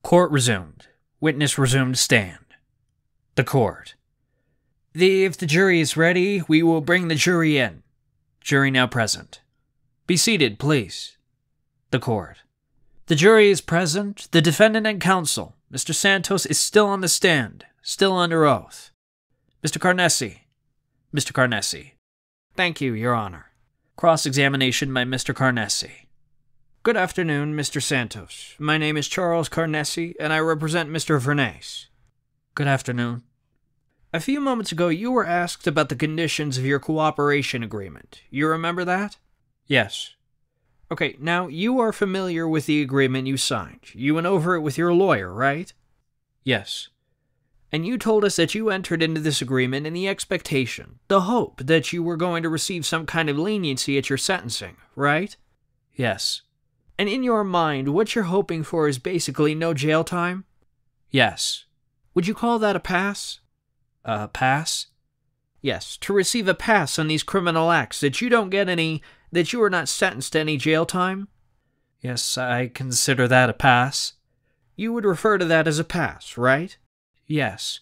Court resumed. Witness resumed stand. The court. If the jury is ready, we will bring the jury in. Jury now present. Be seated, please. The court. The jury is present. The defendant and counsel. Mr. Santos is still on the stand, still under oath. Mr. Carnesi. Mr. Carnesi. Thank you, Your Honor. Cross-examination by Mr. Carnesi. Good afternoon, Mr. Santos. My name is Charles Carnesi, and I represent Mr. Vernace. Good afternoon. A few moments ago, you were asked about the conditions of your cooperation agreement. You remember that? Yes. Okay, now, you are familiar with the agreement you signed. You went over it with your lawyer, right? Yes. And you told us that you entered into this agreement in the expectation, the hope, that you were going to receive some kind of leniency at your sentencing, right? Yes. And in your mind, what you're hoping for is basically no jail time? Yes. Would you call that a pass? A pass? Yes, to receive a pass on these criminal acts, that you don't get any, that you are not sentenced to any jail time? Yes, I consider that a pass. You would refer to that as a pass, right? Yes.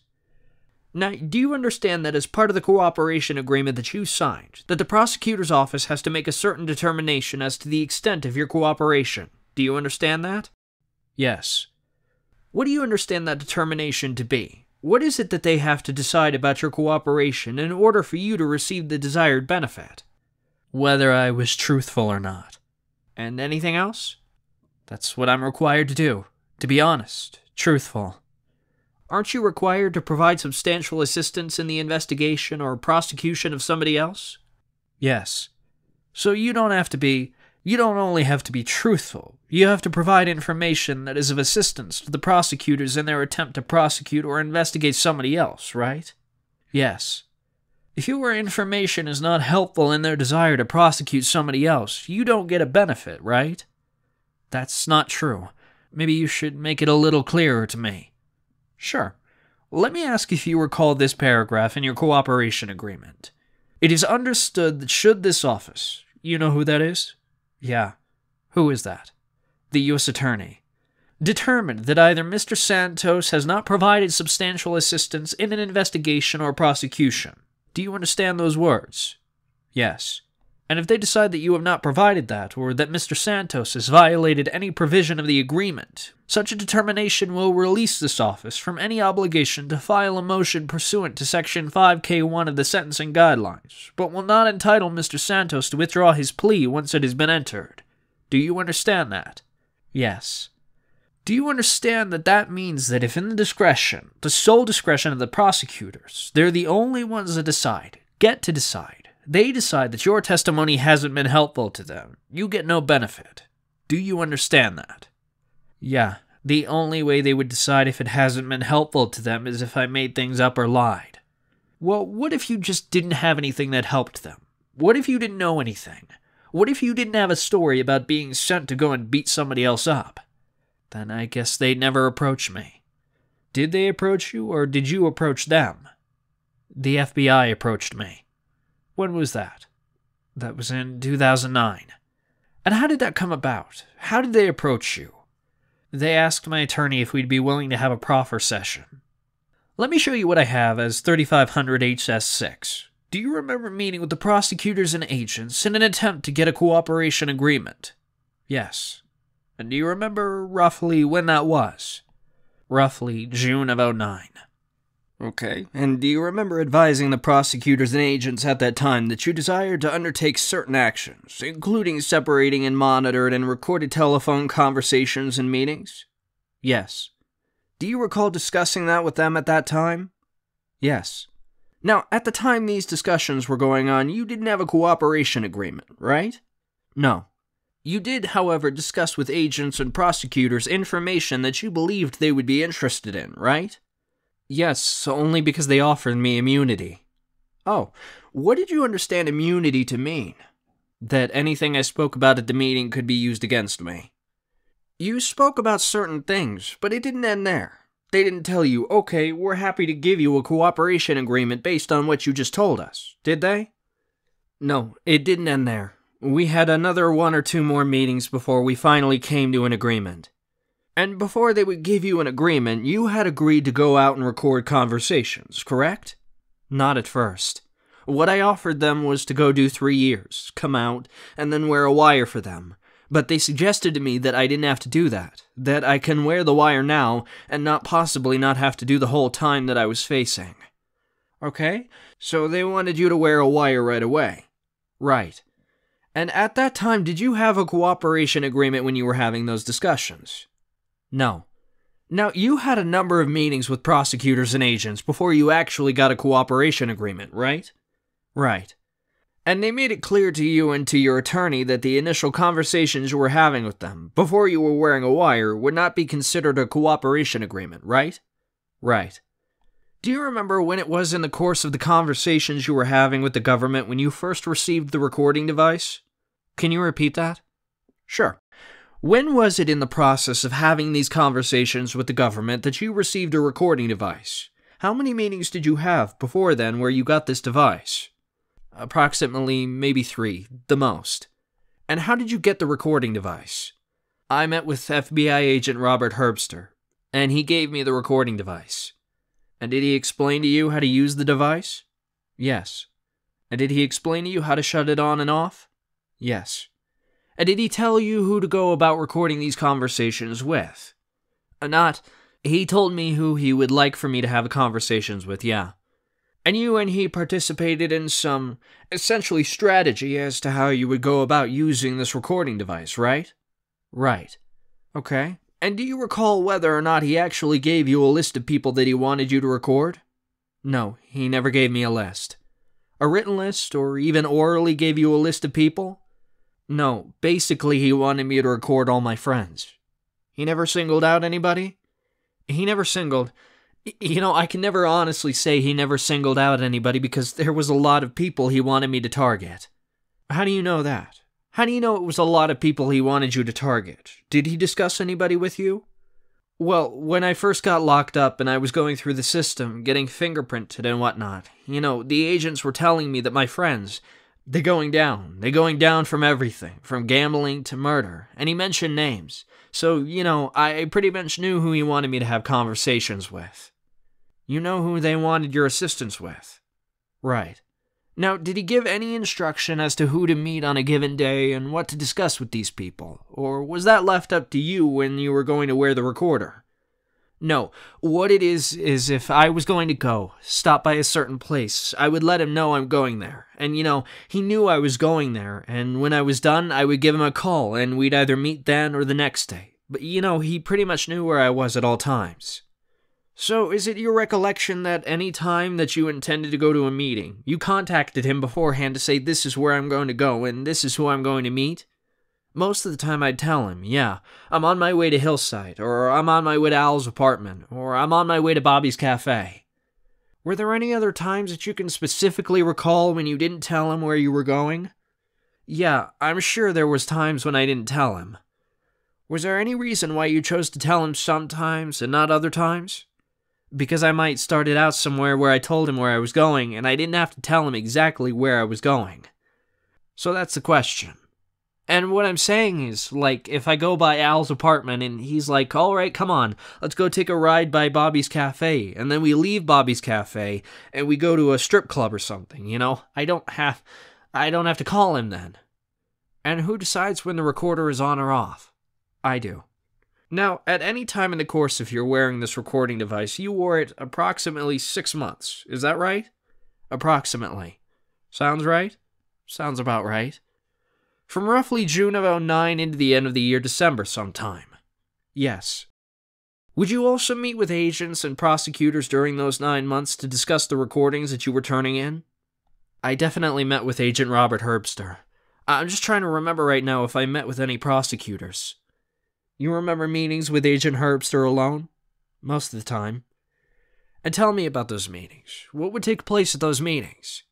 Now, do you understand that as part of the cooperation agreement that you signed, that the prosecutor's office has to make a certain determination as to the extent of your cooperation? Do you understand that? Yes. What do you understand that determination to be? What is it that they have to decide about your cooperation in order for you to receive the desired benefit? Whether I was truthful or not. And anything else? That's what I'm required to do. To be honest, truthful. Aren't you required to provide substantial assistance in the investigation or prosecution of somebody else? Yes. So you don't only have to be truthful, you have to provide information that is of assistance to the prosecutors in their attempt to prosecute or investigate somebody else, right? Yes. If your information is not helpful in their desire to prosecute somebody else, you don't get a benefit, right? That's not true. Maybe you should make it a little clearer to me. Sure. Let me ask if you recall this paragraph in your cooperation agreement. It is understood that should this office, you know who that is? Yeah. Who is that? The U.S. Attorney. Determined that either Mr. Santos has not provided substantial assistance in an investigation or prosecution. Do you understand those words? Yes. And if they decide that you have not provided that, or that Mr. Santos has violated any provision of the agreement, such a determination will release this office from any obligation to file a motion pursuant to Section 5K1 of the Sentencing Guidelines, but will not entitle Mr. Santos to withdraw his plea once it has been entered. Do you understand that? Yes. Do you understand that that means that if in the discretion, the sole discretion of the prosecutors, they're the only ones that get to decide, they decide that your testimony hasn't been helpful to them, you get no benefit. Do you understand that? Yeah, the only way they would decide if it hasn't been helpful to them is if I made things up or lied. Well, what if you just didn't have anything that helped them? What if you didn't know anything? What if you didn't have a story about being sent to go and beat somebody else up? Then I guess they'd never approach me. Did they approach you, or did you approach them? The FBI approached me. When was that? That was in 2009. And how did that come about? How did they approach you? They asked my attorney if we'd be willing to have a proffer session. Let me show you what I have as 3500 HS6. Do you remember meeting with the prosecutors and agents in an attempt to get a cooperation agreement? Yes. And do you remember roughly when that was? Roughly June of 2009. Okay, and do you remember advising the prosecutors and agents at that time that you desired to undertake certain actions, including separating and monitored and recorded telephone conversations and meetings? Yes. Do you recall discussing that with them at that time? Yes. Now, at the time these discussions were going on, you didn't have a cooperation agreement, right? No. You did, however, discuss with agents and prosecutors information that you believed they would be interested in, right? Yes, only because they offered me immunity. Oh, what did you understand immunity to mean? That anything I spoke about at the meeting could be used against me. You spoke about certain things, but it didn't end there. They didn't tell you, okay, we're happy to give you a cooperation agreement based on what you just told us, did they? No, it didn't end there. We had another 1 or 2 more meetings before we finally came to an agreement. And before they would give you an agreement, you had agreed to go out and record conversations, correct? Not at first. What I offered them was to go do 3 years, come out, and then wear a wire for them. But they suggested to me that I didn't have to do that I can wear the wire now and possibly not have to do the whole time that I was facing. Okay, so they wanted you to wear a wire right away. Right. And at that time, did you have a cooperation agreement when you were having those discussions? No. Now, you had a number of meetings with prosecutors and agents before you actually got a cooperation agreement, right? Right. And they made it clear to you and to your attorney that the initial conversations you were having with them, before you were wearing a wire, would not be considered a cooperation agreement, right? Right. Do you remember when it was in the course of the conversations you were having with the government when you first received the recording device? Can you repeat that? Sure. When was it in the process of having these conversations with the government that you received a recording device? How many meetings did you have before then where you got this device? Approximately maybe 3, the most. And how did you get the recording device? I met with FBI agent Robert Herbster, and he gave me the recording device. And did he explain to you how to use the device? Yes. And did he explain to you how to shut it on and off? Yes. And did he tell you who to go about recording these conversations with? He told me who he would like for me to have conversations with, yeah. And you and he participated in some, essentially, strategy as to how you would go about using this recording device, right? Right. Okay. And do you recall whether or not he actually gave you a list of people that he wanted you to record? No, he never gave me a list. A written list, or even orally gave you a list of people? No, basically he wanted me to record all my friends. He never singled out anybody? He never singled... I can never honestly say he never singled out anybody because there was a lot of people he wanted me to target. How do you know that? How do you know it was a lot of people he wanted you to target? Did he discuss anybody with you? Well, when I first got locked up and I was going through the system, getting fingerprinted and whatnot, the agents were telling me that my friends, they're going down. They're going down from everything, from gambling to murder, and he mentioned names. So, I pretty much knew who he wanted me to have conversations with. You know who they wanted your assistance with? Right. Now, did he give any instruction as to who to meet on a given day and what to discuss with these people? Or was that left up to you when you were going to wear the recorder? No. What it is if I was going to go, stop by a certain place, I would let him know I'm going there. And, he knew I was going there, and when I was done, I would give him a call, and we'd either meet then or the next day. But, he pretty much knew where I was at all times. So, is it your recollection that any time that you intended to go to a meeting, you contacted him beforehand to say, this is where I'm going to go, and this is who I'm going to meet? Most of the time I'd tell him, yeah, I'm on my way to Hillside, or I'm on my way to Al's apartment, or I'm on my way to Bobby's Cafe. Were there any other times that you can specifically recall when you didn't tell him where you were going? Yeah, I'm sure there was times when I didn't tell him. Was there any reason why you chose to tell him sometimes and not other times? Because I might started out somewhere where I told him where I was going, and I didn't have to tell him exactly where I was going. So that's the question. And what I'm saying is, if I go by Al's apartment and he's like, all right, come on, let's go take a ride by Bobby's Cafe, and then we leave Bobby's Cafe and we go to a strip club or something, I don't have to call him then. And who decides when the recorder is on or off? I do. Now, at any time in the course of your wearing this recording device, you wore it approximately 6 months. Is that right? Approximately. Sounds right? Sounds about right. From roughly June of 2009 into the end of the year December sometime. Yes. Would you also meet with agents and prosecutors during those 9 months to discuss the recordings that you were turning in? I definitely met with Agent Robert Herbster. I'm just trying to remember right now if I met with any prosecutors. You remember meetings with Agent Herbster alone? Most of the time. And tell me about those meetings. What would take place at those meetings?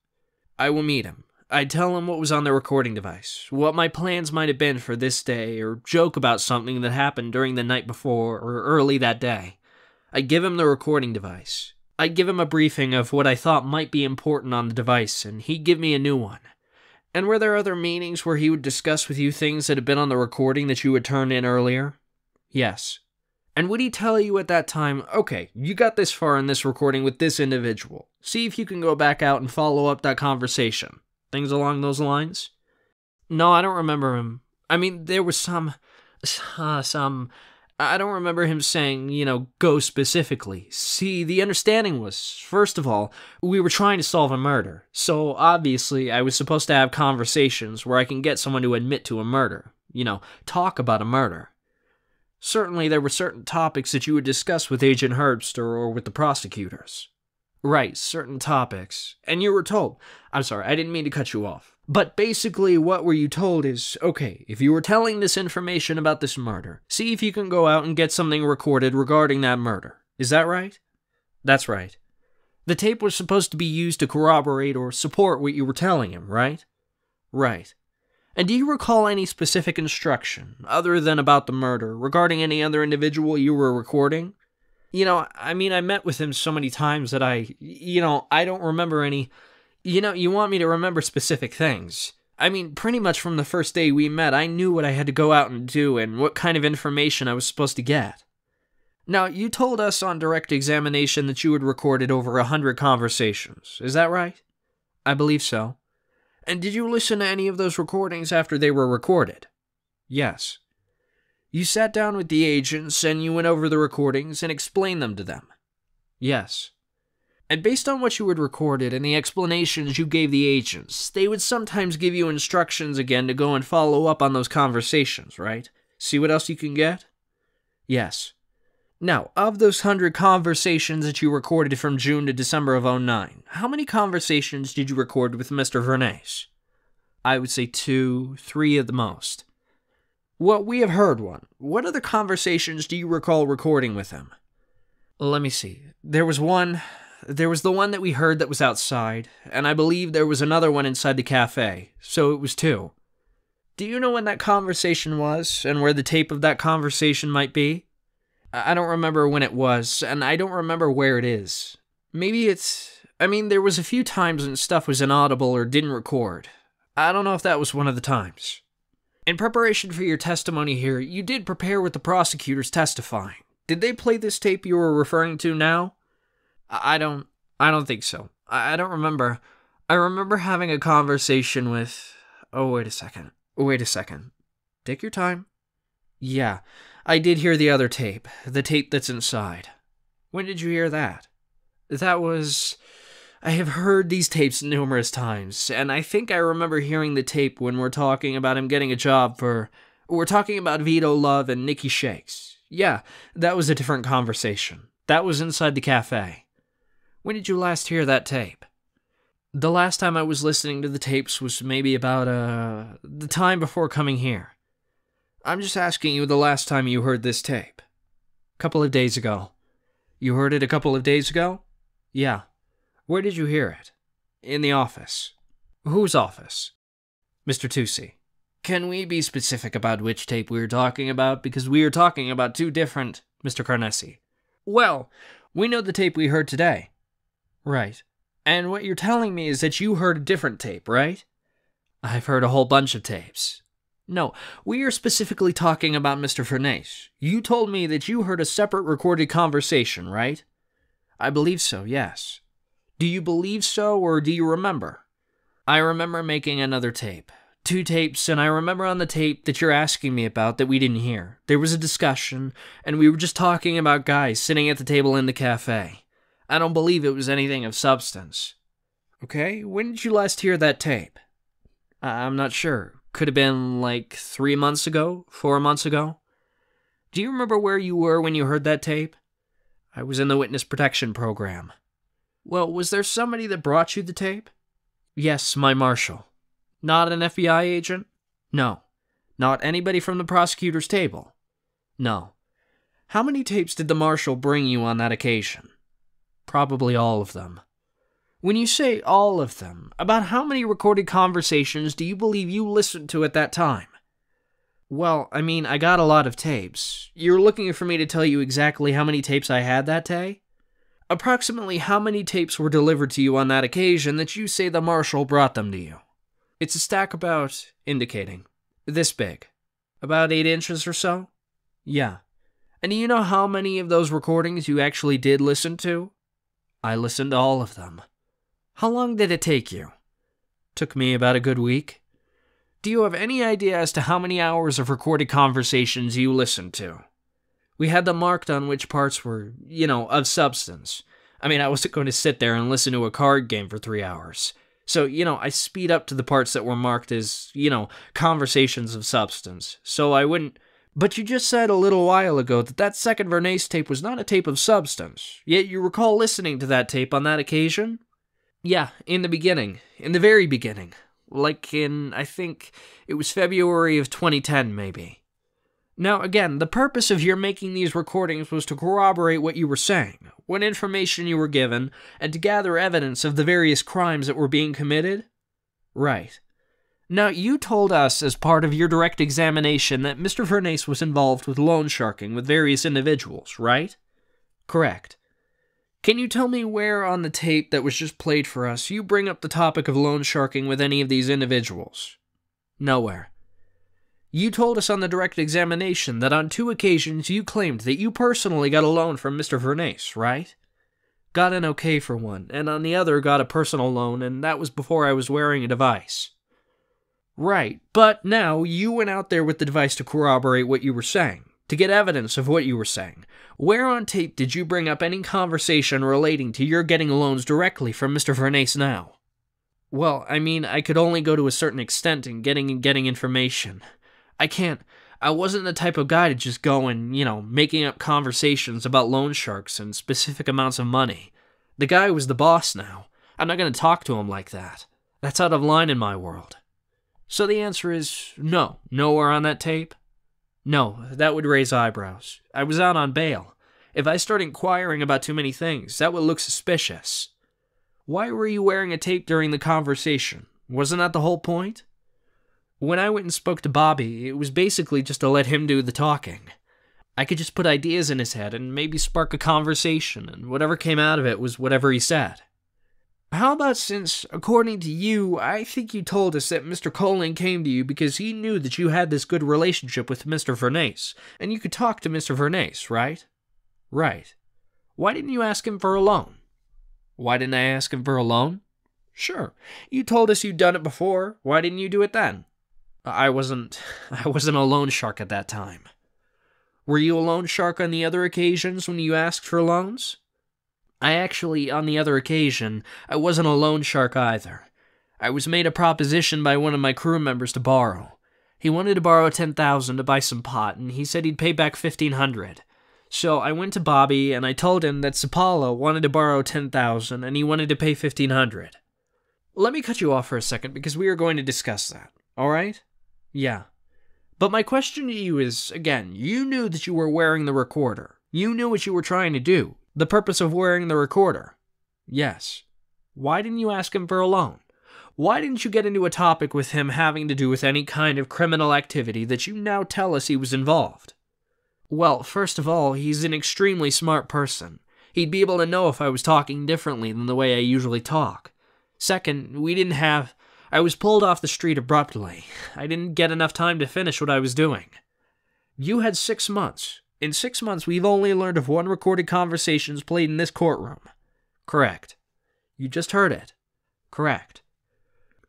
I will meet him. I'd tell him what was on the recording device, what my plans might have been for this day, or joke about something that happened during the night before or early that day. I'd give him the recording device. I'd give him a briefing of what I thought might be important on the device, and he'd give me a new one. And were there other meetings where he would discuss with you things that had been on the recording that you had turned in earlier? Yes. And would he tell you at that time, okay, you got this far in this recording with this individual. See if you can go back out and follow up that conversation. Things along those lines? No, I don't remember him. I mean, there was some, I don't remember him saying, go specifically. See, the understanding was, first of all, we were trying to solve a murder. So, obviously, I was supposed to have conversations where I can get someone to admit to a murder. Talk about a murder. Certainly, there were certain topics that you would discuss with Agent Herbst or with the prosecutors. Right, certain topics. And you were told. I'm sorry, I didn't mean to cut you off. But basically, what were you told is, okay, if you were telling this information about this murder, see if you can go out and get something recorded regarding that murder. Is that right? That's right. The tape was supposed to be used to corroborate or support what you were telling him, right? Right. And do you recall any specific instruction, other than about the murder, regarding any other individual you were recording? I met with him so many times that I don't remember any. You want me to remember specific things. Pretty much from the first day we met, I knew what I had to go out and do and what kind of information I was supposed to get. Now, you told us on direct examination that you had recorded over 100 conversations. Is that right? I believe so. And did you listen to any of those recordings after they were recorded? Yes. You sat down with the agents and you went over the recordings and explained them to them? Yes. And based on what you had recorded and the explanations you gave the agents, they would sometimes give you instructions again to go and follow up on those conversations, right? See what else you can get? Yes. Now, of those 100 conversations that you recorded from June to December of 2009, how many conversations did you record with Mr. Carnesi? I would say 2, 3 at the most. Well, we have heard one. What other conversations do you recall recording with him? Let me see. There was the one that we heard that was outside, and I believe there was another one inside the cafe, so it was 2. Do you know when that conversation was, and where the tape of that conversation might be? I don't remember when it was, and I don't remember where it is. Maybe there was a few times when stuff was inaudible or didn't record. I don't know if that was one of the times. In preparation for your testimony here, you did prepare with the prosecutors testifying. Did they play this tape you were referring to now? I don't think so. I don't remember. I remember having a conversation with... Oh, wait a second. Take your time. Yeah, I did hear the other tape. The tape that's inside. When did you hear that? That was... I have heard these tapes numerous times, and I think I remember hearing the tape when we're talking about him getting a job for... We're talking about Vito Love and Nikki Shakes. Yeah, that was a different conversation. That was inside the cafe. When did you last hear that tape? The last time I was listening to the tapes was maybe about, the time before coming here. I'm just asking you the last time you heard this tape. Couple of days ago. You heard it a couple of days ago? Yeah. Where did you hear it? In the office. Whose office? Mr. Tucci. Can we be specific about which tape we're talking about? Because we are talking about 2 different... Mr. Carnesi. Well, we know the tape we heard today. Right. And what you're telling me is that you heard a different tape, right? I've heard a whole bunch of tapes. No, we are specifically talking about Mr. Carnesi. You told me that you heard a separate recorded conversation, right? I believe so, yes. Do you believe so, or do you remember? I remember making another tape. 2 tapes, and I remember on the tape that you're asking me about that we didn't hear. There was a discussion, and we were just talking about guys sitting at the table in the cafe. I don't believe it was anything of substance. Okay, when did you last hear that tape? I'm not sure. Could have been like 3 months ago, 4 months ago. Do you remember where you were when you heard that tape? I was in the witness protection program. Well, was there somebody that brought you the tape? Yes, my marshal. Not an FBI agent? No. Not anybody from the prosecutor's table? No. How many tapes did the marshal bring you on that occasion? Probably all of them. When you say all of them, about how many recorded conversations do you believe you listened to at that time? Well, I got a lot of tapes. You're looking for me to tell you exactly how many tapes I had that day? Approximately how many tapes were delivered to you on that occasion that you say the marshal brought them to you? It's a stack about, indicating, this big. About 8 inches or so? Yeah. And do you know how many of those recordings you actually did listen to? I listened to all of them. How long did it take you? Took me about a good week. Do you have any idea as to how many hours of recorded conversations you listened to? We had them marked on which parts were, of substance. I mean, I wasn't going to sit there and listen to a card game for 3 hours. So, I speed up to the parts that were marked as, conversations of substance. So I wouldn't... But you just said a little while ago that second Vernace tape was not a tape of substance, yet you recall listening to that tape on that occasion? Yeah, in the beginning. In the very beginning. Like in, I think, it was February of 2010, maybe. Now, again, the purpose of your making these recordings was to corroborate what you were saying, what information you were given, and to gather evidence of the various crimes that were being committed? Right. Now, you told us as part of your direct examination that Mr. Vernace was involved with loan sharking with various individuals, right? Correct. Can you tell me where on the tape that was just played for us you bring up the topic of loan sharking with any of these individuals? Nowhere. You told us on the direct examination that on 2 occasions you claimed that you personally got a loan from Mr. Vernace, right? Got an okay for one, and on the other got a personal loan, and that was before I was wearing a device. Right, but now you went out there with the device to corroborate what you were saying, to get evidence of what you were saying. Where on tape did you bring up any conversation relating to your getting loans directly from Mr. Vernace now? Well, I mean, I could only go to a certain extent in getting information. I wasn't the type of guy to just go and, making up conversations about loan sharks and specific amounts of money. The guy was the boss now. I'm not going to talk to him like that. That's out of line in my world. So the answer is no. Nowhere on that tape? No, that would raise eyebrows. I was out on bail. If I start inquiring about too many things, that would look suspicious. Why were you wearing a tape during the conversation? Wasn't that the whole point? When I went and spoke to Bobby, it was basically just to let him do the talking. I could just put ideas in his head and maybe spark a conversation, and whatever came out of it was whatever he said. How about since, according to you, I think you told us that Mr. Colling came to you because he knew that you had this good relationship with Mr. Vernace, and you could talk to Mr. Vernace, right? Right. Why didn't you ask him for a loan? Why didn't I ask him for a loan? Sure. You told us you'd done it before. Why didn't you do it then? I wasn't a loan shark at that time. Were you a loan shark on the other occasions when you asked for loans? On the other occasion, I wasn't a loan shark either. I was made a proposition by one of my crew members to borrow. He wanted to borrow $10,000 to buy some pot, and he said he'd pay back $1,500. So I went to Bobby, and I told him that Sapala wanted to borrow $10,000, and he wanted to pay $1,500. Let me cut you off for a second, because we are going to discuss that, alright? Yeah. But my question to you is, again, you knew that you were wearing the recorder. You knew what you were trying to do. The purpose of wearing the recorder. Yes. Why didn't you ask him for a loan? Why didn't you get into a topic with him having to do with any kind of criminal activity that you now tell us he was involved? Well, first of all, he's an extremely smart person. He'd be able to know if I was talking differently than the way I usually talk. Second, I was pulled off the street abruptly. I didn't get enough time to finish what I was doing. You had 6 months. In 6 months, we've only learned of 1 recorded conversations played in this courtroom. Correct. You just heard it. Correct.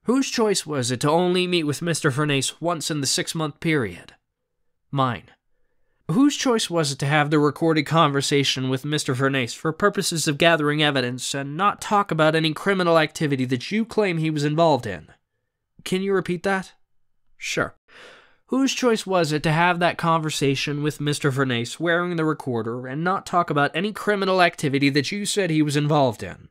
Whose choice was it to only meet with Mr. Vernace once in the 6-month period? Mine. Whose choice was it to have the recorded conversation with Mr. Vernace for purposes of gathering evidence and not talk about any criminal activity that you claim he was involved in? Can you repeat that? Sure. Whose choice was it to have that conversation with Mr. Vernace wearing the recorder and not talk about any criminal activity that you said he was involved in?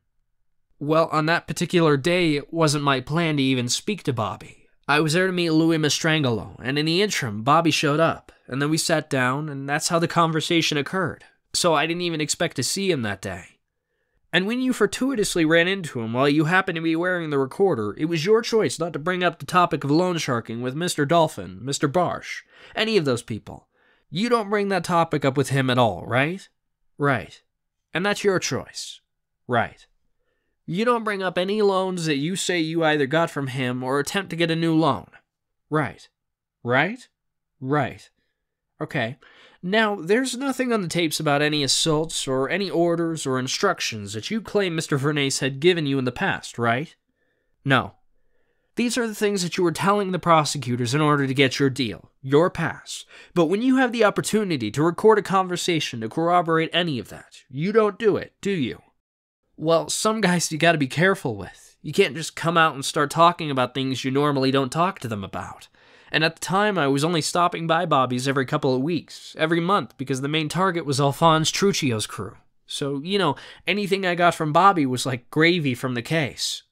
Well, on that particular day, it wasn't my plan to even speak to Bobby. I was there to meet Louis Mastrangelo, and in the interim, Bobby showed up, and then we sat down, and that's how the conversation occurred. So I didn't even expect to see him that day. And when you fortuitously ran into him while you happened to be wearing the recorder, it was your choice not to bring up the topic of loan sharking with Mr. Dolphin, Mr. Barsh, any of those people. You don't bring that topic up with him at all, right? Right. And that's your choice. Right. You don't bring up any loans that you say you either got from him or attempt to get a new loan. Right. Right? Right. Okay. Now, there's nothing on the tapes about any assaults or any orders or instructions that you claim Mr. Vernace had given you in the past, right? No. These are the things that you were telling the prosecutors in order to get your deal, your pass. But when you have the opportunity to record a conversation to corroborate any of that, you don't do it, do you? Well, some guys you gotta be careful with. You can't just come out and start talking about things you normally don't talk to them about. And at the time, I was only stopping by Bobby's every couple of weeks, every month, because the main target was Alphonse Truccio's crew. So, anything I got from Bobby was like gravy from the case.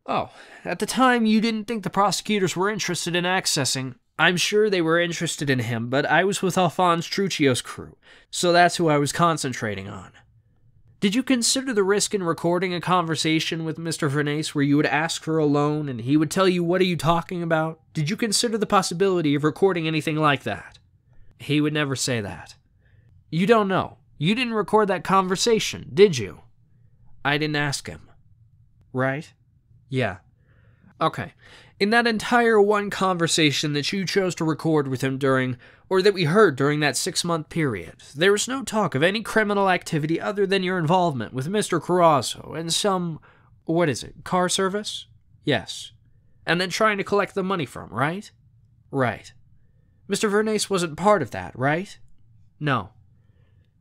Oh, at the time, you didn't think the prosecutors were interested in accessing. I'm sure they were interested in him, but I was with Alphonse Truccio's crew, so that's who I was concentrating on. Did you consider the risk in recording a conversation with Mr. Vernace where you would ask for a loan and he would tell you, "What are you talking about?" Did you consider the possibility of recording anything like that? He would never say that. You don't know. You didn't record that conversation, did you? I didn't ask him. Right? Yeah. Okay. In that entire one conversation that you chose to record with him during, or that we heard during that 6-month period, there was no talk of any criminal activity other than your involvement with Mr. Carrazzo and some, car service? Yes. And then trying to collect the money from, right? Right. Mr. Vernace wasn't part of that, right? No.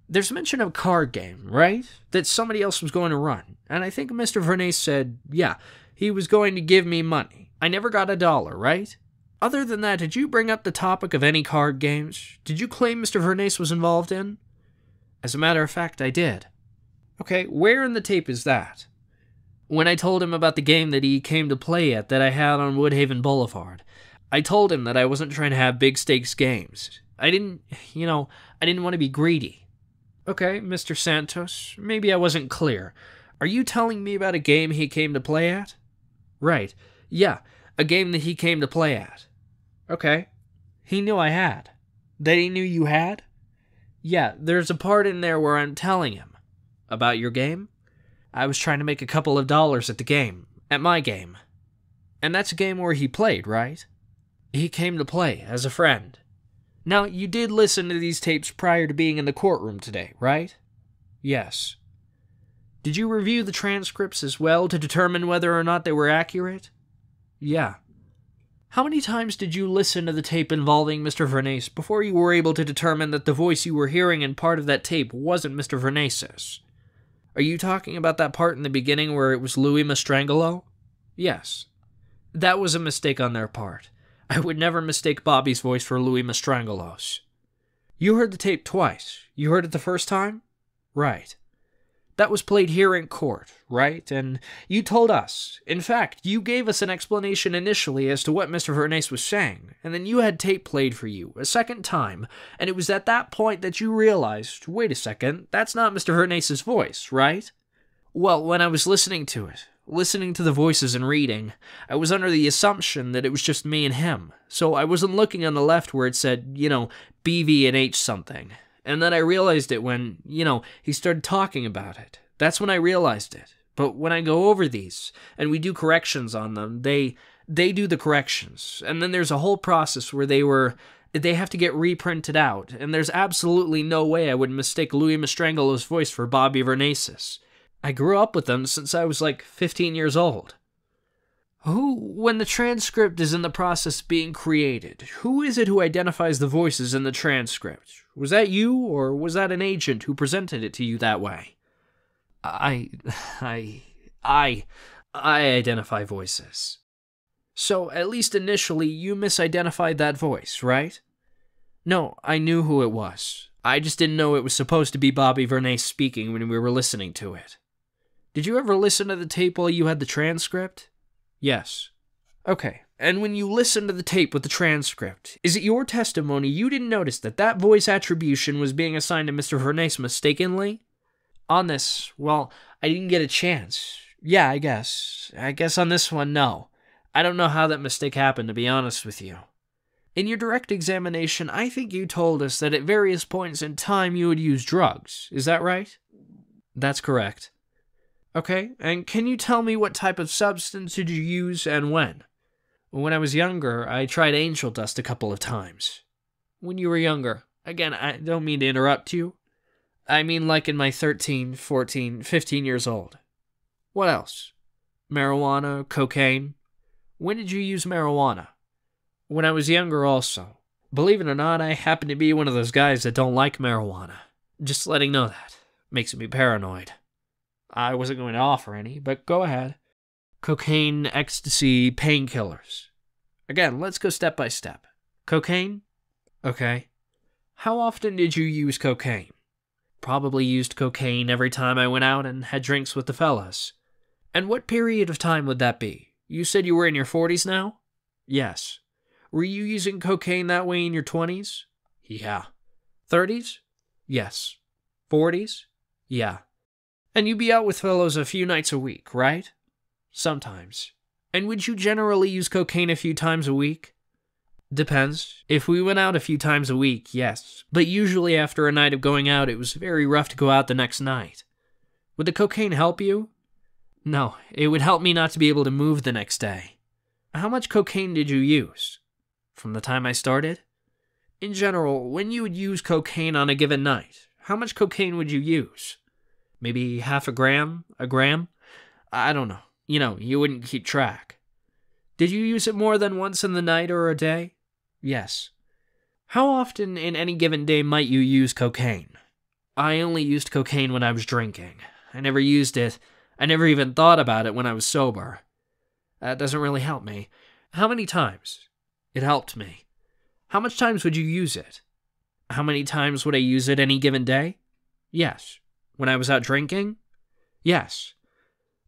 There's mention of a card game, right? That somebody else was going to run, and I think Mr. Vernace said, yeah, he was going to give me money. I never got $1, right? Other than that, did you bring up the topic of any card games? Did you claim Mr. Vernace was involved in? As a matter of fact, I did. Okay, where in the tape is that? When I told him about the game that he came to play at that I had on Woodhaven Boulevard, I told him that I wasn't trying to have big stakes games. I didn't want to be greedy. Okay, Mr. Santos, maybe I wasn't clear. Are you telling me about a game he came to play at? Right. Yeah, a game that he came to play at. Okay. He knew I had. That he knew you had? Yeah, there's a part in there where I'm telling him. About your game? I was trying to make a couple of dollars at the game. At my game. And that's a game where he played, right? He came to play, as a friend. Now, you did listen to these tapes prior to being in the courtroom today, right? Yes. Did you review the transcripts as well to determine whether or not they were accurate? Yeah. How many times did you listen to the tape involving Mr. Vernace before you were able to determine that the voice you were hearing in part of that tape wasn't Mr. Vernace's? Are you talking about that part in the beginning where it was Louis Mastrangelo? Yes. That was a mistake on their part. I would never mistake Bobby's voice for Louis Mastrangelo's. You heard the tape twice. You heard it the first time? Right. That was played here in court, right? And you told us. In fact, you gave us an explanation initially as to what Mr. Vernace was saying, and then you had tape played for you a second time, and it was at that point that you realized, wait a second, that's not Mr. Vernace's voice, right? Well, when I was listening to it, listening to the voices and reading, I was under the assumption that it was just me and him, so I wasn't looking on the left where it said, BV and H something. And then I realized it when, he started talking about it. That's when I realized it. But when I go over these, and we do corrections on them, they do the corrections. And then there's a whole process where they have to get reprinted out. And there's absolutely no way I would mistake Louis Mastrangelo's voice for Bobby Vernace's. I grew up with them since I was like 15 years old. When the transcript is in the process of being created, who is it who identifies the voices in the transcript? Was that you, or was that an agent who presented it to you that way? I identify voices. So, at least initially, you misidentified that voice, right? No, I knew who it was. I just didn't know it was supposed to be Bobby Vernace speaking when we were listening to it. Did you ever listen to the tape while you had the transcript? Yes. Okay, and when you listened to the tape with the transcript, is it your testimony you didn't notice that that voice attribution was being assigned to Mr. Vernace mistakenly? On this, well, I didn't get a chance. Yeah, I guess. I guess on this one, no. I don't know how that mistake happened, to be honest with you. In your direct examination, I think you told us that at various points in time you would use drugs. Is that right? That's correct. Okay, and can you tell me what type of substance did you use and when? When I was younger, I tried angel dust a couple of times. When you were younger, Again, I don't mean to interrupt you. I mean like in my 13, 14, 15 years old. What else? Marijuana, cocaine. When did you use marijuana? When I was younger also. Believe it or not, I happen to be one of those guys that don't like marijuana. Just letting you know that. Makes me paranoid. I wasn't going to offer any, but go ahead. Cocaine, ecstasy, painkillers. Again, let's go step by step. Cocaine? Okay. How often did you use cocaine? Probably used cocaine every time I went out and had drinks with the fellas. And what period of time would that be? You said you were in your 40s now? Yes. Were you using cocaine that way in your 20s? Yeah. 30s? Yes. 40s? Yeah. And you'd be out with fellows a few nights a week, right? Sometimes. And would you generally use cocaine a few times a week? Depends. If we went out a few times a week, yes. But usually after a night of going out, it was very rough to go out the next night. Would the cocaine help you? No, it would help me not to be able to move the next day. How much cocaine did you use? From the time I started? In general, when you would use cocaine on a given night, how much cocaine would you use? Maybe half a gram? A gram? I don't know. You wouldn't keep track. Did you use it more than once in the night or a day? Yes. How often in any given day might you use cocaine? I only used cocaine when I was drinking. I never used it. I never even thought about it when I was sober. That doesn't really help me. How many times? It helped me. How much times would you use it? How many times would I use it any given day? Yes. When I was out drinking? Yes.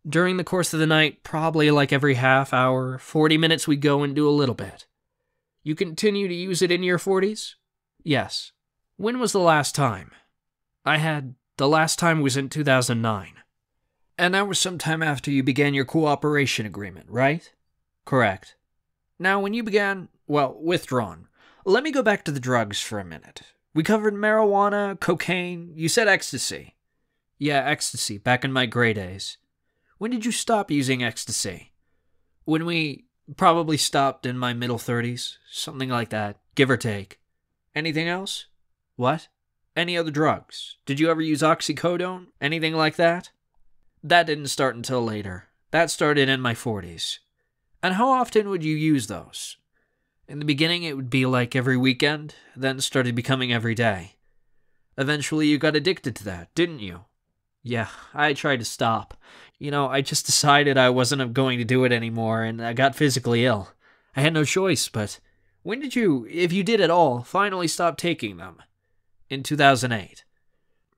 During the course of the night, probably like every half hour, 40 minutes we'd go and do a little bit. You continue to use it in your 40s? Yes. When was the last time? The last time was in 2009. And that was sometime after you began your cooperation agreement, right? Correct. Now, when you began, withdrawn. Let me go back to the drugs for a minute. We covered marijuana, cocaine, you said ecstasy. Yeah, ecstasy, back in my gray days. When did you stop using ecstasy? When we probably stopped in my middle 30s, something like that, give or take. Anything else? What? Any other drugs? Did you ever use oxycodone? Anything like that? That didn't start until later. That started in my 40s. And how often would you use those? In the beginning, it would be like every weekend, then started becoming every day. Eventually, you got addicted to that, didn't you? Yeah, I tried to stop. I just decided I wasn't going to do it anymore, and I got physically ill. I had no choice, but when did you, if you did at all, finally stop taking them? In 2008.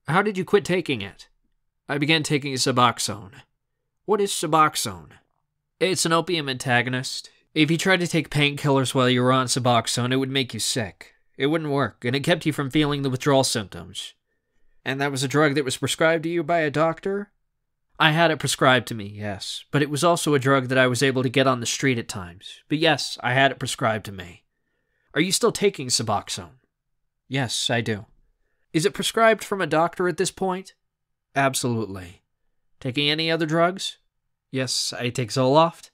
How did you quit taking it? I began taking Suboxone. What is Suboxone? It's an opium antagonist. If you tried to take painkillers while you were on Suboxone, it would make you sick. It wouldn't work, and it kept you from feeling the withdrawal symptoms. And that was a drug that was prescribed to you by a doctor? I had it prescribed to me, yes, but it was also a drug that I was able to get on the street at times. But yes, I had it prescribed to me. Are you still taking Suboxone? Yes, I do. Is it prescribed from a doctor at this point? Absolutely. Taking any other drugs? Yes, I take Zoloft.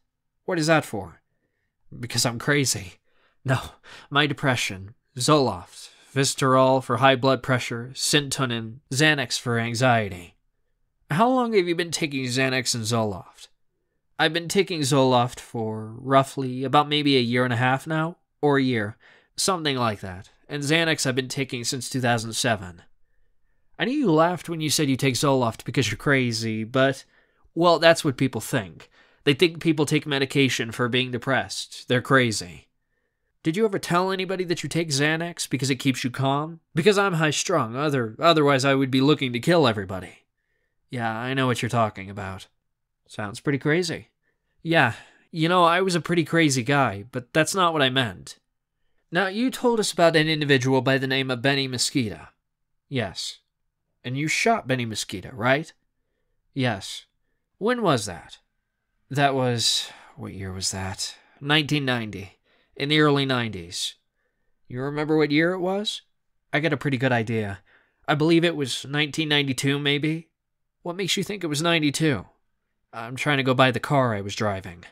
What is that for? Because I'm crazy. No, my depression. Zoloft. Vistarol for high blood pressure. Syntonin. Xanax for anxiety. How long have you been taking Xanax and Zoloft? I've been taking Zoloft for roughly about maybe a year and a half now. Or a year. Something like that. And Xanax I've been taking since 2007. I knew you laughed when you said you take Zoloft because you're crazy, but, that's what people think. They think people take medication for being depressed. They're crazy. Did you ever tell anybody that you take Xanax because it keeps you calm? Because I'm high-strung, otherwise I would be looking to kill everybody. Yeah, I know what you're talking about. Sounds pretty crazy. Yeah, I was a pretty crazy guy, but that's not what I meant. Now, you told us about an individual by the name of Benny Mosquito. Yes. And you shot Benny Mosquito, right? Yes. When was that? What year was that? 1990. In the early 90s. You remember what year it was? I got a pretty good idea. I believe it was 1992, maybe? What makes you think it was 92? I'm trying to go by the car I was driving.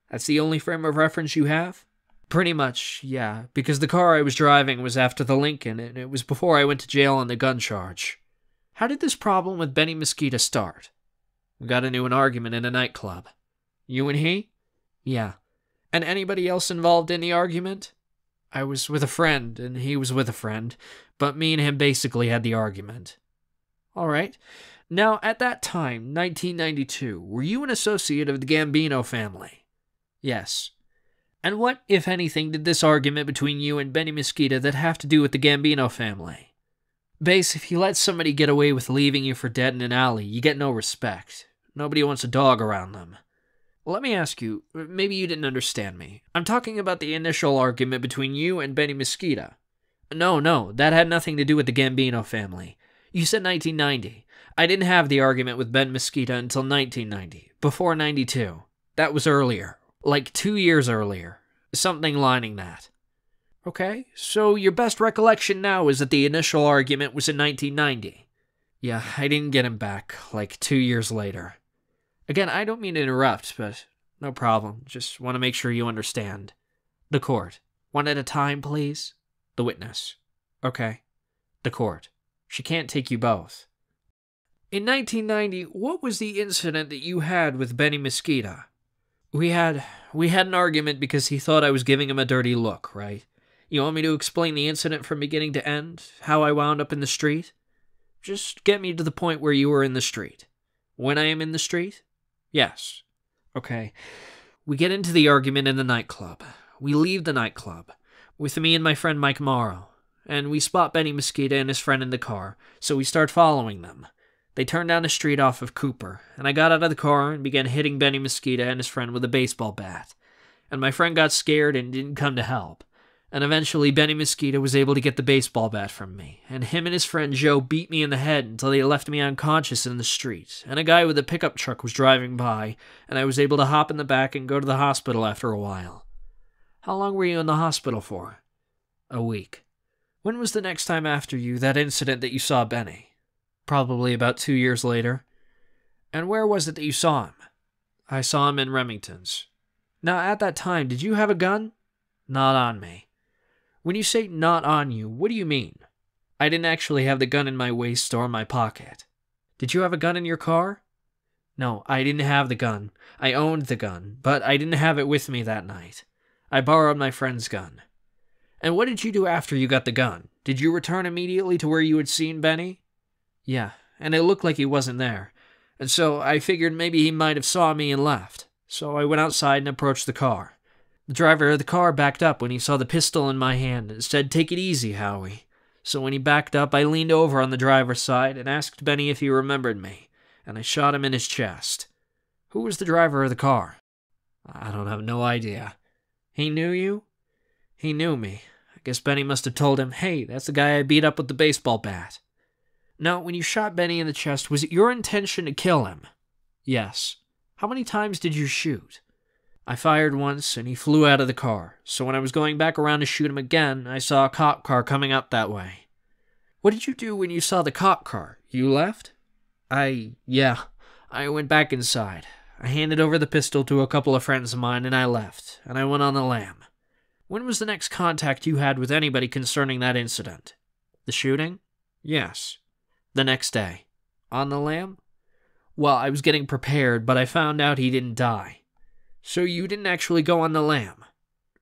That's the only frame of reference you have? Pretty much, yeah, because the car I was driving was after the Lincoln, and it was before I went to jail on the gun charge. How did this problem with Benny Mosquito start? We got into an argument in a nightclub. You and he? Yeah. And anybody else involved in the argument? I was with a friend, and he was with a friend, but me and him basically had the argument. All right. Now, at that time, 1992, were you an associate of the Gambino family? Yes. And what, if anything, did this argument between you and Benny Mosquito that have to do with the Gambino family? Base, if you let somebody get away with leaving you for dead in an alley, you get no respect. Nobody wants a dog around them. Let me ask you, maybe you didn't understand me. I'm talking about the initial argument between you and Benny Mosquito. No, that had nothing to do with the Gambino family. You said 1990. I didn't have the argument with Ben Mosquito until 1990, before 92. That was earlier, like 2 years earlier. Something lining that. Okay, so your best recollection now is that the initial argument was in 1990. Yeah, I didn't get him back, like 2 years later. Again, I don't mean to interrupt, but no problem. Just want to make sure you understand. The court. One at a time, please. The witness. Okay. The court. She can't take you both. In 1990, what was the incident that you had with Benny Mosquito? We had an argument because he thought I was giving him a dirty look, right? You want me to explain the incident from beginning to end? How I wound up in the street? Just get me to the point where you were in the street. When I am in the street? Yes. Okay. We get into the argument in the nightclub. We leave the nightclub, with me and my friend Mike Morrow, and we spot Benny Mosquito and his friend in the car, so we start following them. They turned down the street off of Cooper, and I got out of the car and began hitting Benny Mosquito and his friend with a baseball bat. And my friend got scared and didn't come to help. And eventually Benny Mosquito was able to get the baseball bat from me, and him and his friend Joe beat me in the head until they left me unconscious in the street, and a guy with a pickup truck was driving by, and I was able to hop in the back and go to the hospital after a while. How long were you in the hospital for? A week. When was the next time after that incident that you saw Benny? Probably about 2 years later. And where was it that you saw him? I saw him in Remington's. Now, at that time, did you have a gun? Not on me. When you say not on you, what do you mean? I didn't actually have the gun in my waist or my pocket. Did you have a gun in your car? No, I didn't have the gun. I owned the gun, but I didn't have it with me that night. I borrowed my friend's gun. And what did you do after you got the gun? Did you return immediately to where you had seen Benny? Yeah, and it looked like he wasn't there. And so I figured maybe he might have saw me and left. So I went outside and approached the car. The driver of the car backed up when he saw the pistol in my hand and said, "Take it easy, Howie." So when he backed up, I leaned over on the driver's side and asked Benny if he remembered me, and I shot him in his chest. Who was the driver of the car? I don't have no idea. He knew you? He knew me. I guess Benny must have told him, "Hey, that's the guy I beat up with the baseball bat." Now, when you shot Benny in the chest, was it your intention to kill him? Yes. How many times did you shoot? I fired once, and he flew out of the car, so when I was going back around to shoot him again, I saw a cop car coming up that way. What did you do when you saw the cop car? You left? Yeah. I went back inside. I handed over the pistol to a couple of friends of mine, and I left, and I went on the lam. When was the next contact you had with anybody concerning that incident? The shooting? Yes. The next day. On the lam? Well, I was getting prepared, but I found out he didn't die. So you didn't actually go on the lam?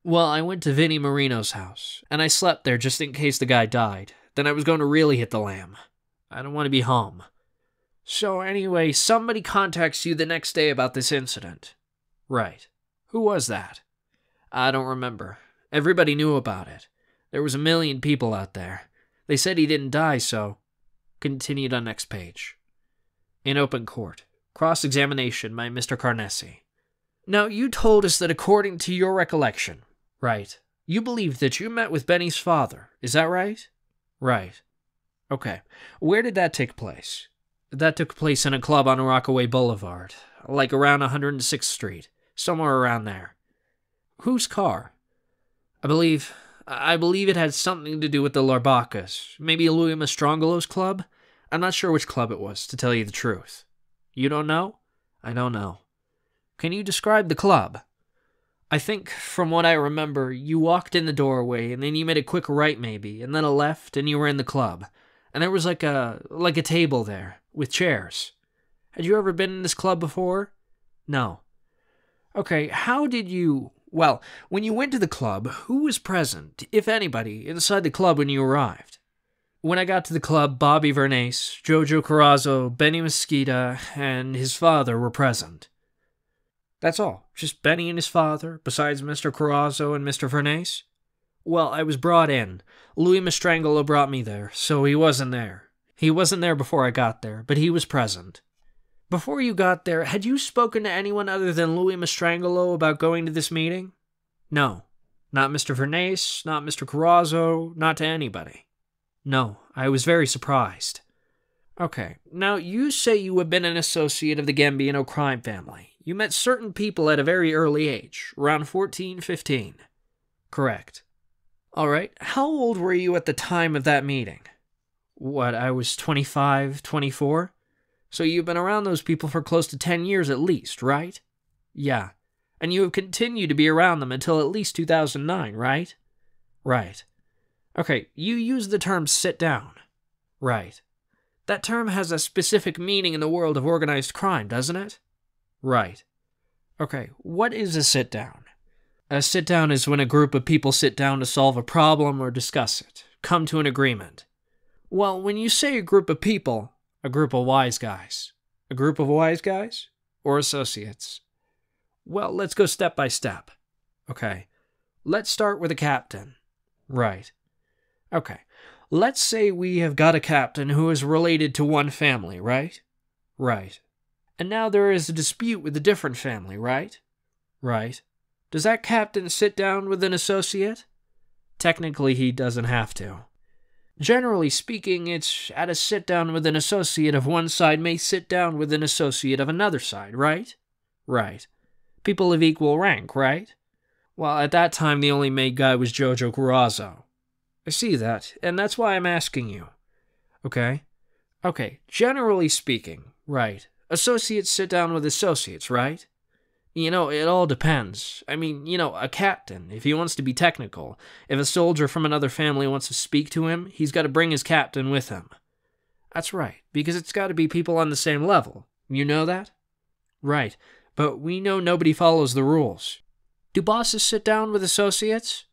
Well, I went to Vinnie Marino's house, and I slept there just in case the guy died. Then I was going to really hit the lam. I don't want to be home. So anyway, somebody contacts you the next day about this incident. Right. Who was that? I don't remember. Everybody knew about it. There was 1 million people out there. They said he didn't die, so... Continued on next page. In open court. Cross-examination by Mr. Carnesi. Now, you told us that according to your recollection, right, you believe that you met with Benny's father, is that right? Right. Okay. Where did that take place? That took place in a club on Rockaway Boulevard, like around 106th Street, somewhere around there. Whose car? I believe it had something to do with the Larbacas, maybe Louis Mastrongolo's club? I'm not sure which club it was, to tell you the truth. You don't know? I don't know. Can you describe the club? I think, from what I remember, you walked in the doorway, and then you made a quick right maybe, and then a left, and you were in the club. And there was like a table there, with chairs. Had you ever been in this club before? No. Okay, how did you... Well, when you went to the club, who was present, if anybody, inside the club when you arrived? When I got to the club, Bobby Vernace, Jojo Carrazzo, Benny Mesquita, and his father were present. That's all. Just Benny and his father, besides Mr. Carrazzo and Mr. Vernace? Well, I was brought in. Louis Mastrangelo brought me there, so he wasn't there. He wasn't there before I got there, but he was present. Before you got there, had you spoken to anyone other than Louis Mastrangelo about going to this meeting? No. Not Mr. Vernace, not Mr. Carrazzo, not to anybody. No, I was very surprised. Okay, now you say you have been an associate of the Gambino crime family. You met certain people at a very early age, around 14, 15. Correct. Alright, how old were you at the time of that meeting? What, I was 25, 24? So you've been around those people for close to 10 years at least, right? Yeah. And you have continued to be around them until at least 2009, right? Right. Okay, you use the term sit down. Right. That term has a specific meaning in the world of organized crime, doesn't it? Right. Okay, what is a sit down? A sit down is when a group of people sit down to solve a problem or discuss it, come to an agreement. Well, when you say a group of people, a group of wise guys. A group of wise guys? Or associates? Well, let's go step by step. Okay. Let's start with a captain. Right. Okay. Let's say we have got a captain who is related to one family, right? Right. And now there is a dispute with a different family, right? Right. Does that captain sit down with an associate? Technically, he doesn't have to. Generally speaking, it's at a sit-down with an associate of one side may sit down with an associate of another side, right? Right. People of equal rank, right? Well, at that time, the only made guy was Jojo Carrazzo. I see that, and that's why I'm asking you. Okay? Okay, generally speaking, right. Associates sit down with associates, right? You know, it all depends. I mean, you know, a captain, if he wants to be technical, if a soldier from another family wants to speak to him, he's got to bring his captain with him. That's right, because it's got to be people on the same level. You know that? Right, but we know nobody follows the rules. Do bosses sit down with associates?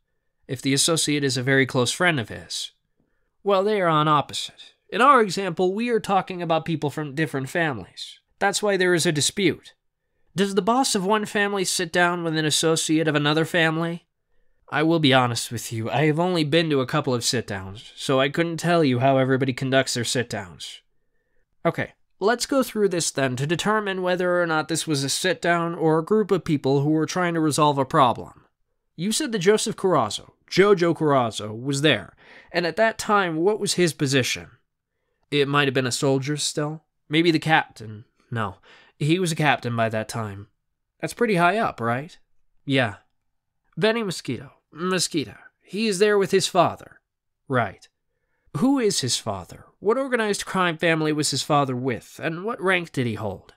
If the associate is a very close friend of his. Well, they are on opposite. In our example, we are talking about people from different families. That's why there is a dispute. Does the boss of one family sit down with an associate of another family? I will be honest with you, I have only been to a couple of sit-downs, so I couldn't tell you how everybody conducts their sit-downs. Okay, let's go through this then to determine whether or not this was a sit-down or a group of people who were trying to resolve a problem. You said that Joseph Carrazzo, Jojo Carrazzo, was there, and at that time, what was his position? It might have been a soldier still? Maybe the captain? No. He was a captain by that time. That's pretty high up, right? Yeah. Benny Mesquita. He is there with his father. Right. Who is his father? What organized crime family was his father with, and what rank did he hold?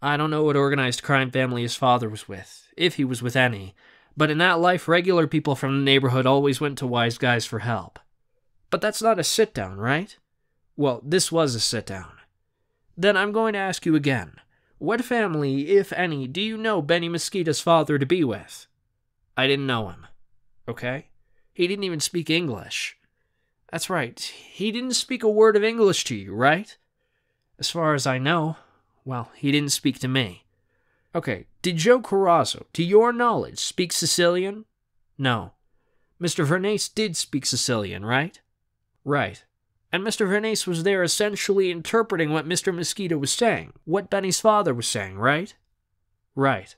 I don't know what organized crime family his father was with, if he was with any, but in that life, regular people from the neighborhood always went to wise guys for help. But that's not a sit-down, right? Well, this was a sit-down. Then I'm going to ask you again. What family, if any, do you know Benny Mesquita's father to be with? I didn't know him. Okay? He didn't even speak English. That's right. He didn't speak a word of English to you, right? As far as I know, well, he didn't speak to me. Okay, did Joe Carrazzo, to your knowledge, speak Sicilian? No. Mr. Vernace did speak Sicilian, right? Right. And Mr. Carnesi was there essentially interpreting what Mr. Mesquita was saying, what Benny's father was saying, right? Right.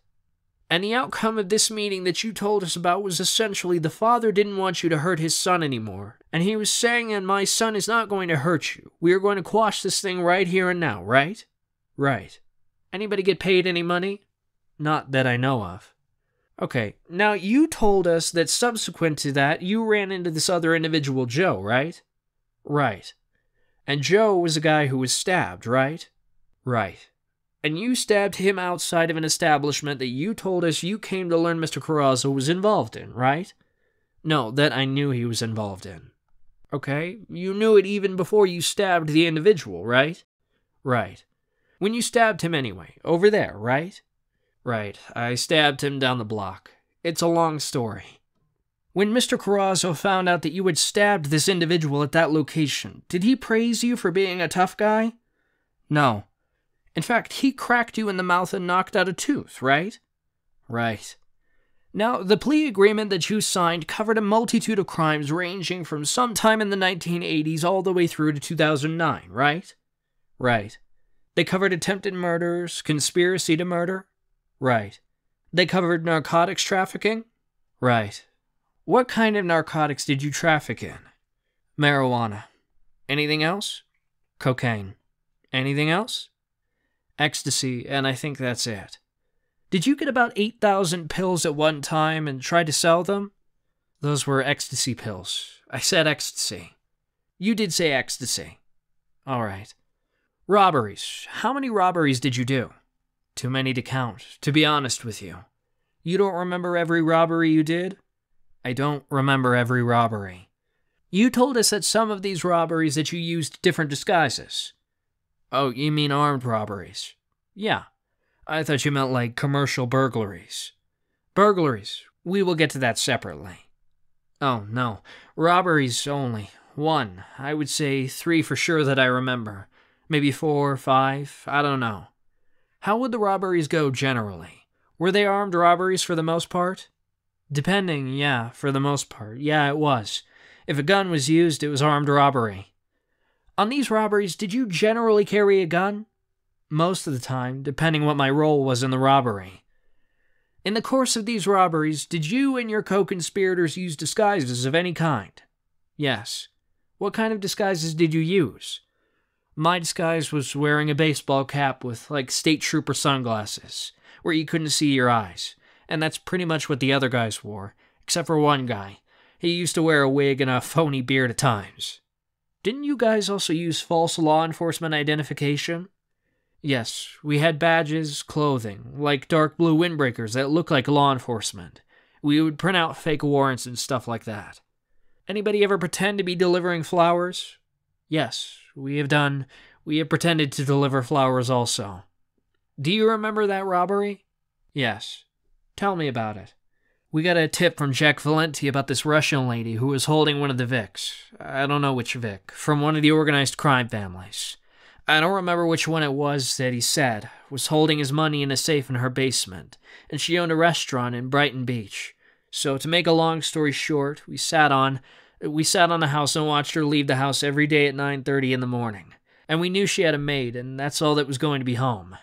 And the outcome of this meeting that you told us about was essentially the father didn't want you to hurt his son anymore, and he was saying, and my son is not going to hurt you. We are going to quash this thing right here and now, right? Right. Anybody get paid any money? Not that I know of. Okay, now you told us that subsequent to that, you ran into this other individual, Joe, right? Right. And Joe was a guy who was stabbed, right? Right. And you stabbed him outside of an establishment that you told us you came to learn Mr. Carrazzo was involved in, right? No, that I knew he was involved in. Okay, you knew it even before you stabbed the individual, right? Right. When you stabbed him anyway, over there, right? Right, I stabbed him down the block. It's a long story. When Mr. Carrazzo found out that you had stabbed this individual at that location, did he praise you for being a tough guy? No. In fact, he cracked you in the mouth and knocked out a tooth, right? Right. Now, the plea agreement that you signed covered a multitude of crimes ranging from sometime in the 1980s all the way through to 2009, right? Right. They covered attempted murders, conspiracy to murder? Right. They covered narcotics trafficking? Right. What kind of narcotics did you traffic in? Marijuana. Anything else? Cocaine. Anything else? Ecstasy, and I think that's it. Did you get about 8,000 pills at one time and try to sell them? Those were ecstasy pills. I said ecstasy. You did say ecstasy. All right. Robberies. How many robberies did you do? Too many to count, to be honest with you. You don't remember every robbery you did? I don't remember every robbery. You told us at some of these robberies that you used different disguises. Oh, you mean armed robberies? Yeah. I thought you meant like commercial burglaries. Burglaries. We will get to that separately. Oh, no. Robberies only. 1. I would say 3 for sure that I remember. Maybe 4 or 5. I don't know. How would the robberies go generally? Were they armed robberies for the most part? Depending, yeah, for the most part. Yeah, it was. If a gun was used, it was armed robbery. On these robberies, did you generally carry a gun? Most of the time, depending what my role was in the robbery. In the course of these robberies, did you and your co-conspirators use disguises of any kind? Yes. What kind of disguises did you use? My disguise was wearing a baseball cap with, like, state trooper sunglasses, where you couldn't see your eyes, and that's pretty much what the other guys wore, except for one guy. He used to wear a wig and a phony beard at times. Didn't you guys also use false law enforcement identification? Yes, we had badges, clothing, like dark blue windbreakers that looked like law enforcement. We would print out fake warrants and stuff like that. Anybody ever pretend to be delivering flowers? Yes, we have pretended to deliver flowers also. Do you remember that robbery? Yes. Tell me about it. We got a tip from Jack Valenti about this Russian lady who was holding one of the Vics. I don't know which Vic, from one of the organized crime families. I don't remember which one it was that he said was holding his money in a safe in her basement, and she owned a restaurant in Brighton Beach. So to make a long story short, we sat on the house and watched her leave the house every day at 9:30 in the morning. And we knew she had a maid, and that's all that was going to be home.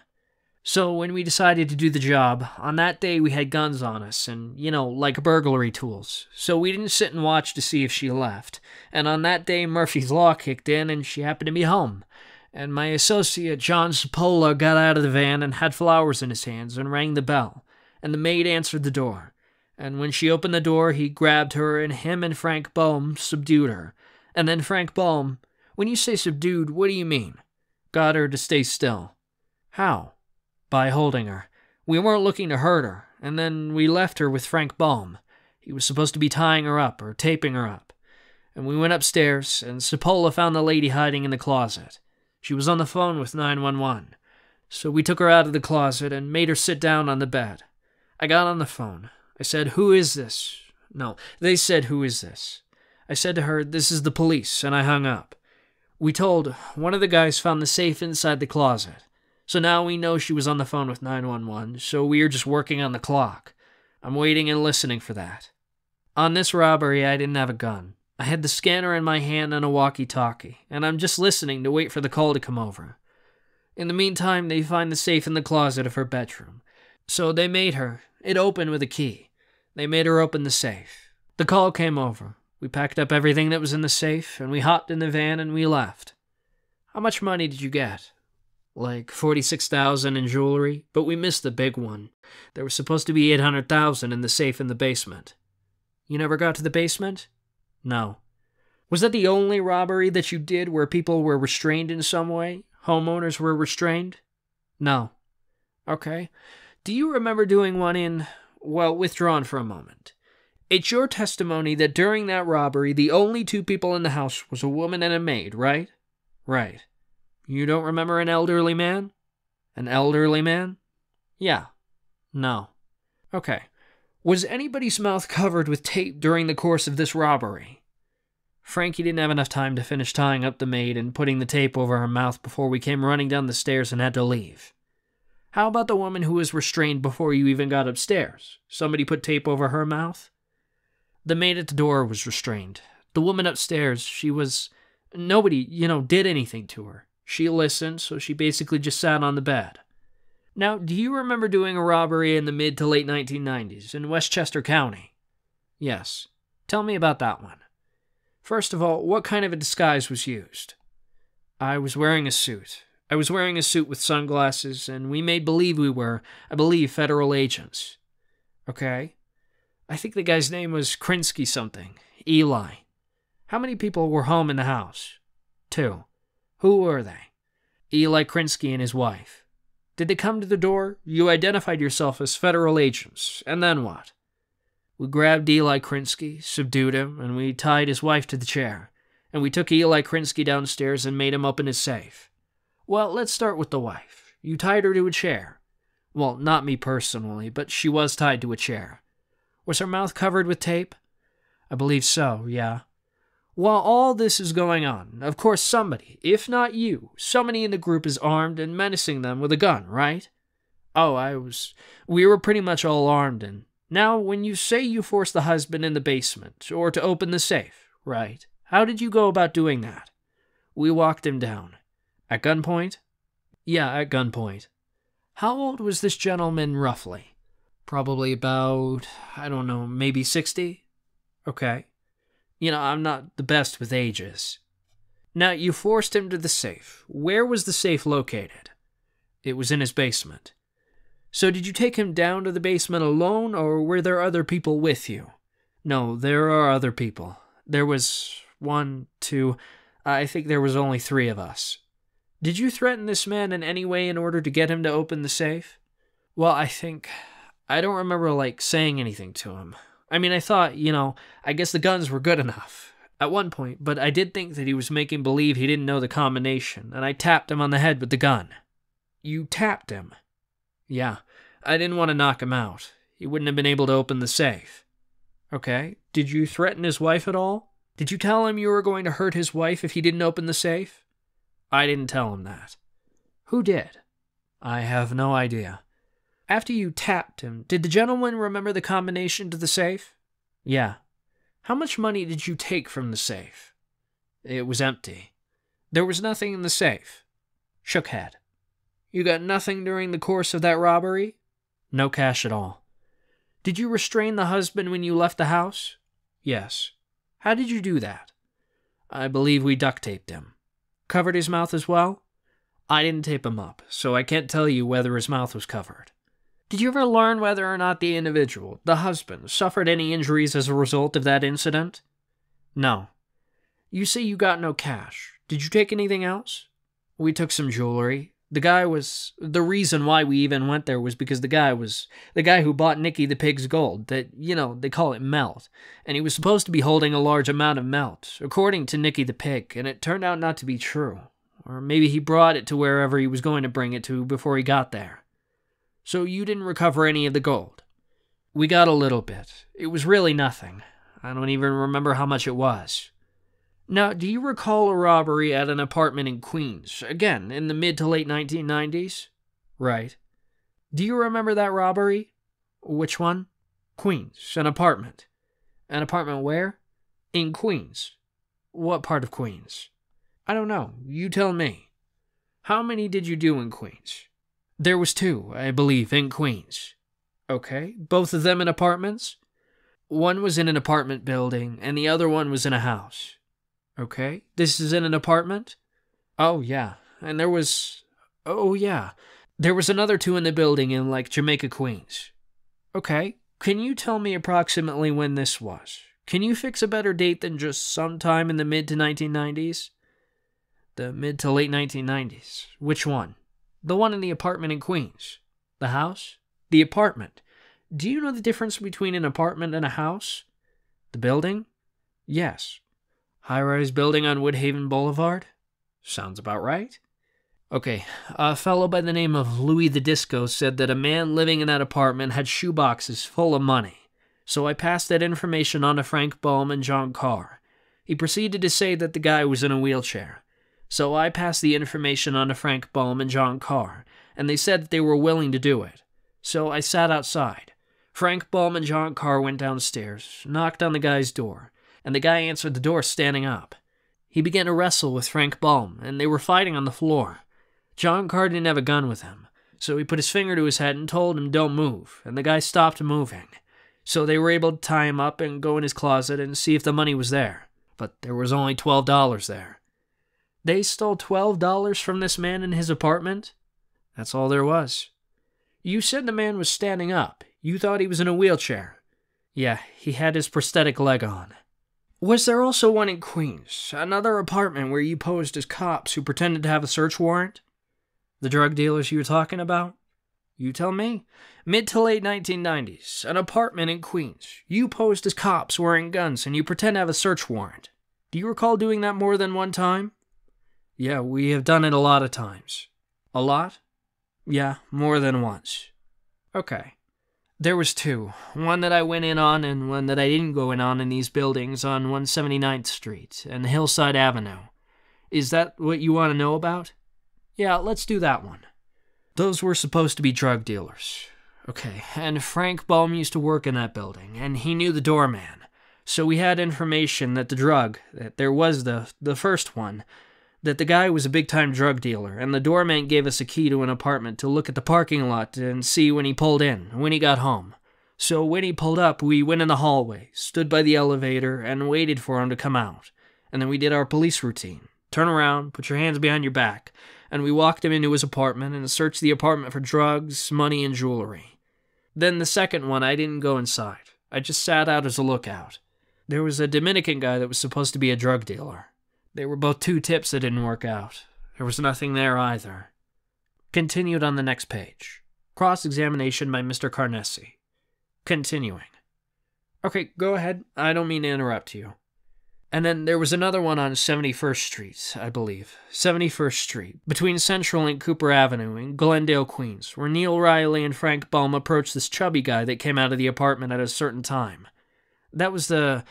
So when we decided to do the job, on that day we had guns on us and, like burglary tools. So we didn't sit and watch to see if she left. And on that day, Murphy's Law kicked in and she happened to be home. And my associate, John Cipolla, got out of the van and had flowers in his hands and rang the bell. And the maid answered the door. And when she opened the door, he grabbed her and him and Frank Boehm subdued her. And then Frank Boehm, when you say subdued, what do you mean? Got her to stay still. How? By holding her. We weren't looking to hurt her, and then we left her with Frank Boehm. He was supposed to be tying her up or taping her up. And we went upstairs, and Cipolla found the lady hiding in the closet. She was on the phone with 911. So we took her out of the closet and made her sit down on the bed. I got on the phone. I said, "Who is this?" No, they said, "Who is this?" I said to her, "This is the police," and I hung up. We told one of the guys found the safe inside the closet. So now we know she was on the phone with 911, so we are just working on the clock. I'm waiting and listening for that. On this robbery, I didn't have a gun. I had the scanner in my hand and a walkie-talkie, and I'm just listening to wait for the call to come over. In the meantime, they find the safe in the closet of her bedroom. So they made her. It opened with a key. They made her open the safe. The call came over. We packed up everything that was in the safe, and we hopped in the van and we left. How much money did you get? Like $46,000 in jewelry, but we missed the big one. There was supposed to be $800,000 in the safe in the basement. You never got to the basement? No. Was that the only robbery that you did where people were restrained in some way? Homeowners were restrained? No. Okay. Do you remember doing one in, well, withdrawn for a moment. It's your testimony that during that robbery, the only two people in the house was a woman and a maid, right? Right. You don't remember an elderly man? An elderly man? Yeah. No. Okay. Was anybody's mouth covered with tape during the course of this robbery? Frankie didn't have enough time to finish tying up the maid and putting the tape over her mouth before we came running down the stairs and had to leave. How about the woman who was restrained before you even got upstairs? Somebody put tape over her mouth? The maid at the door was restrained. The woman upstairs, nobody, did anything to her. She listened, so she basically just sat on the bed. Now, do you remember doing a robbery in the mid to late 1990s in Westchester County? Yes. Tell me about that one. First of all, what kind of a disguise was used? I was wearing a suit. I was wearing a suit with sunglasses, and we made believe we were, I believe, federal agents. Okay. I think the guy's name was Krinsky something. Eli. How many people were home in the house? 2. Who were they? Eli Krinsky and his wife. Did they come to the door? You identified yourself as federal agents, and then what? We grabbed Eli Krinsky, subdued him, and we tied his wife to the chair, and we took Eli Krinsky downstairs and made him open his safe. Well, let's start with the wife. You tied her to a chair. Well, not me personally, but she was tied to a chair. Was her mouth covered with tape? I believe so, yeah. While all this is going on, of course somebody, if not you, somebody in the group is armed and menacing them with a gun, right? Oh, we were pretty much all armed, and now when you say you forced the husband in the basement, or to open the safe, right? How did you go about doing that? We walked him down. At gunpoint? Yeah, at gunpoint. How old was this gentleman, roughly? Probably about, I don't know, maybe 60? Okay. I'm not the best with ages. Now, you forced him to the safe. Where was the safe located? It was in his basement. So did you take him down to the basement alone, or were there other people with you? No, there are other people. There was 1, 2, I think there was only 3 of us. Did you threaten this man in any way in order to get him to open the safe? Well, I don't remember, saying anything to him. I mean, I thought, I guess the guns were good enough at one point, but I did think that he was making believe he didn't know the combination, and I tapped him on the head with the gun. You tapped him? Yeah, I didn't want to knock him out. He wouldn't have been able to open the safe. Okay, did you threaten his wife at all? Did you tell him you were going to hurt his wife if he didn't open the safe? I didn't tell him that. Who did? I have no idea. After you tapped him, did the gentleman remember the combination to the safe? Yeah. How much money did you take from the safe? It was empty. There was nothing in the safe. Shook head. You got nothing during the course of that robbery? No cash at all. Did you restrain the husband when you left the house? Yes. How did you do that? I believe we duct taped him. Covered his mouth as well? I didn't tape him up, so I can't tell you whether his mouth was covered. Did you ever learn whether or not the individual, the husband, suffered any injuries as a result of that incident? No. You say you got no cash. Did you take anything else? We took some jewelry. The reason why we even went there was because the guy who bought Nicky the Pig's gold, that, they call it melt, and he was supposed to be holding a large amount of melt, according to Nicky the Pig, and it turned out not to be true. Or maybe he brought it to wherever he was going to bring it to before he got there. So you didn't recover any of the gold? We got a little bit. It was really nothing. I don't even remember how much it was. Now, do you recall a robbery at an apartment in Queens, again, in the mid to late 1990s? Right. Do you remember that robbery? Which one? Queens, an apartment. An apartment where? In Queens. What part of Queens? I don't know. You tell me. How many did you do in Queens? There was 2, I believe, in Queens. Okay, both of them in apartments? One was in an apartment building, and the other one was in a house. Okay, this is in an apartment? Oh, yeah, and there was another 2 in the building in, Jamaica, Queens. Okay, can you tell me approximately when this was? Can you fix a better date than just sometime in the mid to 1990s? The mid to late 1990s. Which one? The one in the apartment in Queens. The house? The apartment. Do you know the difference between an apartment and a house? The building? Yes. High-rise building on Woodhaven Boulevard? Sounds about right. Okay, a fellow by the name of Louis the Disco said that a man living in that apartment had shoeboxes full of money. So I passed that information on to Frank Baum and John Carr. He proceeded to say that the guy was in a wheelchair. So I passed the information on to Frank Baum and John Carr, and they said that they were willing to do it. So I sat outside. Frank Baum and John Carr went downstairs, knocked on the guy's door, and the guy answered the door standing up. He began to wrestle with Frank Baum, and they were fighting on the floor. John Carr didn't have a gun with him, so he put his finger to his head and told him don't move, and the guy stopped moving. So they were able to tie him up and go in his closet and see if the money was there. But there was only $12 there. They stole $12 from this man in his apartment? That's all there was. You said the man was standing up. You thought he was in a wheelchair. Yeah, he had his prosthetic leg on. Was there also one in Queens, another apartment where you posed as cops who pretended to have a search warrant? The drug dealers you were talking about? You tell me. Mid to late 1990s, an apartment in Queens. You posed as cops wearing guns and you pretend to have a search warrant. Do you recall doing that more than one time? Yeah, we have done it a lot of times. A lot? Yeah, more than once. Okay. There was two. One that I went in on and one that I didn't go in on these buildings on 179th Street and Hillside Avenue. Is that what you want to know about? Yeah, let's do that one. Those were supposed to be drug dealers. Okay, and Frank Baum used to work in that building, and he knew the doorman. So we had information that that there was the first one, that the guy was a big-time drug dealer, and the doorman gave us a key to an apartment to look at the parking lot and see when he pulled in, when he got home. So when he pulled up, we went in the hallway, stood by the elevator, and waited for him to come out. And then we did our police routine. Turn around, put your hands behind your back, and we walked him into his apartment and searched the apartment for drugs, money, and jewelry. Then the second one, I didn't go inside. I just sat out as a lookout. There was a Dominican guy that was supposed to be a drug dealer. They were both two tips that didn't work out. There was nothing there either. Continued on the next page. Cross-examination by Mr. Carnesi. Continuing. Okay, go ahead. I don't mean to interrupt you. And then there was another one on 71st Street, I believe. 71st Street, between Central and Cooper Avenue in Glendale, Queens, where Neil Riley and Frank Baum approached this chubby guy that came out of the apartment at a certain time. That was the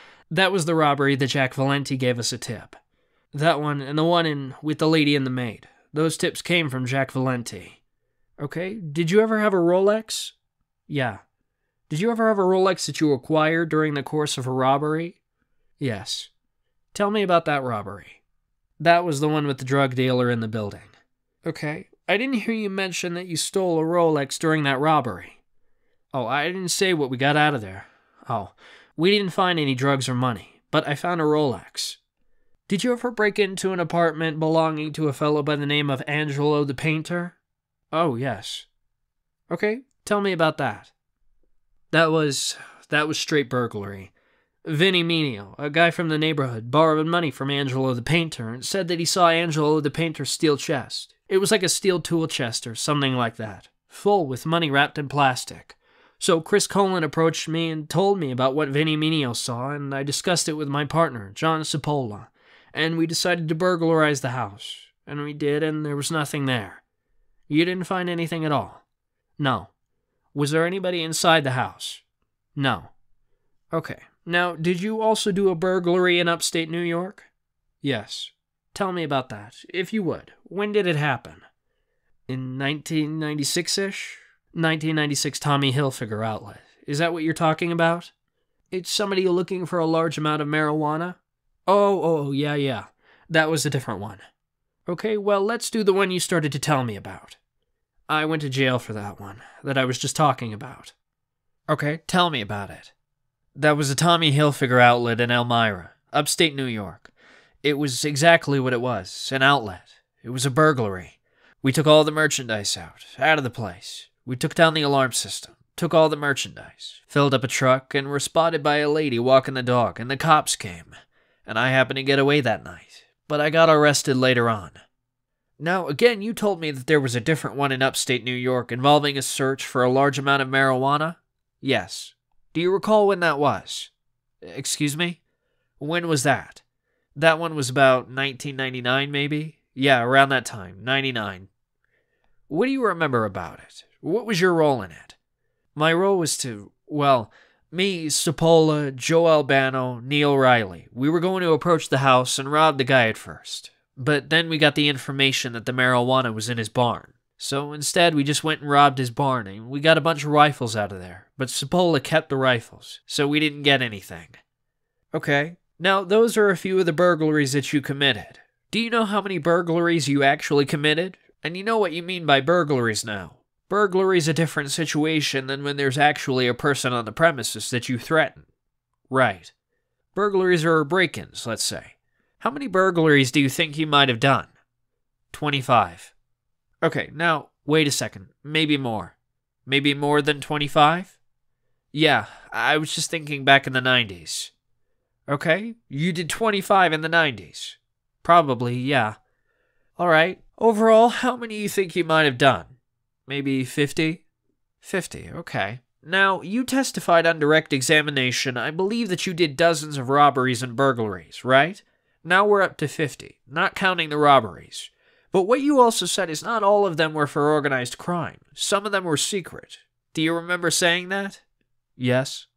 robbery that Jack Valenti gave us a tip. That one and the one with the lady and the maid. Those tips came from Jack Valenti. Okay, did you ever have a Rolex? Yeah. Did you ever have a Rolex that you acquired during the course of a robbery? Yes. Tell me about that robbery. That was the one with the drug dealer in the building. Okay, I didn't hear you mention that you stole a Rolex during that robbery. Oh, I didn't say what we got out of there. Oh, we didn't find any drugs or money, but I found a Rolex. Did you ever break into an apartment belonging to a fellow by the name of Angelo the Painter? Oh, yes. Okay, tell me about that. That was straight burglary. Vinny Minio, a guy from the neighborhood, borrowed money from Angelo the Painter and said that he saw Angelo the Painter's steel chest. It was like a steel tool chest or something like that, full with money wrapped in plastic. So Chris Colin approached me and told me about what Vinny Minio saw, and I discussed it with my partner, John Cipolla, and we decided to burglarize the house. And we did, and there was nothing there. You didn't find anything at all? No. Was there anybody inside the house? No. Okay. Now, did you also do a burglary in upstate New York? Yes. Tell me about that, if you would. When did it happen? In 1996-ish? 1996 Tommy Hilfiger outlet. Is that what you're talking about? It's somebody looking for a large amount of marijuana? Oh, yeah. That was a different one. Okay, well, let's do the one you started to tell me about. I went to jail for that one, that I was just talking about. Okay, tell me about it. That was a Tommy Hilfiger outlet in Elmira, upstate New York. It was exactly what it was, an outlet. It was a burglary. We took all the merchandise out of the place. We took down the alarm system, took all the merchandise, filled up a truck, and were spotted by a lady walking the dog, and the cops came. And I happened to get away that night, but I got arrested later on. Now, again, you told me that there was a different one in upstate New York involving a search for a large amount of marijuana? Yes. Do you recall when that was? Excuse me? When was that? That one was about 1999, maybe? Yeah, around that time, 99. What do you remember about it? What was your role in it? My role was to, well, me, Sapola, Joe Albano, Neil Riley. We were going to approach the house and rob the guy at first. But then we got the information that the marijuana was in his barn. So instead, we just went and robbed his barn, and we got a bunch of rifles out of there. But Sapola kept the rifles, so we didn't get anything. Okay. Now, those are a few of the burglaries that you committed. Do you know how many burglaries you actually committed? And you know what you mean by burglaries now. Burglary's a different situation than when there's actually a person on the premises that you threaten. Right. Burglaries are break-ins, let's say. How many burglaries do you think you might have done? 25. Okay, now, wait a second. Maybe more. Maybe more than 25? Yeah, I was just thinking back in the 90s. Okay, you did 25 in the 90s. Probably, yeah. Alright, overall, how many do you think you might have done? Maybe 50? 50, okay. Now, you testified on direct examination. I believe that you did dozens of robberies and burglaries, right? Now we're up to 50, not counting the robberies. But what you also said is not all of them were for organized crime. Some of them were secret. Do you remember saying that? Yes.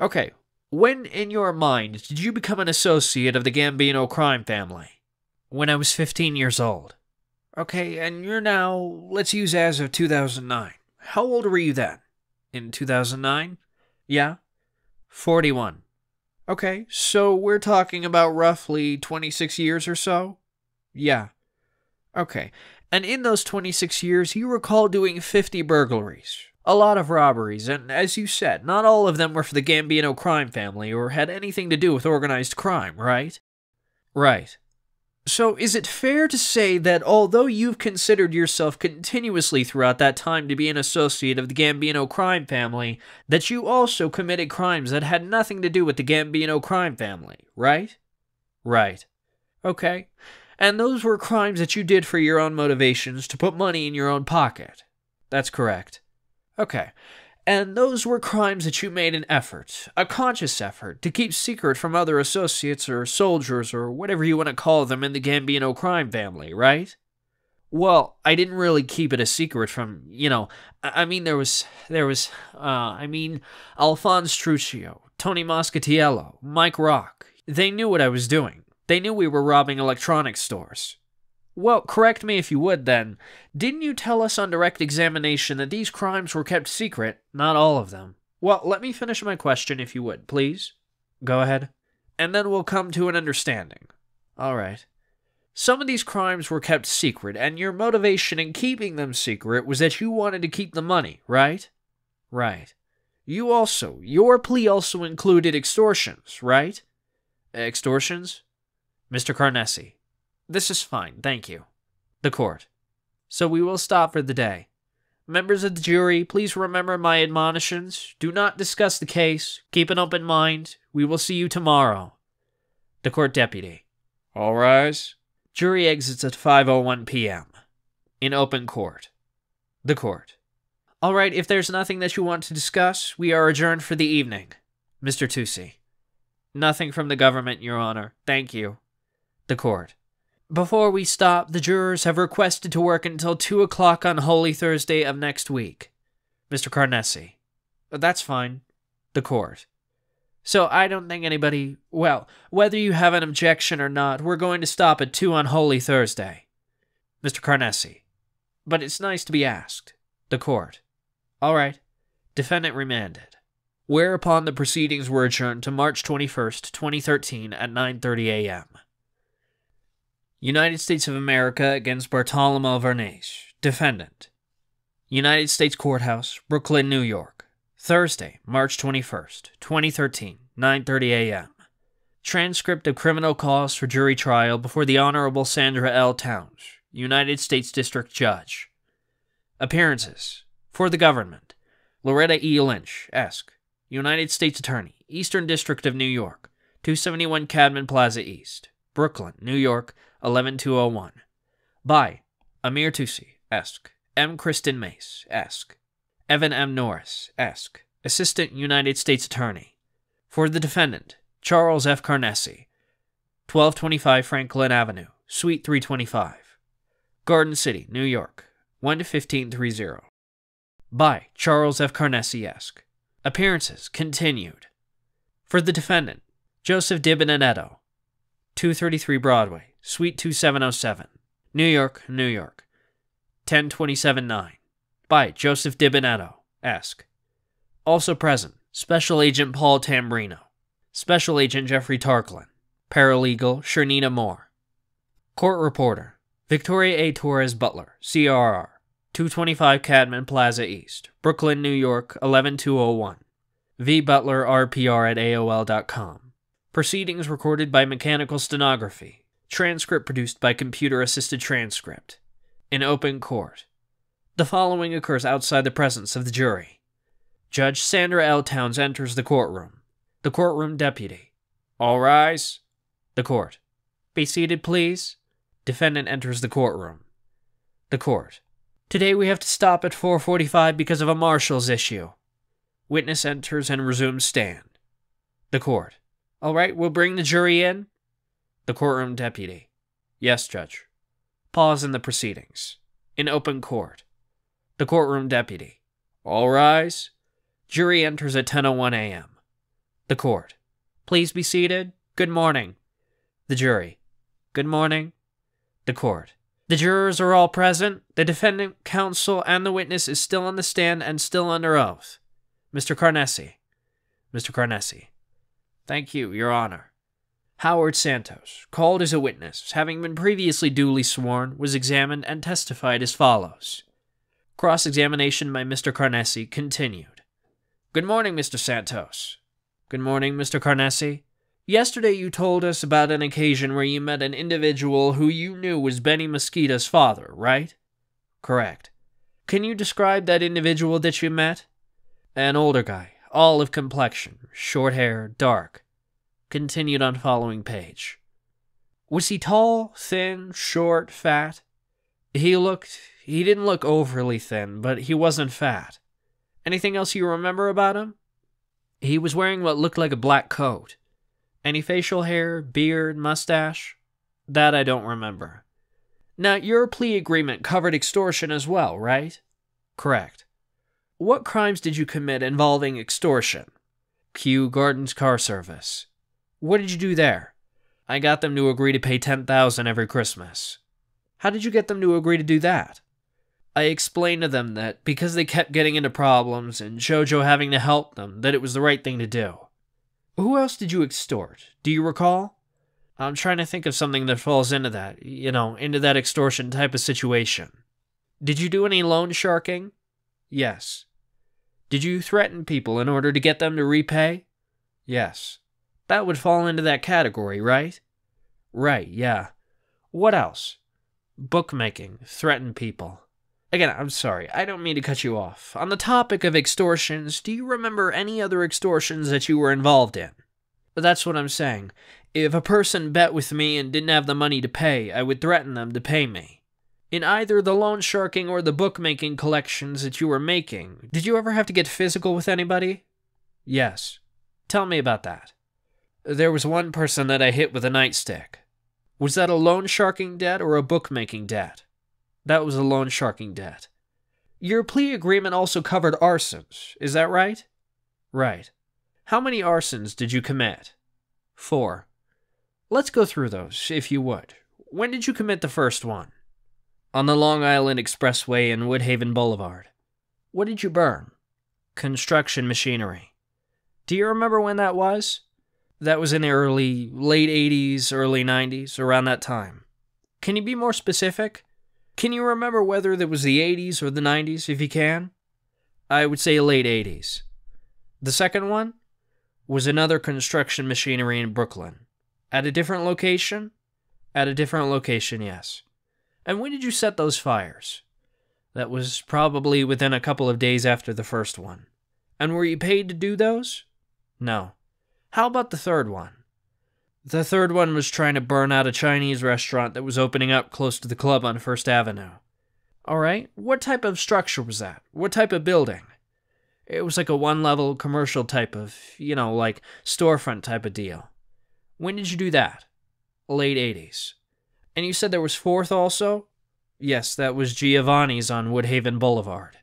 Okay, when in your mind did you become an associate of the Gambino crime family? When I was 15 years old. Okay, and you're now, let's use as of 2009. How old were you then? In 2009? Yeah? 41. Okay, so we're talking about roughly 26 years or so? Yeah. Okay, and in those 26 years, you recall doing 50 burglaries, a lot of robberies, and as you said, not all of them were for the Gambino crime family or had anything to do with organized crime, right? Right. So is it fair to say that although you've considered yourself continuously throughout that time to be an associate of the Gambino crime family, that you also committed crimes that had nothing to do with the Gambino crime family, right? Right. Okay. And those were crimes that you did for your own motivations to put money in your own pocket. That's correct. Okay. And those were crimes that you made an effort, a conscious effort, to keep secret from other associates or soldiers or whatever you want to call them in the Gambino crime family, right? Well, I didn't really keep it a secret from, there was Alphonse Truccio, Tony Moscatiello, Mike Rock. They knew what I was doing. They knew we were robbing electronics stores. Well, correct me if you would then. Didn't you tell us on direct examination that these crimes were kept secret? Not all of them. Well, let me finish my question if you would, please. Go ahead. And then we'll come to an understanding. All right. Some of these crimes were kept secret, and your motivation in keeping them secret was that you wanted to keep the money, right? Right. Your plea also included extortions, right? Extortions? Mr. Carnesi. This is fine, thank you. The court. So we will stop for the day. Members of the jury, please remember my admonitions. Do not discuss the case. Keep an open mind. We will see you tomorrow. The court deputy. All rise. Jury exits at 5:01 p.m. In open court. The court. All right, if there's nothing that you want to discuss, we are adjourned for the evening. Mr. Tusi. Nothing from the government, Your Honor. Thank you. The court. Before we stop, the jurors have requested to work until 2 o'clock on Holy Thursday of next week. Mr. Carnesi. That's fine. The court. So I don't think anybody... Well, whether you have an objection or not, we're going to stop at 2 on Holy Thursday. Mr. Carnesi. But it's nice to be asked. The court. All right. Defendant remanded. Whereupon the proceedings were adjourned to March 21st, 2013 at 9:30 a.m. United States of America against Bartolomeo Vernace. Defendant. United States Courthouse, Brooklyn, New York. Thursday, March 21st, 2013, 9:30 a.m. Transcript of criminal cause for jury trial before the Honorable Sandra L. Towns, United States District Judge. Appearances. For the government. Loretta E. Lynch, Esq., United States Attorney, Eastern District of New York, 271 Cadman Plaza East, Brooklyn, New York, 11201. By Amir Tusi, Esq. M. Kristen Mace, Esq. Evan M. Norris, Esq. Assistant United States Attorney. For the defendant, Charles F. Carnesi, 1225 Franklin Avenue, Suite 325, Garden City, New York, 1-1530. By Charles F. Carnesi, Esq. Appearances continued. For the defendant, Joseph Di Benedetto, 233 Broadway, Suite 2707, New York, New York, 1027-9. By Joseph Di Benedetto, Esq. Also present, Special Agent Paul Tambrino, Special Agent Jeffrey Tarklin, Paralegal Shernina Moore. Court Reporter, Victoria A. Torres Butler, CRR, 225 Cadman Plaza East, Brooklyn, New York, 11201. V. Butler, RPR at AOL.com. Proceedings recorded by mechanical stenography. Transcript produced by computer-assisted transcript. In open court. The following occurs outside the presence of the jury. Judge Sandra L. Towns enters the courtroom. The courtroom deputy. All rise. The court. Be seated, please. Defendant enters the courtroom. The court. Today we have to stop at 4:45 because of a marshal's issue. Witness enters and resumes stand. The court. All right, we'll bring the jury in. The courtroom deputy. Yes, Judge. Pause in the proceedings. In open court. The courtroom deputy. All rise. Jury enters at 10:01 a.m. The court. Please be seated. Good morning. The jury. Good morning. The court. The jurors are all present. The defendant, counsel, and the witness is still on the stand and still under oath. Mr. Carnesi. Mr. Carnesi. Thank you, Your Honor. Howard Santos, called as a witness, having been previously duly sworn, was examined and testified as follows. Cross-examination by Mr. Carnesi continued. Good morning, Mr. Santos. Good morning, Mr. Carnesi. Yesterday you told us about an occasion where you met an individual who you knew was Benny Mosquito's father, right? Correct. Can you describe that individual that you met? An older guy, olive complexion, short hair, dark. Continued on following page. Was he tall, thin, short, fat? He didn't look overly thin, but he wasn't fat. Anything else you remember about him? He was wearing what looked like a black coat. Any facial hair, beard, mustache? That I don't remember. Now, your plea agreement covered extortion as well, right? Correct. What crimes did you commit involving extortion? Kew Gardens Car Service. What did you do there? I got them to agree to pay $10,000 every Christmas. How did you get them to agree to do that? I explained to them that because they kept getting into problems and Jojo having to help them, that it was the right thing to do. Who else did you extort? Do you recall? I'm trying to think of something that falls into that, into that extortion type of situation. Did you do any loan sharking? Yes. Did you threaten people in order to get them to repay? Yes. That would fall into that category, right? Right, yeah. What else? Bookmaking, threaten people. Again, I'm sorry, I don't mean to cut you off. On the topic of extortions, do you remember any other extortions that you were involved in? That's what I'm saying. If a person bet with me and didn't have the money to pay, I would threaten them to pay me. In either the loan sharking or the bookmaking collections that you were making, did you ever have to get physical with anybody? Yes. Tell me about that. There was one person that I hit with a nightstick. Was that a loan sharking debt or a bookmaking debt? That was a loan sharking debt. Your plea agreement also covered arsons, is that right? Right. How many arsons did you commit? 4. Let's go through those, if you would. When did you commit the first one? On the Long Island Expressway and Woodhaven Boulevard. What did you burn? Construction machinery. Do you remember when that was? That was in the late 80s, early 90s, around that time. Can you be more specific? Can you remember whether that was the 80s or the 90s, if you can? I would say late 80s. The second one was another construction machinery in Brooklyn. At a different location? At a different location, yes. And when did you set those fires? That was probably within a couple of days after the first one. And were you paid to do those? No. How about the third one? The third one was trying to burn out a Chinese restaurant that was opening up close to the club on First Avenue. All right. What type of structure was that? What type of building? It was like a one-level commercial type of, like storefront type of deal. When did you do that? Late 80s. And you said there was Fourth also? Yes, that was Giovanni's on Woodhaven Boulevard.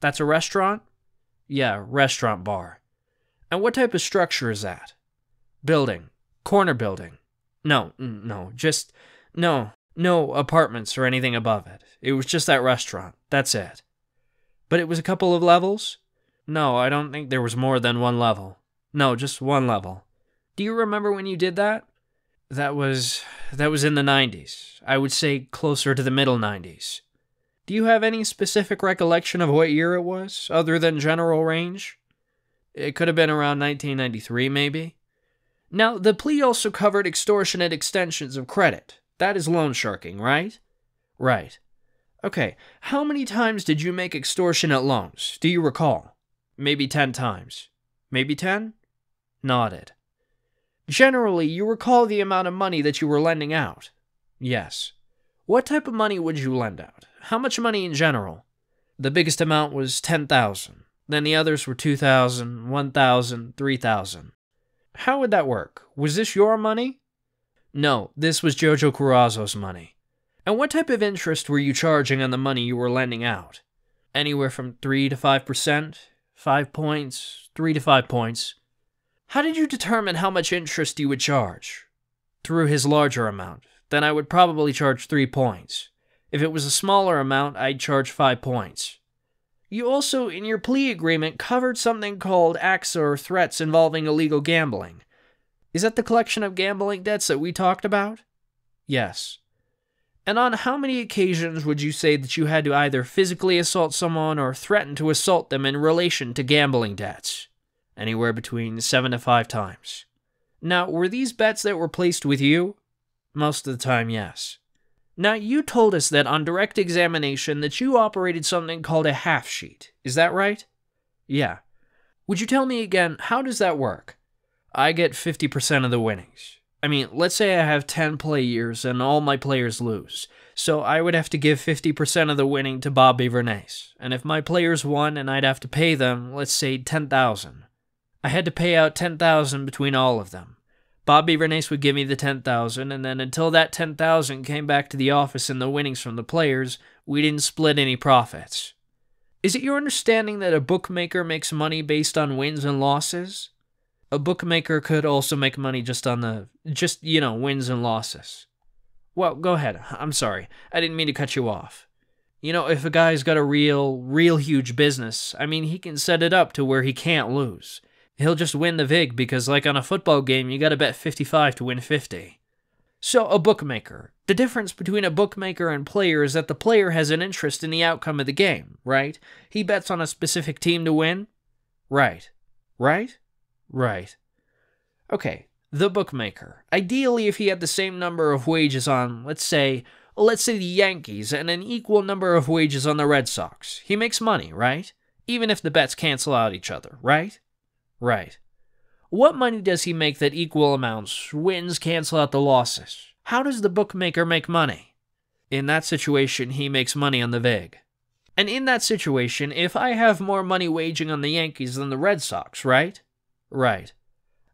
That's a restaurant? Yeah, restaurant bar. And what type of structure is that? Building. Corner building. No apartments or anything above it. It was just that restaurant. That's it. But it was a couple of levels? No, I don't think there was more than one level. No, just one level. Do you remember when you did that? That was in the 90s. I would say closer to the middle 90s. Do you have any specific recollection of what year it was, other than general range? It could have been around 1993, maybe. Now, the plea also covered extortionate extensions of credit. That is loan sharking, right? Right. Okay, how many times did you make extortionate loans? Do you recall? Maybe 10 times. Maybe 10? Nodded. Generally, you recall the amount of money that you were lending out? Yes. What type of money would you lend out? How much money in general? The biggest amount was 10,000. Then the others were 2,000, 1,000, 3,000. How would that work? Was this your money? No, this was Jojo Carrazzo's money. And what type of interest were you charging on the money you were lending out? Anywhere from 3 to 5%, 5 points, 3 to 5 points. How did you determine how much interest you would charge? Through his larger amount. Then I would probably charge 3 points. If it was a smaller amount, I'd charge 5 points. You also, in your plea agreement, covered something called acts or threats involving illegal gambling. Is that the collection of gambling debts that we talked about? Yes. And on how many occasions would you say that you had to either physically assault someone or threaten to assault them in relation to gambling debts? Anywhere between 7 to 5 times. Now, were these bets that were placed with you? Most of the time, yes. Now, you told us that on direct examination that you operated something called a half sheet. Is that right? Yeah. Would you tell me again, how does that work? I get 50% of the winnings. I mean, let's say I have 10 play years and all my players lose. So I would have to give 50% of the winning to Bobby Vernace. And if my players won and I'd have to pay them, let's say 10,000. I had to pay out 10,000 between all of them. Bobby Vernace would give me the 10,000, and then until that 10,000 came back to the office and the winnings from the players, we didn't split any profits. Is it your understanding that a bookmaker makes money based on wins and losses? A bookmaker could also make money just on wins and losses. Well, go ahead. I'm sorry. I didn't mean to cut you off. If a guy's got a real huge business, he can set it up to where he can't lose. He'll just win the vig because, like on a football game, you gotta bet 55 to win 50. So, a bookmaker. The difference between a bookmaker and player is that the player has an interest in the outcome of the game, right? He bets on a specific team to win? Right. Right? Right. Okay, the bookmaker. Ideally, if he had the same number of wages on, let's say the Yankees and an equal number of wages on the Red Sox, he makes money, right? Even if the bets cancel out each other, right? Right. What money does he make that equal amounts, wins cancel out the losses? How does the bookmaker make money? In that situation, he makes money on the vig. And in that situation, if I have more money waging on the Yankees than the Red Sox, right? Right.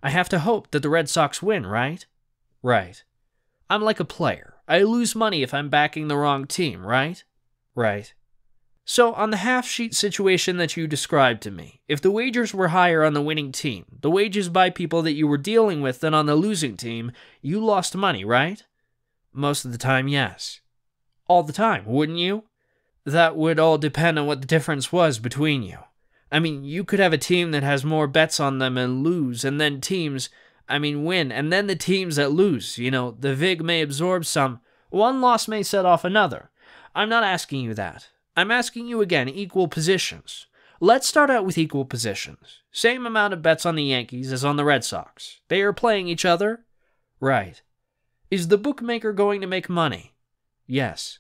I have to hope that the Red Sox win, right? Right. I'm like a player. I lose money if I'm backing the wrong team, right? Right. So, on the half-sheet situation that you described to me, if the wagers were higher on the winning team, the wages by people that you were dealing with than on the losing team, you lost money, right? Most of the time, yes. All the time, wouldn't you? That would all depend on what the difference was between you. You could have a team that has more bets on them and lose, and then win, and then the teams that lose, the VIG may absorb some. One loss may set off another. I'm not asking you that. I'm asking you again, equal positions. Let's start out with equal positions. Same amount of bets on the Yankees as on the Red Sox. They are playing each other? Right. Is the bookmaker going to make money? Yes.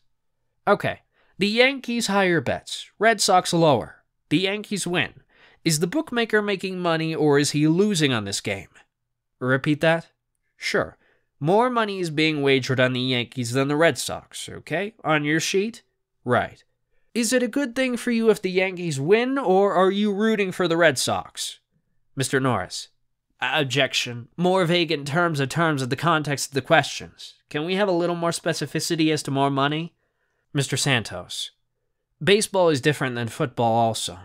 Okay. The Yankees higher bets. Red Sox lower. The Yankees win. Is the bookmaker making money or is he losing on this game? Repeat that? Sure. More money is being wagered on the Yankees than the Red Sox, okay? On your sheet? Right. Is it a good thing for you if the Yankees win, or are you rooting for the Red Sox? Mr. Norris. Objection. More vague in terms of the context of the questions. Can we have a little more specificity as to more money? Mr. Santos. Baseball is different than football also.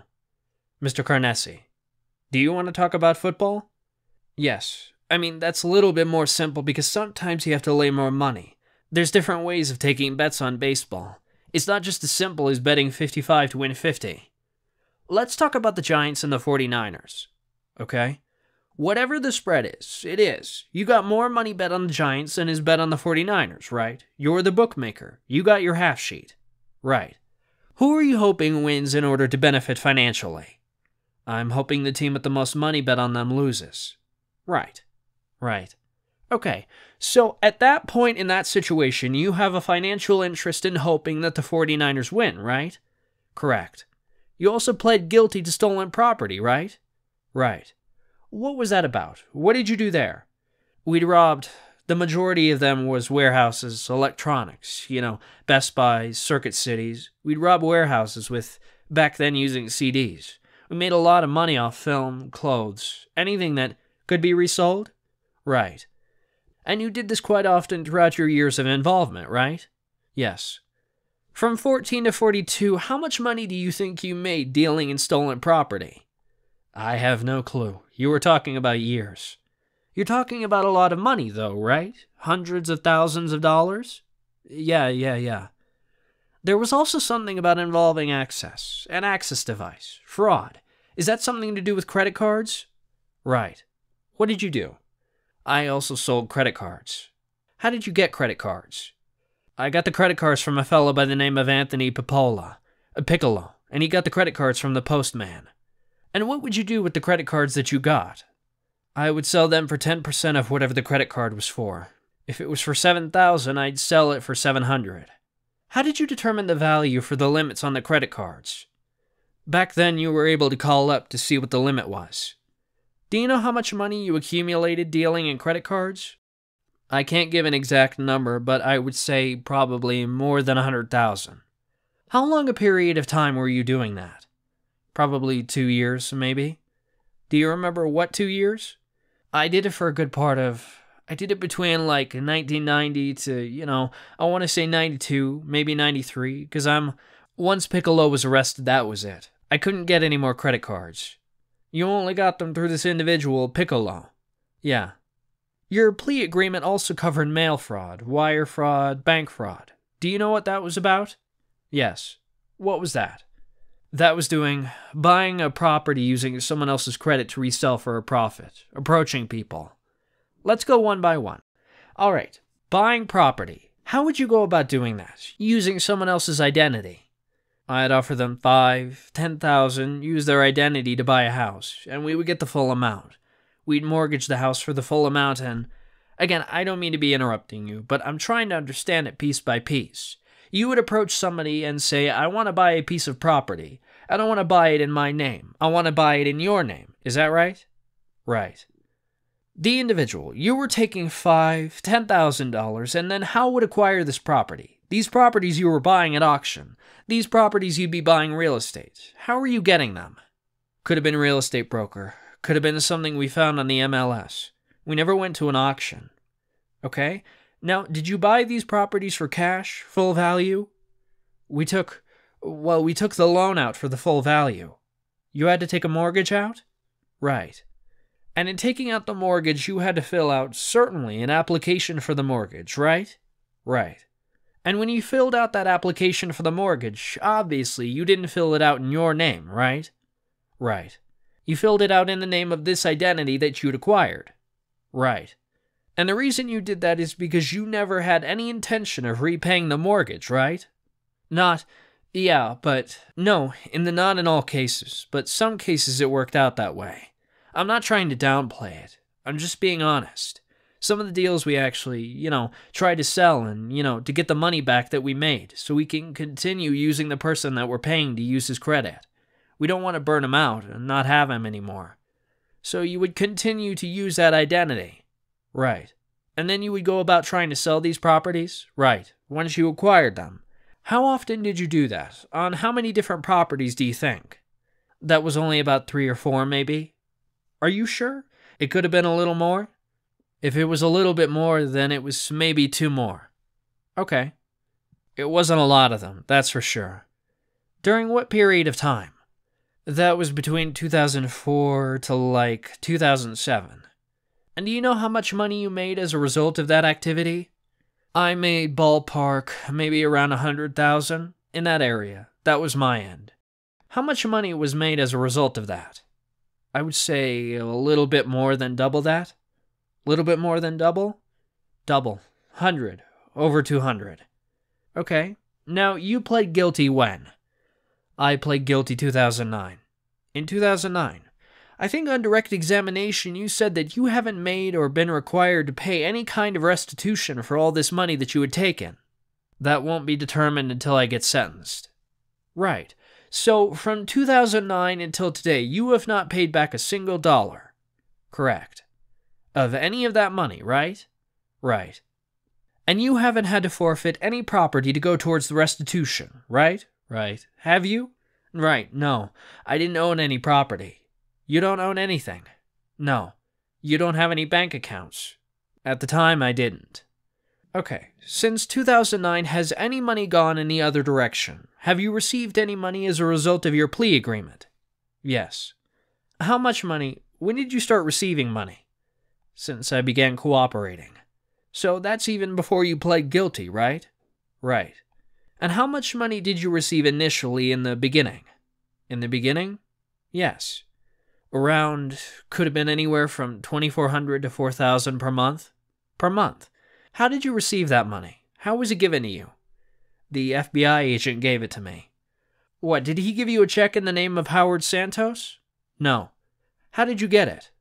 Mr. Carnesi. Do you want to talk about football? Yes. I mean, that's a little bit more simple because sometimes you have to lay more money. There's different ways of taking bets on baseball. It's not just as simple as betting 55 to win 50. Let's talk about the Giants and the 49ers. Okay? Whatever the spread is, it is. You got more money bet on the Giants than is bet on the 49ers, right? You're the bookmaker. You got your half sheet. Right. Who are you hoping wins in order to benefit financially? I'm hoping the team with the most money bet on them loses. Right. Right. Okay, so at that point in that situation, you have a financial interest in hoping that the 49ers win, right? Correct. You also pled guilty to stolen property, right? Right. What was that about? What did you do there? We'd robbed. The majority of them was warehouses, electronics, Best Buys, Circuit Cities. We'd rob warehouses with, back then, using CDs. We made a lot of money off film, clothes, anything that could be resold? Right. And you did this quite often throughout your years of involvement, right? Yes. From 14 to 42, how much money do you think you made dealing in stolen property? I have no clue. You were talking about years. You're talking about a lot of money, though, right? Hundreds of thousands of dollars? Yeah. There was also something about involving access, an access device, fraud. Is that something to do with credit cards? Right. What did you do? I also sold credit cards. How did you get credit cards? I got the credit cards from a fellow by the name of Anthony Piccolo, and he got the credit cards from the postman. And what would you do with the credit cards that you got? I would sell them for 10% of whatever the credit card was for. If it was for $7,000, I'd sell it for $700. How did you determine the value for the limits on the credit cards? Back then, you were able to call up to see what the limit was. Do you know how much money you accumulated dealing in credit cards? I can't give an exact number, but I would say probably more than 100,000. How long a period of time were you doing that? Probably 2 years, maybe. Do you remember what 2 years? I did it for a good part of... I did it between 1990 to, I want to say 92, maybe 93, because once Piccolo was arrested, that was it. I couldn't get any more credit cards. You only got them through this individual, Piccolo. Yeah. Your plea agreement also covered mail fraud, wire fraud, bank fraud. Do you know what that was about? Yes. What was that? That was buying a property using someone else's credit to resell for a profit, approaching people. Let's go one by one. All right. Buying property. How would you go about doing that? Using someone else's identity. I'd offer them $5,000, $10,000, use their identity to buy a house, and we would get the full amount. We'd mortgage the house for the full amount, and again, I don't mean to be interrupting you, but I'm trying to understand it piece by piece. You would approach somebody and say, I want to buy a piece of property. I don't want to buy it in my name. I want to buy it in your name. Is that right? Right. The individual, you were taking $5,000, $10,000, and then how would acquire this property? These properties you were buying at auction. These properties you'd be buying real estate. How are you getting them? Could have been a real estate broker. Could have been something we found on the MLS. We never went to an auction. Okay? Now, did you buy these properties for cash, full value? We took the loan out for the full value. You had to take a mortgage out? Right. And in taking out the mortgage, you had to fill out, certainly, an application for the mortgage, right? Right. And when you filled out that application for the mortgage, obviously you didn't fill it out in your name, right? Right. You filled it out in the name of this identity that you'd acquired. Right. And the reason you did that is because you never had any intention of repaying the mortgage, right? Not in all cases, but some cases it worked out that way. I'm not trying to downplay it. I'm just being honest. Some of the deals we actually, tried to sell and, to get the money back that we made so we can continue using the person that we're paying to use his credit. We don't want to burn him out and not have him anymore. So you would continue to use that identity. Right. And then you would go about trying to sell these properties? Right. Once you acquired them. How often did you do that? On how many different properties do you think? That was only about 3 or 4, maybe? Are you sure? It could have been a little more? If it was a little bit more, then it was maybe 2 more. Okay. It wasn't a lot of them, that's for sure. During what period of time? That was between 2004 to 2007. And do you know how much money you made as a result of that activity? I made ballpark maybe around 100,000 in that area. That was my end. How much money was made as a result of that? I would say a little bit more than double that. Little bit more than double? Double. 100. Over 200. Okay. Now, you pled guilty when? I pled guilty 2009. In 2009. I think on direct examination you said that you haven't made or been required to pay any kind of restitution for all this money that you had taken. That won't be determined until I get sentenced. Right. So, from 2009 until today, you have not paid back a single dollar. Correct. Of any of that money, right? Right. And you haven't had to forfeit any property to go towards the restitution, right? Right. Have you? Right, no. I didn't own any property. You don't own anything? No. You don't have any bank accounts? At the time, I didn't. Okay. Since 2009, has any money gone in the other direction? Have you received any money as a result of your plea agreement? Yes. How much money? When did you start receiving money? Since I began cooperating. So that's even before you pled guilty, right? Right. And how much money did you receive initially in the beginning? In the beginning? Yes. Around, could have been anywhere from $2,400 to $4,000 per month? Per month. How did you receive that money? How was it given to you? The FBI agent gave it to me. What, did he give you a check in the name of Howard Santos? No. How did you get it?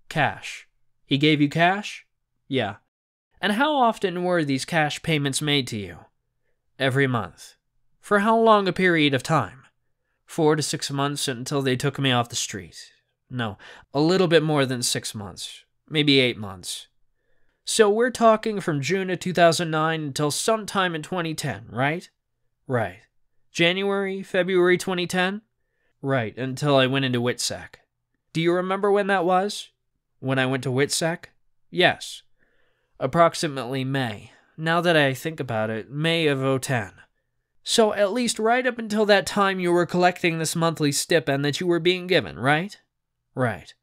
Cash. He gave you cash? Yeah. And how often were these cash payments made to you? Every month. For how long a period of time? 4 to 6 months until they took me off the street. No, a little bit more than 6 months. Maybe 8 months. So we're talking from June of 2009 until sometime in 2010, right? Right. January, February 2010? Right, until I went into WITSEC. Do you remember when that was? When I went to WITSEC? Yes. Approximately May. Now that I think about it, May of 2010. So at least right up until that time you were collecting this monthly stipend that you were being given, right? Right.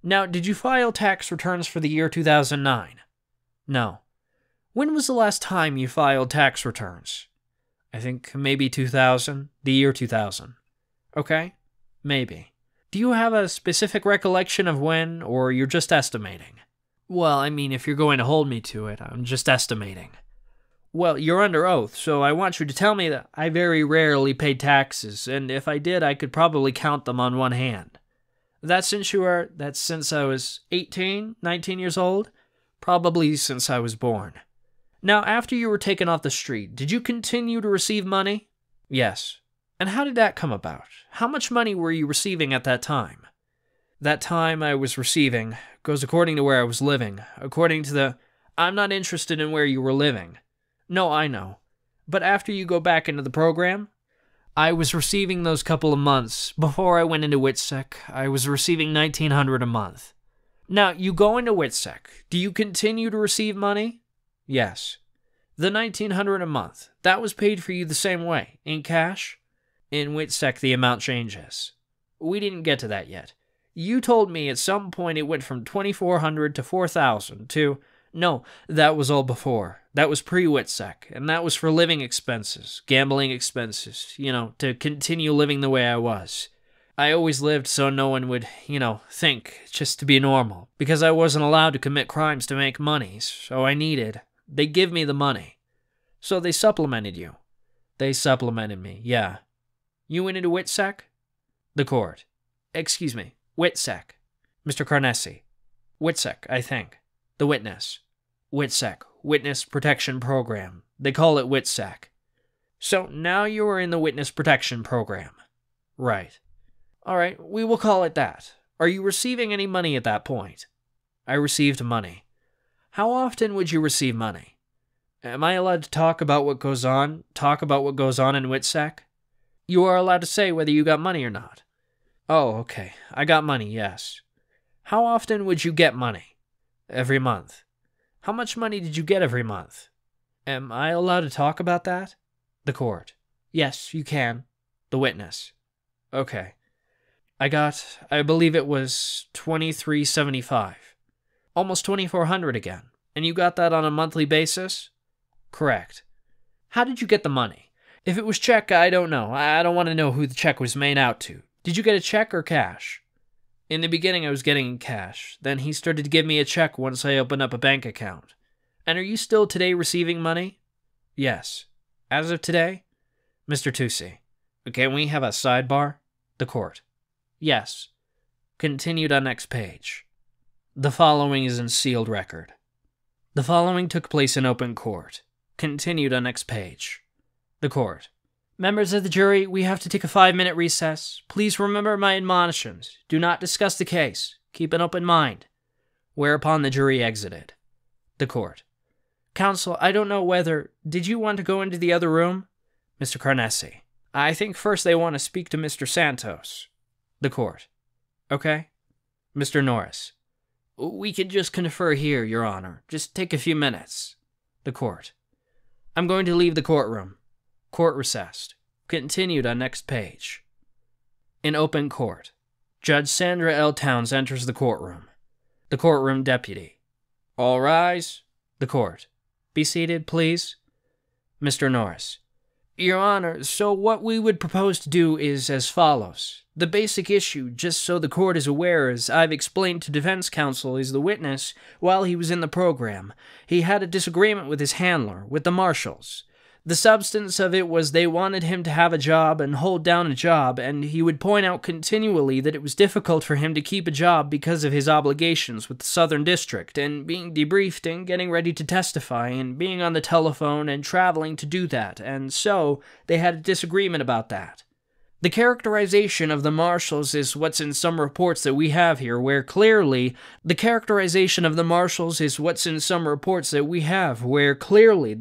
Now, did you file tax returns for the year 2009? No. When was the last time you filed tax returns? I think maybe 2000, the year 2000. Okay? Maybe. Do you have a specific recollection of when, or you're just estimating? Well, I mean, if you're going to hold me to it, I'm just estimating. Well, you're under oath, so I want you to tell me that I very rarely paid taxes, and if I did, I could probably count them on one hand. That's since I was 18, 19 years old? Probably since I was born. Now, after you were taken off the street, did you continue to receive money? Yes. And how did that come about? How much money were you receiving at that time? That time I was receiving goes according to where I was living, according to the... I'm not interested in where you were living. No, I know. But after you go back into the program, I was receiving those couple of months. Before I went into WITSEC, I was receiving $1,900 a month. Now, you go into WITSEC. Do you continue to receive money? Yes. The $1,900 a month, that was paid for you the same way, in cash? In WITSEC, the amount changes. We didn't get to that yet. You told me at some point it went from $2,400 to $4,000 to... No, that was all before. That was pre-WITSEC, and that was for living expenses, gambling expenses, to continue living the way I was. I always lived so no one would, think, just to be normal, because I wasn't allowed to commit crimes to make money, so they give me the money. So they supplemented you. They supplemented me, yeah. You went into WITSEC? The court. Excuse me, WITSEC. Mr. Carnesi. WITSEC, I think. The witness. WITSEC, Witness Protection Program. They call it WITSEC. So now you are in the Witness Protection Program. Right. All right, we will call it that. Are you receiving any money at that point? I received money. How often would you receive money? Am I allowed to talk about what goes on? Talk about what goes on in WITSEC? You are allowed to say whether you got money or not. Oh, okay. I got money, yes. How often would you get money? Every month. How much money did you get every month? Am I allowed to talk about that? The court. Yes, you can. The witness. Okay. I believe it was $23.75. Almost $2,400 again. And you got that on a monthly basis? Correct. How did you get the money? If it was check, I don't know. I don't want to know who the check was made out to. Did you get a check or cash? In the beginning, I was getting cash. Then he started to give me a check once I opened up a bank account. And are you still today receiving money? Yes. As of today? Mr. Tusi. Can we have a sidebar? The court. Yes. Continued on next page. The following is in sealed record. The following took place in open court. Continued on next page. The court. Members of the jury, we have to take a 5-minute recess. Please remember my admonitions. Do not discuss the case. Keep an open mind. Whereupon the jury exited. The court. Counsel, I don't know whether... Did you want to go into the other room? Mr. Carnesi. I think first they want to speak to Mr. Santos. The court. Okay. Mr. Norris. We can just confer here, Your Honor. Just take a few minutes. The court. I'm going to leave the courtroom. Court recessed. Continued on next page. In open court. Judge Sandra L. Towns enters the courtroom. The courtroom deputy. All rise. The court. Be seated, please. Mr. Norris. Your Honor, so what we would propose to do is as follows. The basic issue, just so the court is aware, as I've explained to defense counsel, is the witness, while he was in the program, he had a disagreement with his handler, with the marshals. The substance of it was they wanted him to have a job and hold down a job, and he would point out continually that it was difficult for him to keep a job because of his obligations with the Southern District, and being debriefed and getting ready to testify, and being on the telephone and traveling to do that, and so they had a disagreement about that. The characterization of the marshals is what's in some reports that we have here, where clearly the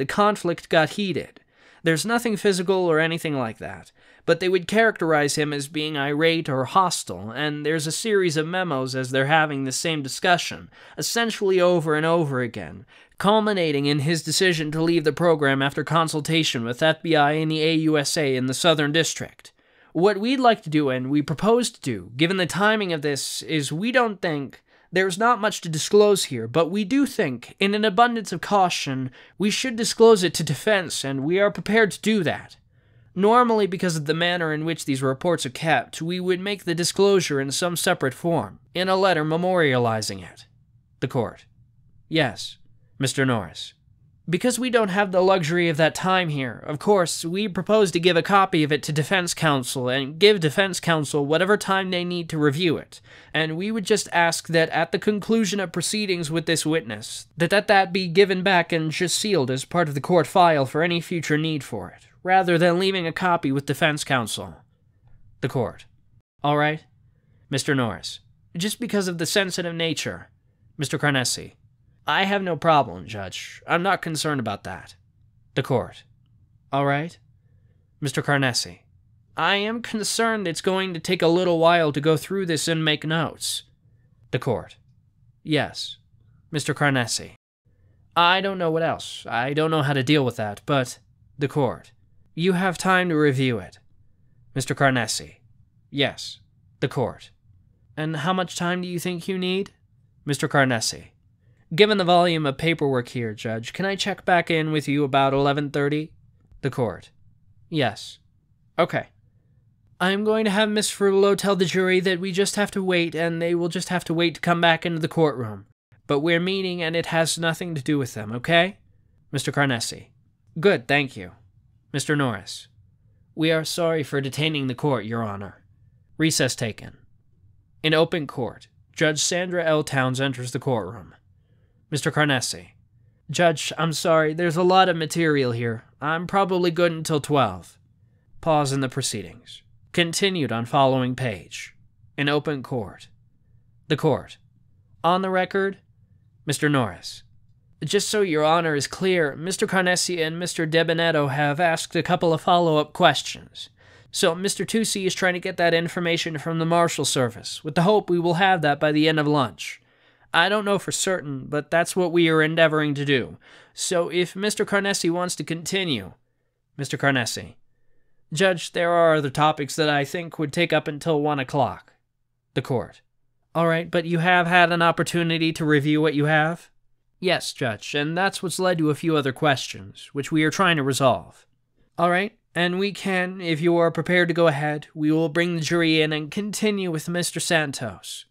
conflict got heated. There's nothing physical or anything like that, but they would characterize him as being irate or hostile, and there's a series of memos as they're having the same discussion, essentially over and over again, culminating in his decision to leave the program after consultation with FBI and the AUSA in the Southern District. What we'd like to do, and we propose to do, given the timing of this, is we don't think there's not much to disclose here, but we do think, in an abundance of caution, we should disclose it to defense, and we are prepared to do that. Normally, because of the manner in which these reports are kept, we would make the disclosure in some separate form, in a letter memorializing it. The court. Yes. Mr. Norris. Because we don't have the luxury of that time here, of course, we propose to give a copy of it to defense counsel and give defense counsel whatever time they need to review it, and we would just ask that at the conclusion of proceedings with this witness, that be given back and just sealed as part of the court file for any future need for it, rather than leaving a copy with defense counsel. The court. All right. Mr. Norris. Just because of the sensitive nature. Mr. Carnesi. I have no problem, Judge. I'm not concerned about that. The court. All right. Mr. Carnesi. I am concerned it's going to take a little while to go through this and make notes. The court. Yes. Mr. Carnesi. I don't know what else. I don't know how to deal with that, but... The court. You have time to review it. Mr. Carnesi. Yes. The court. And how much time do you think you need? Mr. Carnesi. Given the volume of paperwork here, Judge, can I check back in with you about 11:30? The court. Yes. Okay. I'm going to have Miss Frullo tell the jury that we just have to wait, and they will just have to wait to come back into the courtroom. But we're meeting, and it has nothing to do with them, okay? Mr. Carnesi. Good, thank you. Mr. Norris. We are sorry for detaining the court, Your Honor. Recess taken. In open court, Judge Sandra L. Towns enters the courtroom. Mr. Carnesi. Judge, I'm sorry, there's a lot of material here. I'm probably good until 12. Pause in the proceedings. Continued on following page. In open court. The court. On the record, Mr. Norris. Just so your honor is clear, Mr. Carnesi and Mr. Debonetto have asked a couple of follow-up questions. So Mr. Tucci is trying to get that information from the Marshal Service, with the hope we will have that by the end of lunch. I don't know for certain, but that's what we are endeavoring to do. So if Mr. Carnesi wants to continue... Mr. Carnesi. Judge, there are other topics that I think would take up until 1 o'clock. The court. All right, but you have had an opportunity to review what you have? Yes, Judge, and that's what's led to a few other questions, which we are trying to resolve. All right, and we can, if you are prepared to go ahead, we will bring the jury in and continue with Mr. Santos.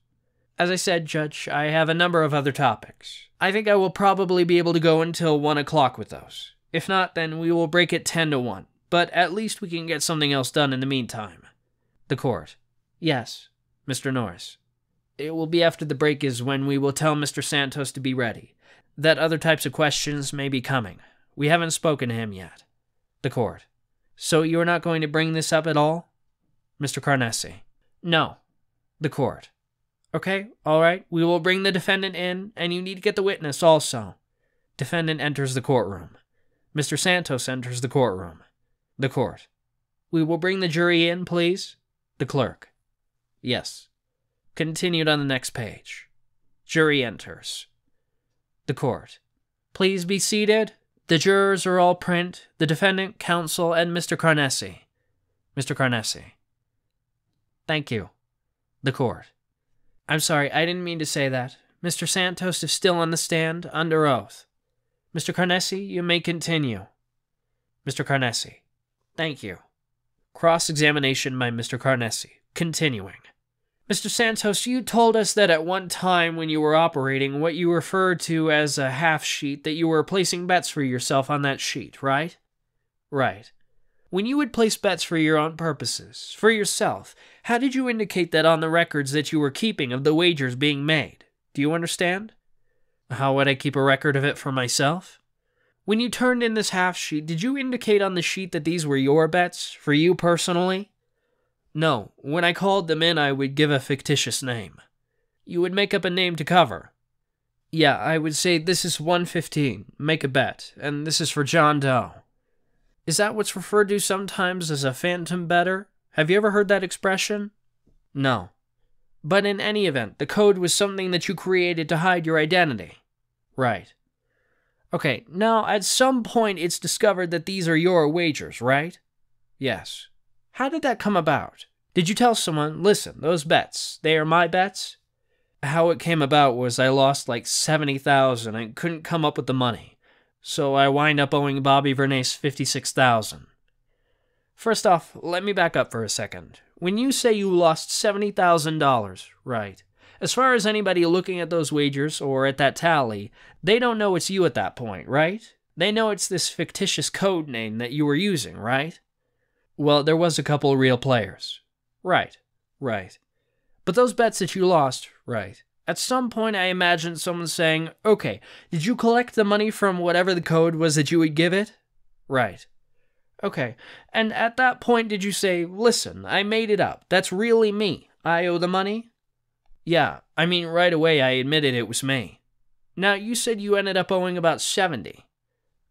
As I said, Judge, I have a number of other topics. I think I will probably be able to go until 1 o'clock with those. If not, then we will break it 10 to 1, but at least we can get something else done in the meantime. The court. Yes, Mr. Norris. It will be after the break is when we will tell Mr. Santos to be ready. That other types of questions may be coming. We haven't spoken to him yet. The court. So you are not going to bring this up at all? Mr. Carnesi. No. The court. Okay, all right. We will bring the defendant in, and you need to get the witness also. Defendant enters the courtroom. Mr. Santos enters the courtroom. The court. We will bring the jury in, please. The clerk. Yes. Continued on the next page. Jury enters. The court. Please be seated. The jurors are all present, the defendant, counsel, and Mr. Carnesi. Mr. Carnesi. Thank you. The court. I'm sorry, I didn't mean to say that. Mr. Santos is still on the stand, under oath. Mr. Carnesi, you may continue. Mr. Carnesi. Thank you. Cross-examination by Mr. Carnesi. Continuing. Mr. Santos, you told us that at one time when you were operating what you referred to as a half sheet, that you were placing bets for yourself on that sheet, right? Right. When you would place bets for your own purposes, for yourself, how did you indicate that on the records that you were keeping of the wagers being made? Do you understand? How would I keep a record of it for myself? When you turned in this half sheet, did you indicate on the sheet that these were your bets, for you personally? No, when I called them in, I would give a fictitious name. You would make up a name to cover. Yeah, I would say this is 115, make a bet, and this is for John Doe. Is that what's referred to sometimes as a phantom bettor? Have you ever heard that expression? No. But in any event, the code was something that you created to hide your identity. Right. Okay, now at some point it's discovered that these are your wagers, right? Yes. How did that come about? Did you tell someone, listen, those bets, they are my bets? How it came about was I lost like $70,000 and couldn't come up with the money. So I wind up owing Bobby Vernace $56,000. First off, let me back up for a second. When you say you lost $70,000, right, as far as anybody looking at those wagers or at that tally, they don't know it's you at that point, right? They know it's this fictitious code name that you were using, right? Well, there was a couple real players. Right. But those bets that you lost, right. At some point I imagined someone saying, okay, did you collect the money from whatever the code was that you would give it? Right. Okay, and at that point did you say, listen, I made it up. That's really me. I owe the money? Yeah, I mean right away I admitted it was me. Now you said you ended up owing about 70.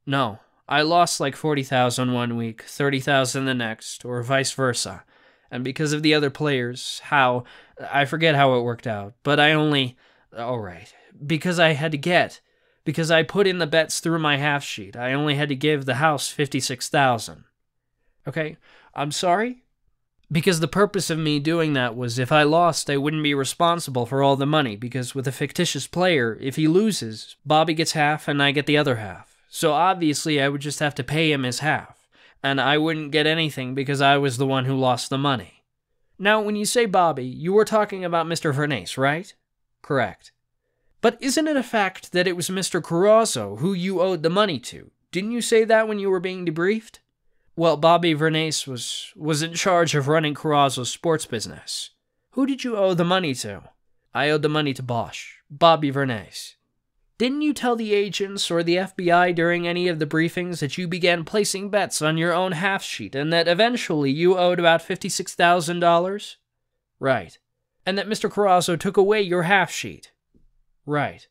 No. I lost like 40,000 one week, 30,000 the next, or vice versa. And because of the other players, I forget how it worked out, but I only, alright, because I put in the bets through my half sheet, I only had to give the house 56,000. Okay, I'm sorry? Because the purpose of me doing that was if I lost, I wouldn't be responsible for all the money, because with a fictitious player, if he loses, Bobby gets half and I get the other half. So obviously I would just have to pay him his half, and I wouldn't get anything because I was the one who lost the money. Now, when you say Bobby, you were talking about Mr. Vernace, right? Correct. But isn't it a fact that it was Mr. Carrazzo who you owed the money to? Didn't you say that when you were being debriefed? Well, Bobby Vernace was in charge of running Carrazzo's sports business. Who did you owe the money to? I owed the money to Bosch, Bobby Vernace. Didn't you tell the agents or the FBI during any of the briefings that you began placing bets on your own half sheet and that eventually you owed about $56,000? Right. And that Mr. Carrazzo took away your half sheet? Right.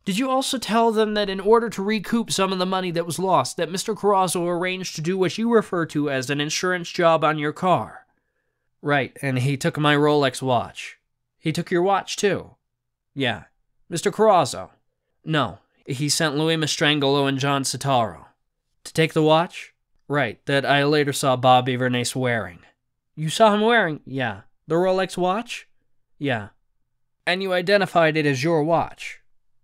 Did you also tell them that in order to recoup some of the money that was lost, that Mr. Carrazzo arranged to do what you refer to as an insurance job on your car? Right, and he took my Rolex watch. He took your watch, too. Yeah. Mr. Carrazzo? No, he sent Louis Mastrangelo and John Citaro. To take the watch? Right, that I later saw Bobby Vernace wearing. You saw him wearing? Yeah. The Rolex watch? Yeah. And you identified it as your watch?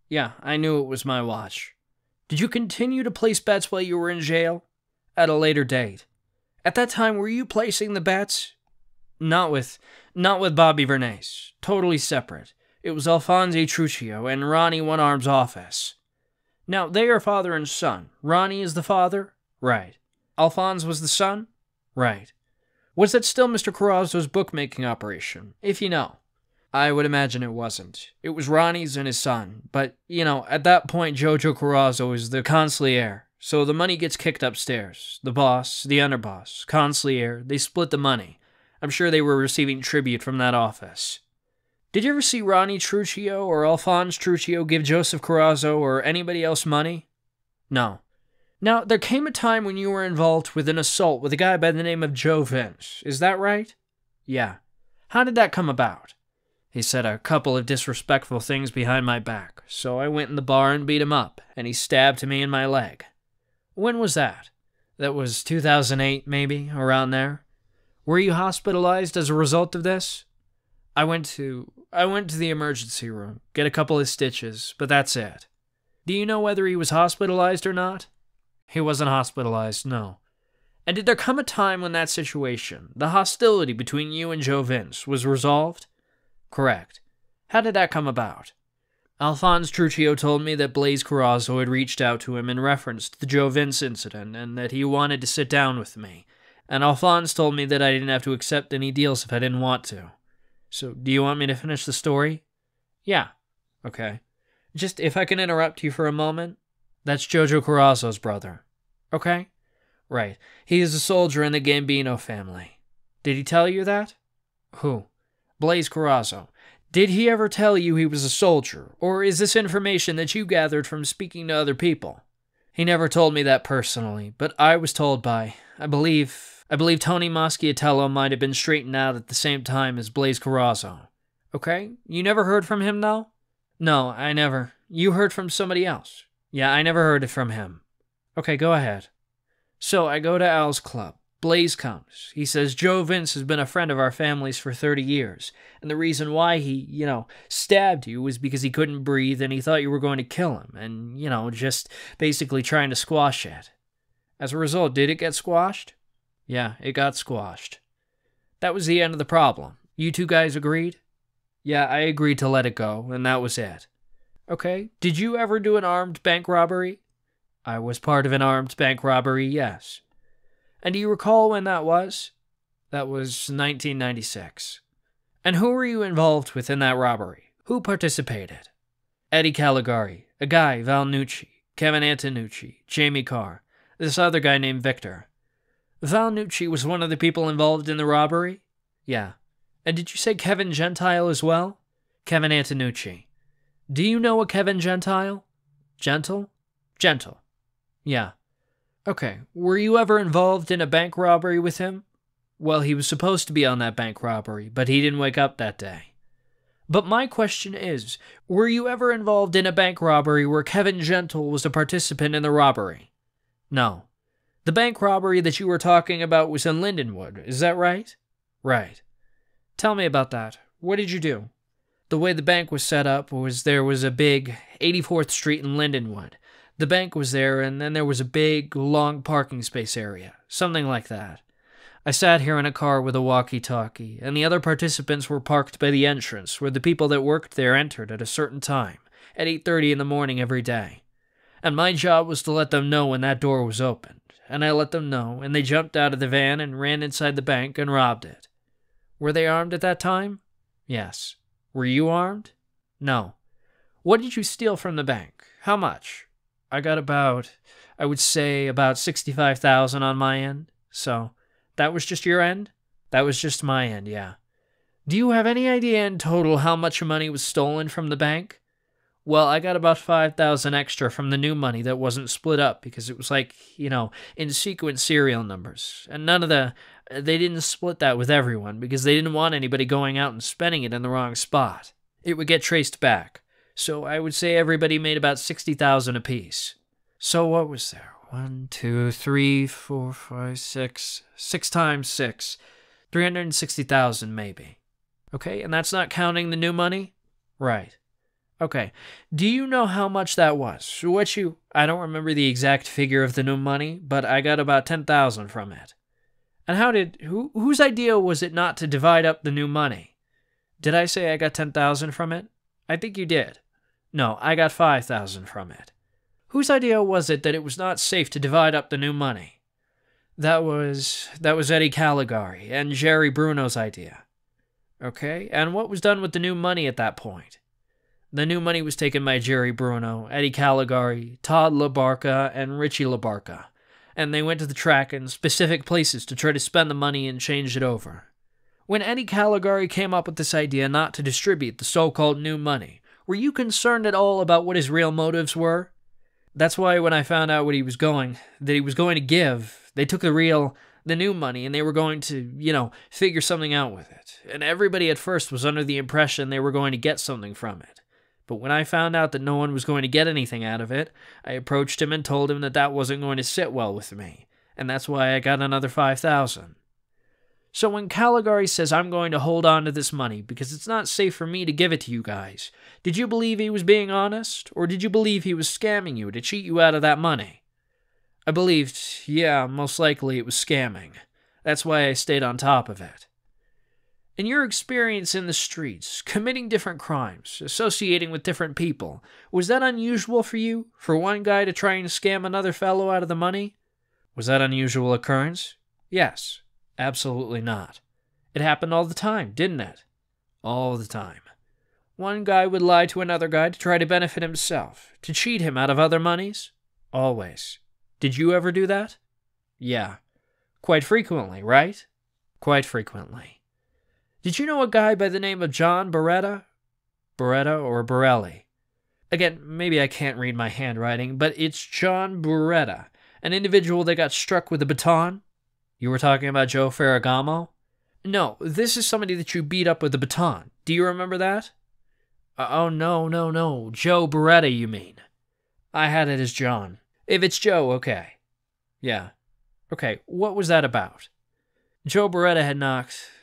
Yeah, I knew it was my watch. Did you continue to place bets while you were in jail? At a later date. At that time, were you placing the bets? Not with Bobby Vernace. Totally separate. It was Alphonse Trucchio and Ronnie One-Arm's office. Now, they are father and son. Ronnie is the father? Right. Alphonse was the son? Right. Was that still Mr. Carrazzo's bookmaking operation, if you know? I would imagine it wasn't. It was Ronnie's and his son, but, at that point Jojo Carrazzo is the consigliere, so the money gets kicked upstairs. The boss, the underboss, consigliere, they split the money. I'm sure they were receiving tribute from that office. Did you ever see Ronnie Trucchio or Alphonse Trucchio give Joseph Carrazzo or anybody else money? No. Now, there came a time when you were involved with an assault with a guy by the name of Joe Vince. Is that right? Yeah. How did that come about? He said a couple of disrespectful things behind my back, so I went in the bar and beat him up, and he stabbed me in my leg. When was that? That was 2008, maybe, around there. Were you hospitalized as a result of this? I went to the emergency room, get a couple of stitches, but that's it. Do you know whether he was hospitalized or not? He wasn't hospitalized, no. And did there come a time when that situation, the hostility between you and Joe Vince, was resolved? Correct. How did that come about? Alphonse Trucchio told me that Blaise Carrazzo had reached out to him in reference to the Joe Vince incident and that he wanted to sit down with me. And Alphonse told me that I didn't have to accept any deals if I didn't want to. So, do you want me to finish the story? Yeah. Okay. Just, if I can interrupt you for a moment. That's Jojo Carrazzo's brother. Okay? Right. He is a soldier in the Gambino family. Did he tell you that? Who? Blaise Carrazzo. Did he ever tell you he was a soldier, or is this information that you gathered from speaking to other people? He never told me that personally, but I was told by, I believe Tony Moschiatello might have been straightened out at the same time as Blaise Carrazzo. Okay? You never heard from him, though? No, I never. You heard from somebody else. Yeah, I never heard it from him. Okay, go ahead. So I go to Al's club. Blaise comes. He says Joe Vince has been a friend of our family's for 30 years, and the reason why he, stabbed you was because he couldn't breathe and he thought you were going to kill him, and, just basically trying to squash it. As a result, did it get squashed? Yeah, it got squashed. That was the end of the problem. You two guys agreed? Yeah, I agreed to let it go, and that was it. Okay, did you ever do an armed bank robbery? I was part of an armed bank robbery, yes. And do you recall when that was? That was 1996. And who were you involved with in that robbery? Who participated? Eddie Caligari, a guy, Val Nucci, Kevin Antonucci, Jamie Carr, this other guy named Victor. Val Nucci was one of the people involved in the robbery? Yeah. And did you say Kevin Gentile as well? Kevin Antonucci. Do you know a Kevin Gentile? Gentle? Gentle. Yeah. Okay, were you ever involved in a bank robbery with him? Well, he was supposed to be on that bank robbery, but he didn't wake up that day. But my question is, were you ever involved in a bank robbery where Kevin Gentle was a participant in the robbery? No. The bank robbery that you were talking about was in Lindenwood, is that right? Right. Tell me about that. What did you do? The way the bank was set up was there was a big 84th Street in Lindenwood. The bank was there, and then there was a big, long parking space area. Something like that. I sat here in a car with a walkie-talkie, and the other participants were parked by the entrance, where the people that worked there entered at a certain time, at 8:30 in the morning every day. And my job was to let them know when that door was opened. And I let them know, and they jumped out of the van and ran inside the bank and robbed it. Were they armed at that time? Yes. Were you armed? No. What did you steal from the bank? How much? I got about 65,000 on my end. So, that was just your end? That was just my end, yeah. Do you have any idea in total how much money was stolen from the bank? Well, I got about 5,000 extra from the new money that wasn't split up because it was like, in sequence serial numbers. And they didn't split that with everyone because they didn't want anybody going out and spending it in the wrong spot. It would get traced back. So I would say everybody made about 60,000 apiece. So what was there? 1, 2, 3, 4, 5, 6. 6 times 6. 360,000 maybe. Okay, and that's not counting the new money? Right. Okay, do you know how much that was? I don't remember the exact figure of the new money, but I got about 10,000 from it. And whose idea was it not to divide up the new money? Did I say I got 10,000 from it? I think you did. No, I got 5,000 from it. Whose idea was it that it was not safe to divide up the new money? That was Eddie Caligari and Jerry Bruno's idea. Okay, and what was done with the new money at that point? The new money was taken by Jerry Bruno, Eddie Caligari, Todd LaBarca, and Richie LaBarca, and they went to the track in specific places to try to spend the money and change it over. When Eddie Caligari came up with this idea not to distribute the so-called new money, were you concerned at all about what his real motives were? That's why when I found out that he was going to give, they took the new money and they were going to, figure something out with it. And everybody at first was under the impression they were going to get something from it. But when I found out that no one was going to get anything out of it, I approached him and told him that wasn't going to sit well with me. And that's why I got another 5,000. So when Caligari says I'm going to hold on to this money because it's not safe for me to give it to you guys, did you believe he was being honest? Or did you believe he was scamming you to cheat you out of that money? I believed, most likely it was scamming. That's why I stayed on top of it. In your experience in the streets, committing different crimes, associating with different people, was that unusual for you? For one guy to try and scam another fellow out of the money? Was that an unusual occurrence? Yes, absolutely not. It happened all the time, didn't it? All the time. One guy would lie to another guy to try to benefit himself, to cheat him out of other monies? Always. Did you ever do that? Yeah. Quite frequently, right? Quite frequently. Did you know a guy by the name of John Beretta? Beretta or Borelli? Again, maybe I can't read my handwriting, but it's John Beretta, an individual that got struck with a baton. You were talking about Joe Ferragamo? No, this is somebody that you beat up with a baton. Do you remember that? Oh, no. Joe Beretta, you mean? I had it as John. If it's Joe, okay. Yeah. Okay, what was that about? Joe Beretta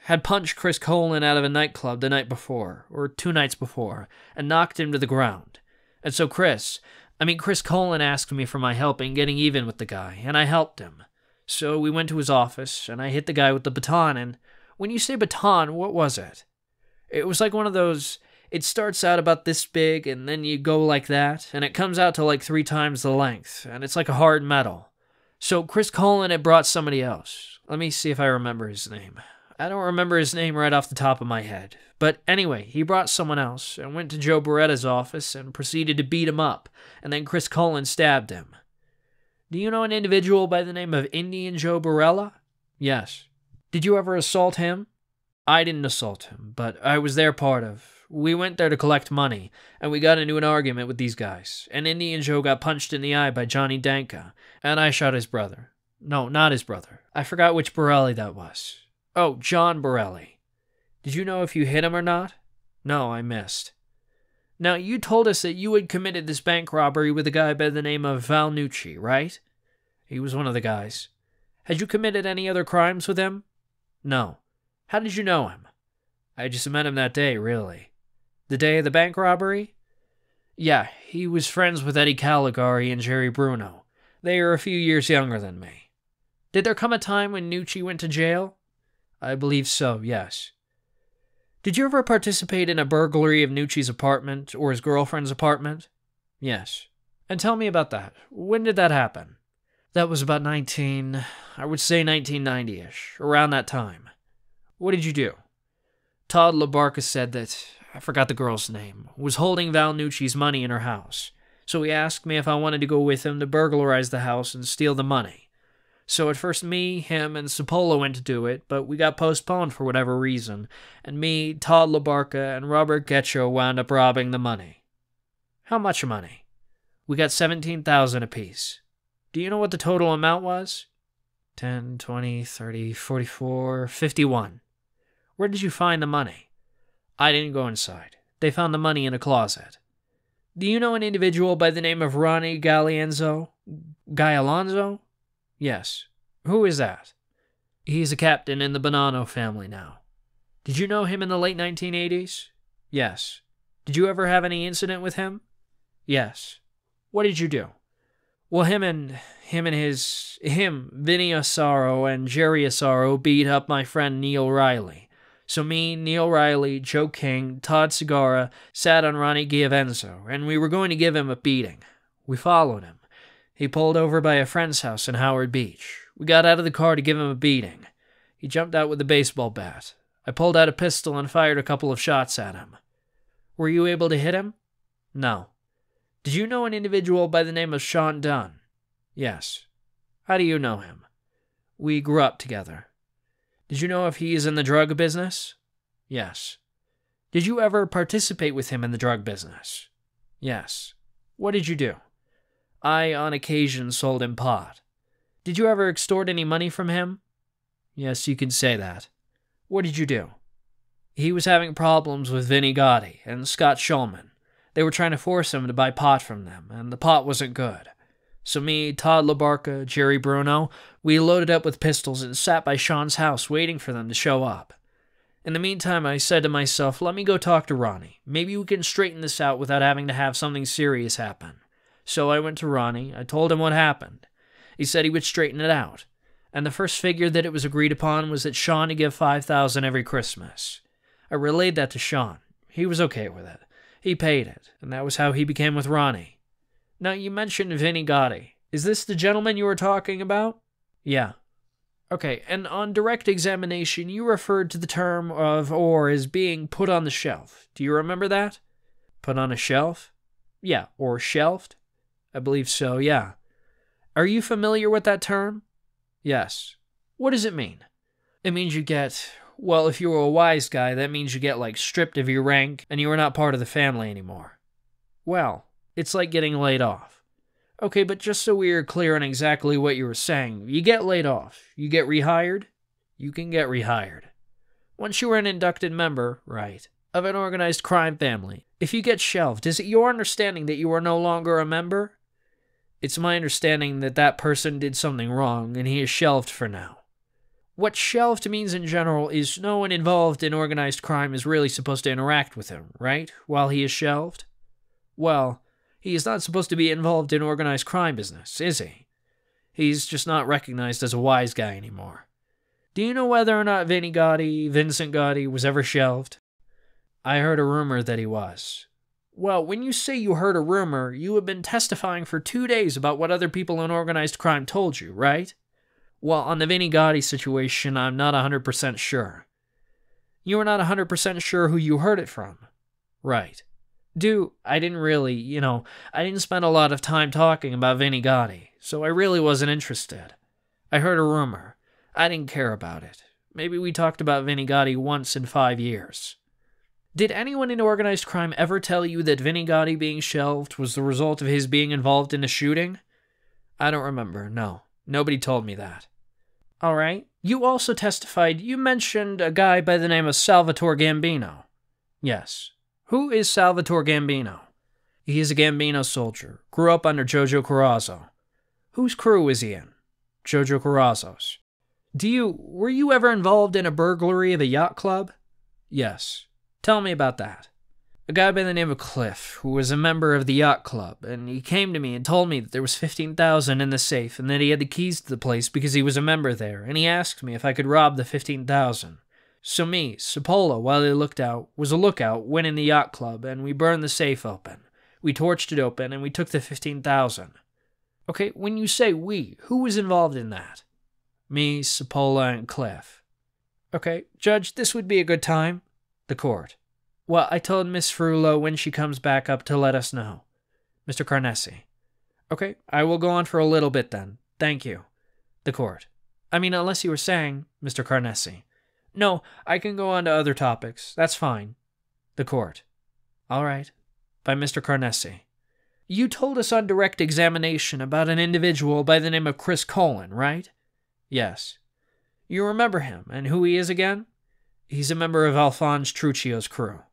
had punched Chris Colin out of a nightclub the night before, or 2 nights before, and knocked him to the ground. And so Chris Colin asked me for my help in getting even with the guy, and I helped him. So we went to his office, and I hit the guy with the baton, and when you say baton, what was it? It was like one of those, it starts out about this big, and then you go like that, and it comes out to like 3 times the length, and it's like a hard metal. So Chris Colin had brought somebody else. Let me see if I remember his name. I don't remember his name right off the top of my head. But anyway, he brought someone else and went to Joe Beretta's office and proceeded to beat him up, and then Chris Colin stabbed him. Do you know an individual by the name of Indian Joe Barella? Yes. Did you ever assault him? I didn't assault him, but I was their part of. We went there to collect money, and we got into an argument with these guys, and Indian Joe got punched in the eye by Johnny Danka, and I shot his brother. No, not his brother. I forgot which Borelli that was. Oh, John Borelli. Did you know if you hit him or not? No, I missed. Now, you told us that you had committed this bank robbery with a guy by the name of Val Nucci, right? He was one of the guys. Had you committed any other crimes with him? No. How did you know him? I just met him that day, really. The day of the bank robbery? Yeah, he was friends with Eddie Caligari and Jerry Bruno. They are a few years younger than me. Did there come a time when Nucci went to jail? I believe so, yes. Did you ever participate in a burglary of Nucci's apartment or his girlfriend's apartment? Yes. And tell me about that. When did that happen? That was about 1990-ish, around that time. What did you do? Todd LaBarca said that, I forgot the girl's name, was holding Val Nucci's money in her house. So he asked me if I wanted to go with him to burglarize the house and steal the money. So at first me, him, and Cipolla went to do it, but we got postponed for whatever reason, and me, Todd LaBarca, and Robert Getcho wound up robbing the money. How much money? We got 17,000 apiece. Do you know what the total amount was? 10, 20, 30, 44, 51. Where did you find the money? I didn't go inside. They found the money in a closet. Do you know an individual by the name of Ronnie Gaialonzo? Yes. Who is that? He's a captain in the Bonanno family now. Did you know him in the late 1980s? Yes. Did you ever have any incident with him? Yes. What did you do? Well, Vinny Asaro and Jerry Asaro beat up my friend Neil Riley. So me, Neil Riley, Joe King, Todd Segara sat on Ronnie Giavenzo, and we were going to give him a beating. We followed him. He pulled over by a friend's house in Howard Beach. We got out of the car to give him a beating. He jumped out with a baseball bat. I pulled out a pistol and fired a couple of shots at him. Were you able to hit him? No. Did you know an individual by the name of Sean Dunn? Yes. How do you know him? We grew up together. Did you know if he is in the drug business? Yes. Did you ever participate with him in the drug business? Yes. What did you do? I, on occasion, sold him pot. Did you ever extort any money from him? Yes, you can say that. What did you do? He was having problems with Vinny Gotti and Scott Shulman. They were trying to force him to buy pot from them, and the pot wasn't good. So me, Todd LaBarca, Jerry Bruno, we loaded up with pistols and sat by Sean's house waiting for them to show up. In the meantime, I said to myself, let me go talk to Ronnie. Maybe we can straighten this out without having to have something serious happen. So I went to Ronnie. I told him what happened. He said he would straighten it out. And the first figure that it was agreed upon was that Sean would give $5,000 every Christmas. I relayed that to Sean. He was okay with it. He paid it, and that was how he became with Ronnie. Now, you mentioned Vinny Gotti. Is this the gentleman you were talking about? Yeah. Okay, and on direct examination, you referred to the term of ore as being put on the shelf. Do you remember that? Put on a shelf? Yeah, or shelved? I believe so, yeah. Are you familiar with that term? Yes. What does it mean? It means you get, well, if you were a wise guy, that means you get, stripped of your rank and you are not part of the family anymore. Well, it's like getting laid off. Okay, but just so we are clear on exactly what you were saying, you get laid off. You get rehired? You can get rehired. Once you are an inducted member, right, of an organized crime family, if you get shelved, is it your understanding that you are no longer a member? It's my understanding that that person did something wrong and he is shelved for now. What shelved means in general is no one involved in organized crime is really supposed to interact with him, right, while he is shelved? Well, he is not supposed to be involved in organized crime business, is he? He's just not recognized as a wise guy anymore. Do you know whether or not Vincent Gotti, was ever shelved? I heard a rumor that he was. Well, when you say you heard a rumor, you have been testifying for 2 days about what other people in organized crime told you, right? Well, on the Vinny Gotti situation, I'm not 100% sure. You are not 100% sure who you heard it from? Right. I didn't really, I didn't spend a lot of time talking about Vinny Gotti, so I really wasn't interested. I heard a rumor. I didn't care about it. Maybe we talked about Vinny Gotti once in 5 years. Did anyone in organized crime ever tell you that Vinny Gotti being shelved was the result of his being involved in a shooting? I don't remember, no. Nobody told me that. All right. You also testified you mentioned a guy by the name of Salvatore Gambino. Yes. Who is Salvatore Gambino? He is a Gambino soldier. Grew up under Jojo Corazzo. Whose crew is he in? Jojo Corazzo's. Were you ever involved in a burglary of a yacht club? Yes. Tell me about that. A guy by the name of Cliff, who was a member of the yacht club, and he came to me and told me that there was $15,000 in the safe and that he had the keys to the place because he was a member there, and he asked me if I could rob the $15,000. So me, Cipolla, while he was a lookout, went in the yacht club, and we burned the safe open. We torched it open, and we took the $15,000. Okay, when you say we, who was involved in that? Me, Cipolla, and Cliff. Okay, Judge, this would be a good time. The court. Well, I told Miss Frullo when she comes back up to let us know. Mr. Carnesi. Okay, I will go on for a little bit then. Thank you. The court. I mean, unless you were saying, Mr. Carnesi. No, I can go on to other topics. That's fine. The court. All right. By Mr. Carnesi. You told us on direct examination about an individual by the name of Chris Colin, right? Yes. You remember him, and who he is again? He's a member of Alphonse Truccio's crew.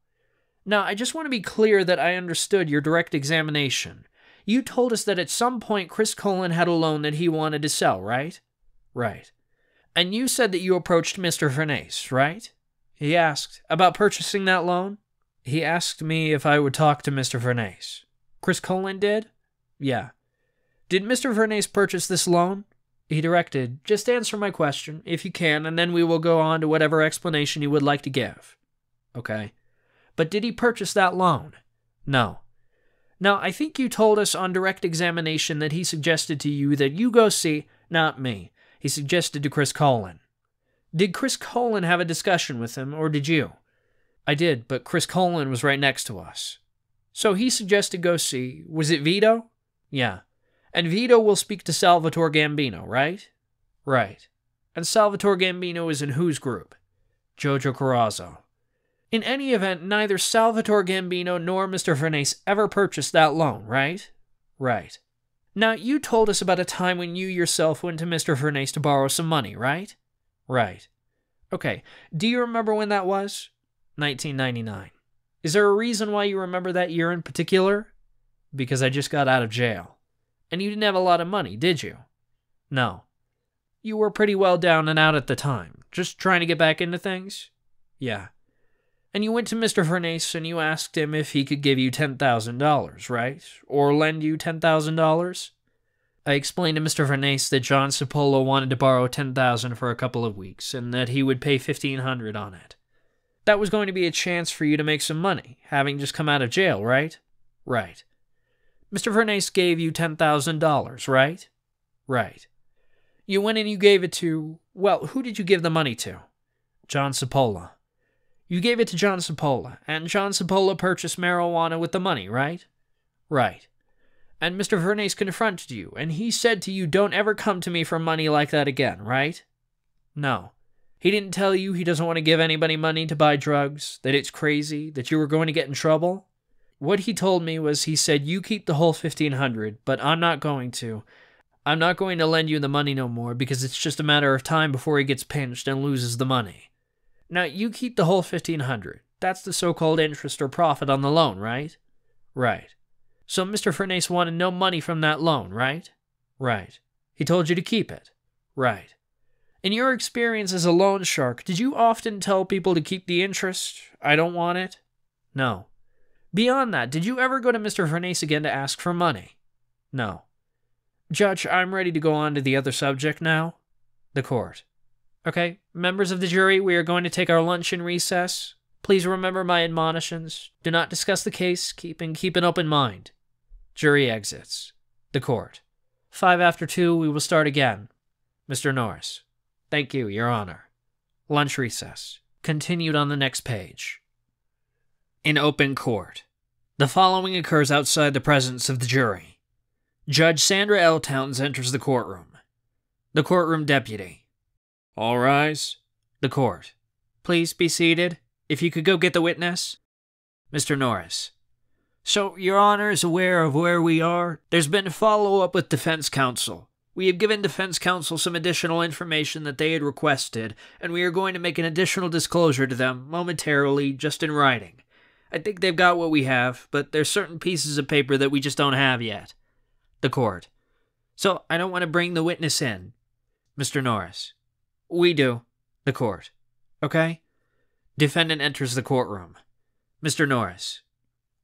Now, I just want to be clear that I understood your direct examination. You told us that at some point Chris Colin had a loan that he wanted to sell, right? Right. And you said that you approached Mr. Fernase, right? He asked, about purchasing that loan? He asked me if I would talk to Mr. Fernase. Chris Colin did? Yeah. Did Mr. Fernase purchase this loan? He directed, just answer my question, if you can, and then we will go on to whatever explanation you would like to give. Okay. But did he purchase that loan? No. Now, I think you told us on direct examination that he suggested to you that you go see, not me, he suggested to Chris Colin. Did Chris Colin have a discussion with him, or did you? I did, but Chris Colin was right next to us. So he suggested go see, was it Vito? Yeah. And Vito will speak to Salvatore Gambino, right? Right. And Salvatore Gambino is in whose group? Jojo Carrazzo. In any event, neither Salvatore Gambino nor Mr. Fernase ever purchased that loan, right? Right. Now, you told us about a time when you yourself went to Mr. Fernase to borrow some money, right? Right. Okay. Do you remember when that was? 1999. Is there a reason why you remember that year in particular? Because I just got out of jail. And you didn't have a lot of money, did you? No. You were pretty well down and out at the time, just trying to get back into things? Yeah. And you went to Mr. Fernase and you asked him if he could give you $10,000, right? Or lend you $10,000? I explained to Mr. Fernase that John Cipolla wanted to borrow $10,000 for a couple of weeks, and that he would pay $1,500 on it. That was going to be a chance for you to make some money, having just come out of jail, right? Right. Mr. Fernase gave you $10,000, right? Right. You went and you gave it to, well, who did you give the money to? John Cipolla. You gave it to John Cipolla, and John Cipolla purchased marijuana with the money, right? Right. And Mr. Fernase confronted you, and he said to you, don't ever come to me for money like that again, right? No. He didn't tell you he doesn't want to give anybody money to buy drugs, that it's crazy, that you were going to get in trouble? What he told me was he said, you keep the whole $1,500, but I'm not going to. I'm not going to lend you the money no more because it's just a matter of time before he gets pinched and loses the money. Now, you keep the whole $1,500. That's the so-called interest or profit on the loan, right? Right. So Mr. Fernase wanted no money from that loan, right? Right. He told you to keep it. Right. In your experience as a loan shark, did you often tell people to keep the interest? I don't want it? No. Beyond that, did you ever go to Mr. Fernase again to ask for money? No. Judge, I'm ready to go on to the other subject now. The court. Okay, members of the jury, we are going to take our lunch in recess. Please remember my admonitions. Do not discuss the case. Keep an open mind. Jury exits. The court. 5 after 2, we will start again. Mr. Norris. Thank you, Your Honor. Lunch recess. Continued on the next page. In open court. The following occurs outside the presence of the jury. Judge Sandra L. Towns enters the courtroom. The courtroom deputy. All rise. The court. Please be seated. If you could go get the witness. Mr. Norris. So, Your Honor is aware of where we are. There's been a follow-up with defense counsel. We have given defense counsel some additional information that they had requested, and we are going to make an additional disclosure to them momentarily, just in writing. I think they've got what we have, but there's certain pieces of paper that we just don't have yet. The court. So, I don't want to bring the witness in. Mr. Norris. We do. The court. Okay? Defendant enters the courtroom. Mr. Norris.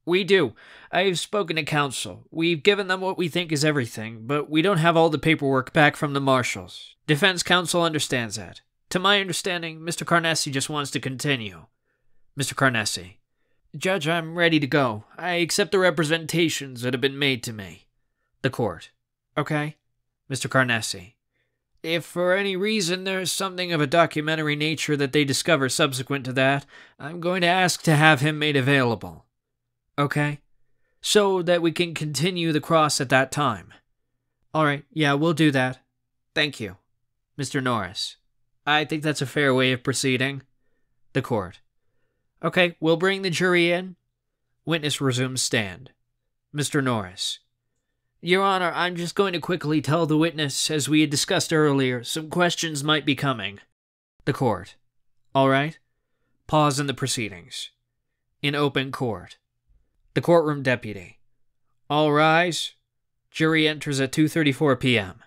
We do. I have spoken to counsel. We've given them what we think is everything, but we don't have all the paperwork back from the marshals. Defense counsel understands that. To my understanding, Mr. Carnesi just wants to continue. Mr. Carnesi. Judge, I'm ready to go. I accept the representations that have been made to me. The court. Okay? Mr. Carnesi. If for any reason there's something of a documentary nature that they discover subsequent to that, I'm going to ask to have him made available. Okay? So that we can continue the cross at that time. All right, yeah, we'll do that. Thank you. Mr. Norris. I think that's a fair way of proceeding. The court. Okay, we'll bring the jury in. Witness resumes stand. Mr. Norris. Your Honor, I'm just going to quickly tell the witness, as we had discussed earlier, some questions might be coming. The court. All right? Pause in the proceedings. In open court. The courtroom deputy. All rise. Jury enters at 2:34 p.m.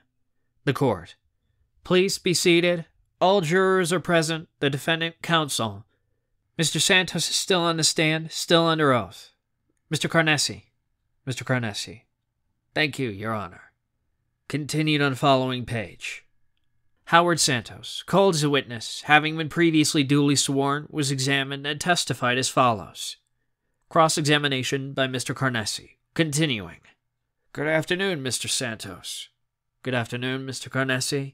The court. Please be seated. All jurors are present. The defendant counsel. Mr. Santos is still on the stand, still under oath. Mr. Carnesi. Mr. Carnesi. Thank you, Your Honor. Continued on following page. Howard Santos, called as a witness, having been previously duly sworn, was examined and testified as follows. Cross-examination by Mr. Carnesi. Continuing. Good afternoon, Mr. Santos. Good afternoon, Mr. Carnesi.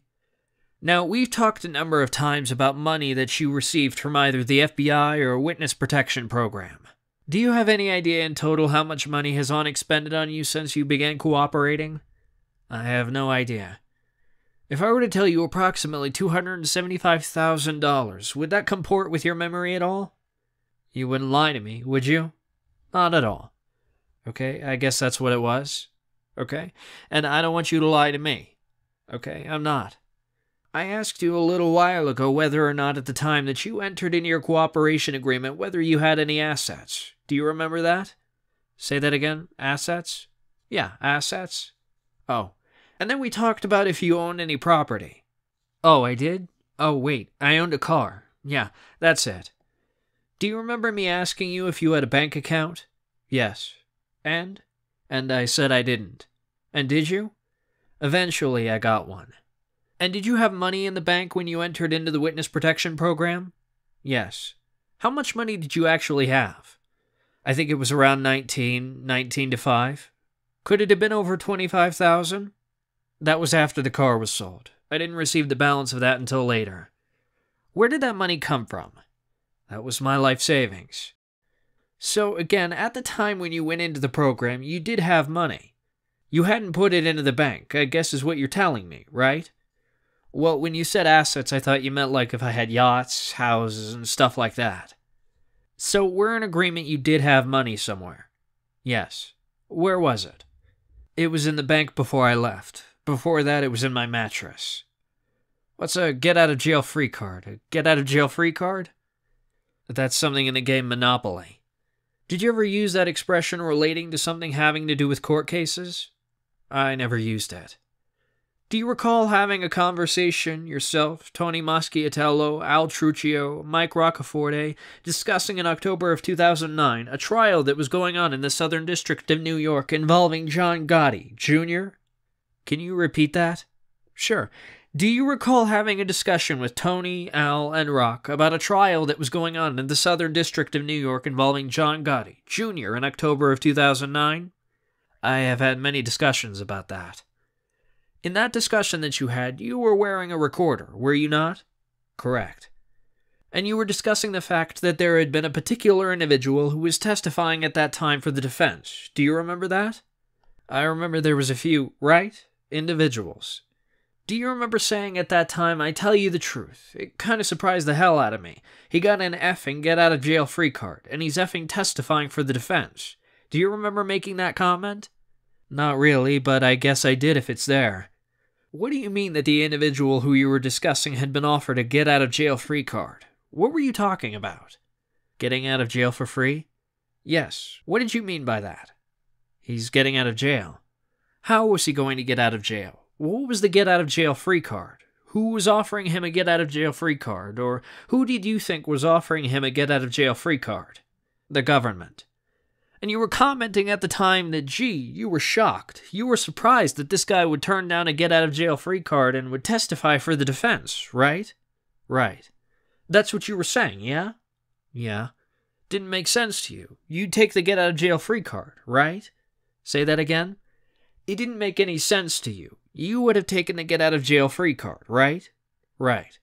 Now, we've talked a number of times about money that you received from either the FBI or a witness protection program. Do you have any idea in total how much money has been expended on you since you began cooperating? I have no idea. If I were to tell you approximately $275,000, would that comport with your memory at all? You wouldn't lie to me, would you? Not at all. Okay, I guess that's what it was. Okay, and I don't want you to lie to me. Okay, I'm not. I asked you a little while ago whether or not at the time that you entered into your cooperation agreement whether you had any assets. Do you remember that? Say that again. Assets? Yeah, assets. Oh. And then we talked about if you owned any property. Oh, I did? Oh, wait. I owned a car. Yeah, that's it. Do you remember me asking you if you had a bank account? Yes. And I said I didn't. And did you? Eventually, I got one. And did you have money in the bank when you entered into the witness protection program? Yes. How much money did you actually have? I think it was around 19 to 5. Could it have been over 25,000? That was after the car was sold. I didn't receive the balance of that until later. Where did that money come from? That was my life savings. So again, at the time when you went into the program, you did have money. You hadn't put it into the bank, I guess is what you're telling me, right? Well, when you said assets, I thought you meant like if I had yachts, houses, and stuff like that. So we're in agreement you did have money somewhere. Yes. Where was it? It was in the bank before I left. Before that, it was in my mattress. What's a get-out-of-jail-free card? A get-out-of-jail-free card? That's something in the game Monopoly. Did you ever use that expression relating to something having to do with court cases? I never used it. Do you recall having a conversation, yourself, Tony Moschiatello, Al Truccio, Mike Roccaforte, discussing in October of 2009 a trial that was going on in the Southern District of New York involving John Gotti, Jr.? Can you repeat that? Sure. Do you recall having a discussion with Tony, Al, and Rock about a trial that was going on in the Southern District of New York involving John Gotti, Jr. in October of 2009? I have had many discussions about that. In that discussion that you had, you were wearing a recorder, were you not? Correct. And you were discussing the fact that there had been a particular individual who was testifying at that time for the defense. Do you remember that? I remember there was a few, right? Individuals. Do you remember saying at that time, I tell you the truth? It kind of surprised the hell out of me. He got an effing get-out-of-jail-free card, and he's effing testifying for the defense. Do you remember making that comment? Not really, but I guess I did if it's there. What do you mean that the individual who you were discussing had been offered a get-out-of-jail-free card? What were you talking about? Getting out of jail for free? Yes. What did you mean by that? He's getting out of jail. How was he going to get out of jail? What was the get-out-of-jail-free card? Who was offering him a get-out-of-jail-free card? Or who did you think was offering him a get-out-of-jail-free card? The government. And you were commenting at the time that, gee, you were shocked. You were surprised that this guy would turn down a get-out-of-jail-free card and would testify for the defense, right? Right. That's what you were saying, yeah? Yeah. Didn't make sense to you. You'd take the get-out-of-jail-free card, right? Say that again? It didn't make any sense to you. You would have taken the get-out-of-jail-free card, right? Right.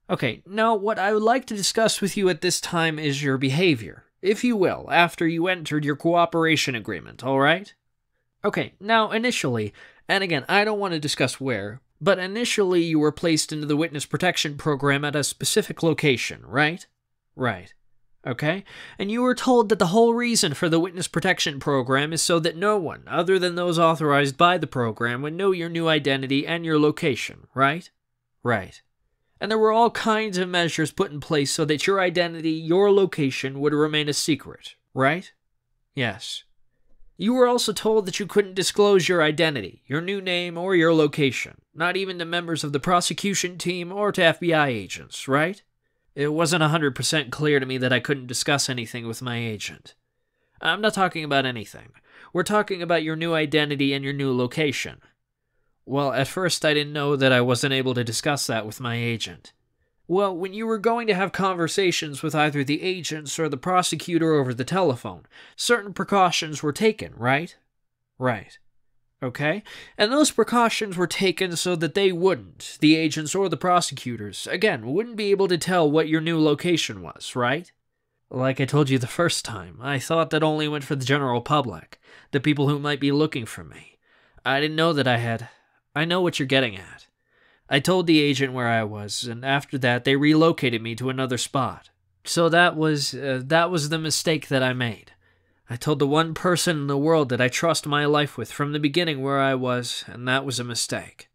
Okay, now what I would like to discuss with you at this time is your behavior, if you will, after you entered your cooperation agreement, all right? Okay, now initially, and again, I don't want to discuss where, but initially you were placed into the witness protection program at a specific location, right? Right. Okay? And you were told that the whole reason for the witness protection program is so that no one, other than those authorized by the program, would know your new identity and your location, right? Right. And there were all kinds of measures put in place so that your identity, your location, would remain a secret, right? Yes. You were also told that you couldn't disclose your identity, your new name, or your location, not even to members of the prosecution team or to FBI agents, right? It wasn't 100% clear to me that I couldn't discuss anything with my agent. I'm not talking about anything. We're talking about your new identity and your new location. Well, at first I didn't know that I wasn't able to discuss that with my agent. Well, when you were going to have conversations with either the agents or the prosecutor over the telephone, certain precautions were taken, right? Right. Okay? And those precautions were taken so that they wouldn't, the agents or the prosecutors, again, wouldn't be able to tell what your new location was, right? Like I told you the first time, I thought that only went for the general public, the people who might be looking for me. I didn't know that I know what you're getting at. I told the agent where I was, and after that they relocated me to another spot. So that was the mistake that I made. I told the one person in the world that I trust my life with from the beginning where I was, and that was a mistake.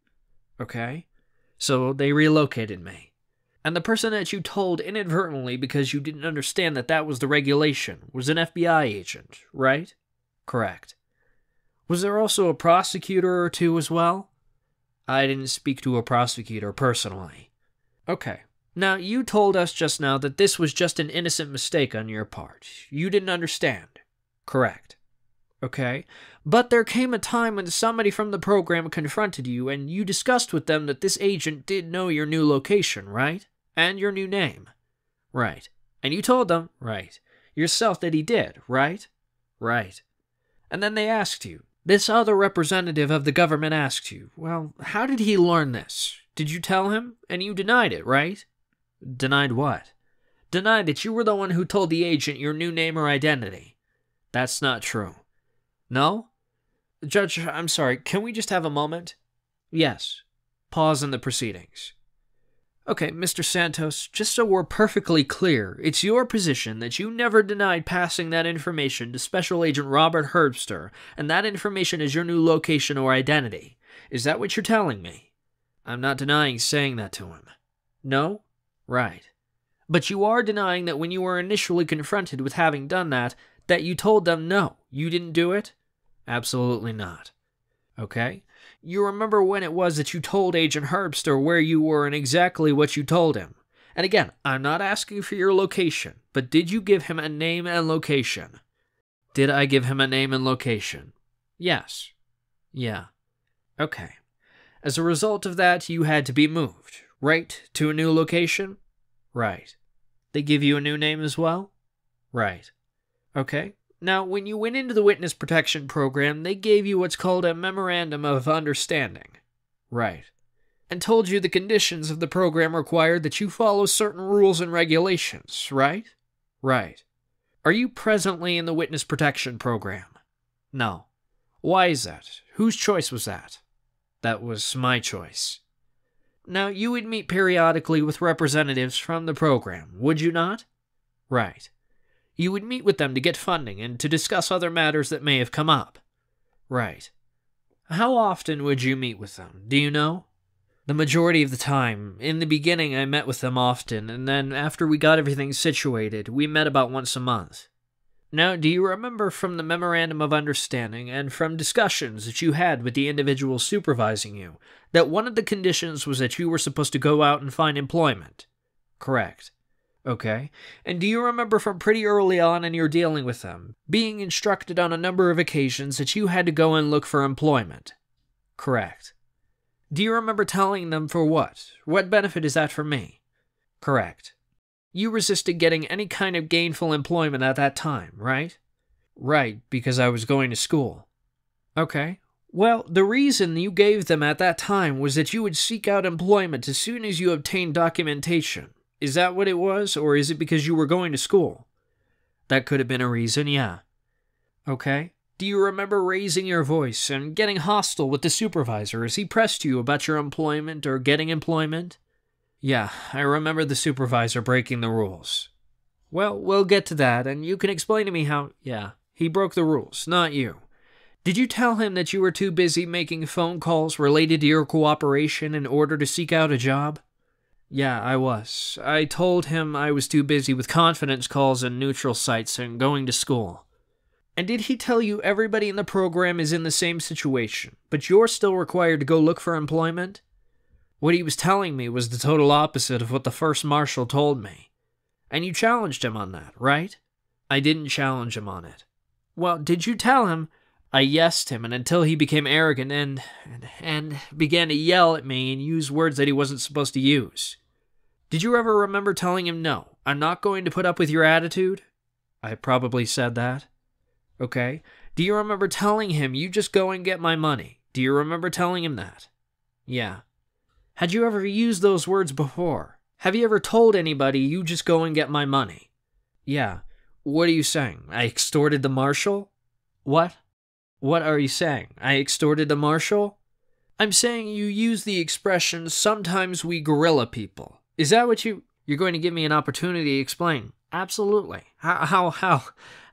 Okay? So they relocated me. And the person that you told inadvertently because you didn't understand that that was the regulation was an FBI agent, right? Correct. Was there also a prosecutor or two as well? I didn't speak to a prosecutor personally. Okay. Now, you told us just now that this was just an innocent mistake on your part. You didn't understand. Correct. Okay. But there came a time when somebody from the program confronted you and you discussed with them that this agent did know your new location, right? And your new name. Right. And you told them, right, yourself that he did, right? Right. And then they asked you, this other representative of the government asked you, well, how did he learn this? Did you tell him? And you denied it, right? Denied what? Denied that you were the one who told the agent your new name or identity. That's not true. No? Judge, I'm sorry, can we just have a moment? Yes. Pause in the proceedings. Okay, Mr. Santos, just so we're perfectly clear, it's your position that you never denied passing that information to Special Agent Robert Herbster, and that information is your new location or identity. Is that what you're telling me? I'm not denying saying that to him. No? Right. But you are denying that when you were initially confronted with having done that you told them no, you didn't do it? Absolutely not. Okay? You remember when it was that you told Agent Herbster where you were and exactly what you told him. And again, I'm not asking for your location, but did you give him a name and location? Did I give him a name and location? Yes. Yeah. Okay. As a result of that, you had to be moved, right? To a new location? Right. They give you a new name as well? Right. Okay. Now, when you went into the witness protection program, they gave you what's called a memorandum of understanding. Right. And told you the conditions of the program required that you follow certain rules and regulations, right? Right. Are you presently in the witness protection program? No. Why is that? Whose choice was that? That was my choice. Now, you would meet periodically with representatives from the program, would you not? Right. You would meet with them to get funding and to discuss other matters that may have come up. Right. How often would you meet with them, do you know? The majority of the time. In the beginning, I met with them often, and then after we got everything situated, we met about once a month. Now, do you remember from the Memorandum of Understanding and from discussions that you had with the individual supervising you, that one of the conditions was that you were supposed to go out and find employment? Correct. Okay. And do you remember from pretty early on in your dealing with them, being instructed on a number of occasions that you had to go and look for employment? Correct. Do you remember telling them for what? What benefit is that for me? Correct. You resisted getting any kind of gainful employment at that time, right? Right, because I was going to school. Okay. Well, the reason you gave them at that time was that you would seek out employment as soon as you obtained documentation. Is that what it was, or is it because you were going to school? That could have been a reason, yeah. Okay. Do you remember raising your voice and getting hostile with the supervisor as he pressed you about your employment or getting employment? Yeah, I remember the supervisor breaking the rules. Well, we'll get to that, and you can explain to me how... Yeah, he broke the rules, not you. Did you tell him that you were too busy making phone calls related to your cooperation in order to seek out a job? Yeah, I was. I told him I was too busy with confidence calls and neutral sites and going to school. And did he tell you everybody in the program is in the same situation, but you're still required to go look for employment? What he was telling me was the total opposite of what the first marshal told me. And you challenged him on that, right? I didn't challenge him on it. Well, did you tell him? I yesed him, and until he became arrogant and began to yell at me and use words that he wasn't supposed to use. Did you ever remember telling him, no, I'm not going to put up with your attitude? I probably said that. Okay. Do you remember telling him, you just go and get my money? Do you remember telling him that? Yeah. Had you ever used those words before? Have you ever told anybody, you just go and get my money? Yeah. What are you saying? I extorted the marshal? What? What are you saying? I extorted the marshal? I'm saying you use the expression, sometimes we guerrilla people. Is that what you're going to give me an opportunity to explain? Absolutely. How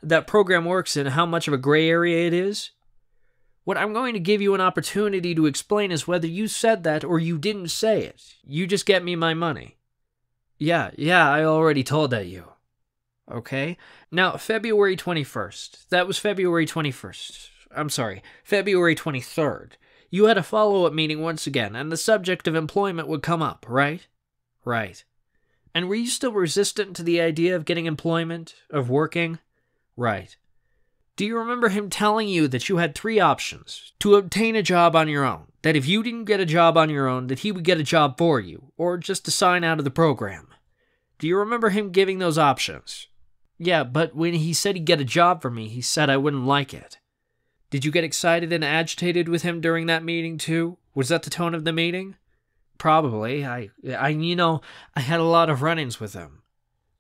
that program works and how much of a gray area it is? What I'm going to give you an opportunity to explain is whether you said that or you didn't say it. You just get me my money. Yeah, I already told that you. Okay. Now, February 21st. That was February 21st. I'm sorry, February 23rd. You had a follow-up meeting once again, and the subject of employment would come up, right? Right. And were you still resistant to the idea of getting employment, of working? Right. Do you remember him telling you that you had 3 options? To obtain a job on your own, that if you didn't get a job on your own, that he would get a job for you, or just to sign out of the program. Do you remember him giving those options? Yeah, but when he said he'd get a job for me, he said I wouldn't like it. Did you get excited and agitated with him during that meeting too? Was that the tone of the meeting? Probably. I had a lot of run-ins with him.